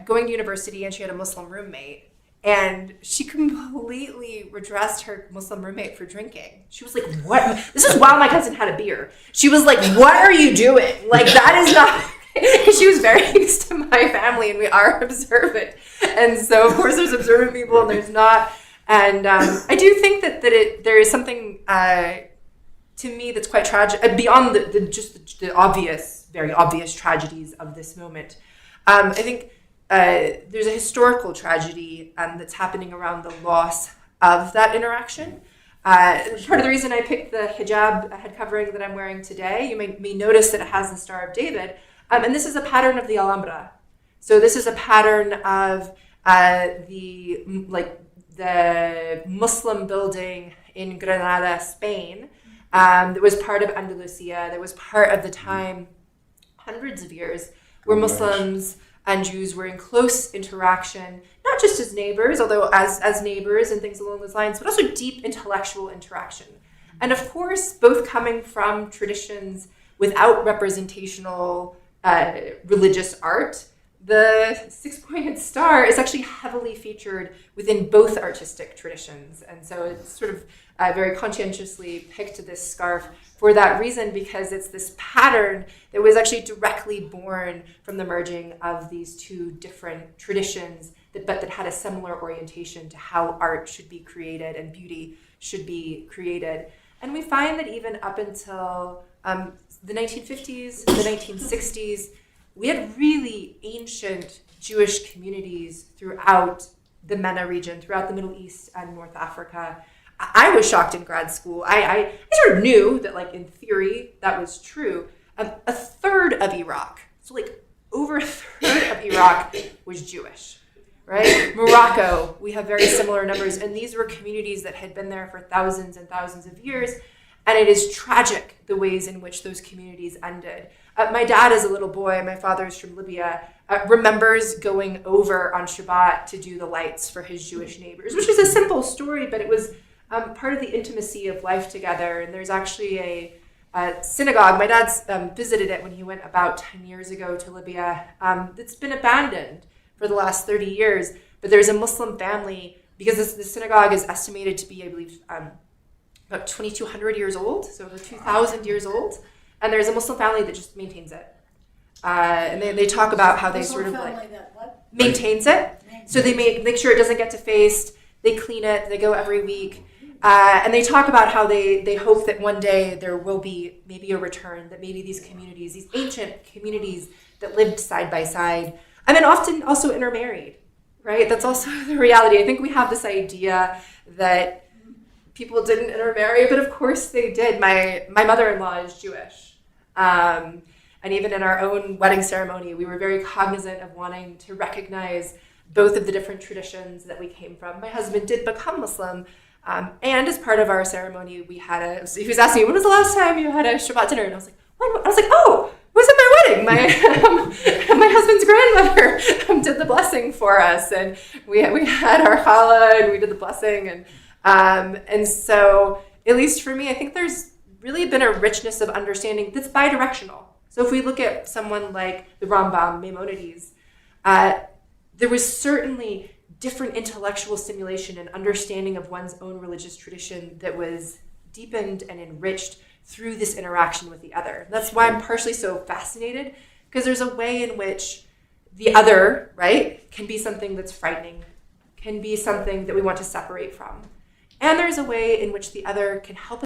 going to university, and she had a Muslim roommate. And she completely redressed her Muslim roommate for drinking. She was like, what? This is while my cousin had a beer. She was like, what are you doing? Like, that is not... Because she was very used to my family, and we are observant. And so, of course, there's observant people, and there's not. And I do think that there is something, to me, that's quite tragic, beyond the obvious, very obvious tragedies of this moment. I think... there's a historical tragedy that's happening around the loss of that interaction. Part of the reason I picked the hijab head covering that I'm wearing today, you may notice that it has the Star of David, and this is a pattern of the Alhambra. So this is a pattern of the Muslim building in Granada, Spain, that was part of Andalusia, that was part of the time, hundreds of years, where Muslims and Jews were in close interaction, not just as neighbors, although as neighbors and things along those lines, but also deep intellectual interaction. And of course, both coming from traditions without representational religious art, the six-pointed star is actually heavily featured within both artistic traditions. And so it's sort of very conscientiously picked this scarf for that reason, because it's this pattern that was actually directly born from the merging of these two different traditions, but that had a similar orientation to how art should be created and beauty should be created. And we find that even up until the 1950s, the 1960s, we had really ancient Jewish communities throughout the MENA region, throughout the Middle East and North Africa. I was shocked in grad school. I sort of knew that, like, in theory, that was true. A third of Iraq, so like over a third of Iraq was Jewish, right? Morocco, we have very similar numbers, and these were communities that had been there for thousands and thousands of years, and it is tragic the ways in which those communities ended. My dad, as a little boy, my father's from Libya, remembers going over on Shabbat to do the lights for his Jewish neighbors, which is a simple story, but it was part of the intimacy of life together. And there's actually a synagogue. My dad's visited it when he went about 10 years ago to Libya. It's been abandoned for the last 30 years, but there's a Muslim family, because the synagogue is estimated to be, I believe, about 2,200 years old, so over 2,000 years old. And there's a Muslim family that just maintains it. And they talk about how they sort of maintains it. So they make sure it doesn't get defaced. They clean it. They go every week. And they talk about how they hope that one day there will be maybe a return, that maybe these communities, these ancient communities that lived side by side, and then often also intermarried, right? That's also the reality. I think we have this idea that people didn't intermarry, but of course they did. My mother-in-law is Jewish. And even in our own wedding ceremony, we were very cognizant of wanting to recognize both of the different traditions that we came from. My husband did become Muslim, and as part of our ceremony, he was asking me, when was the last time you had a Shabbat dinner? And I was like, what? I was like, oh, it was at my wedding. My husband's grandmother did the blessing for us, and we had our challah, and we did the blessing, and so, at least for me, I think there's really been a richness of understanding that's bidirectional. So if we look at someone like the Rambam, Maimonides, there was certainly different intellectual stimulation and understanding of one's own religious tradition that was deepened and enriched through this interaction with the other. That's why I'm partially so fascinated, because there's a way in which the other, right, can be something that's frightening, can be something that we want to separate from. And there's a way in which the other can help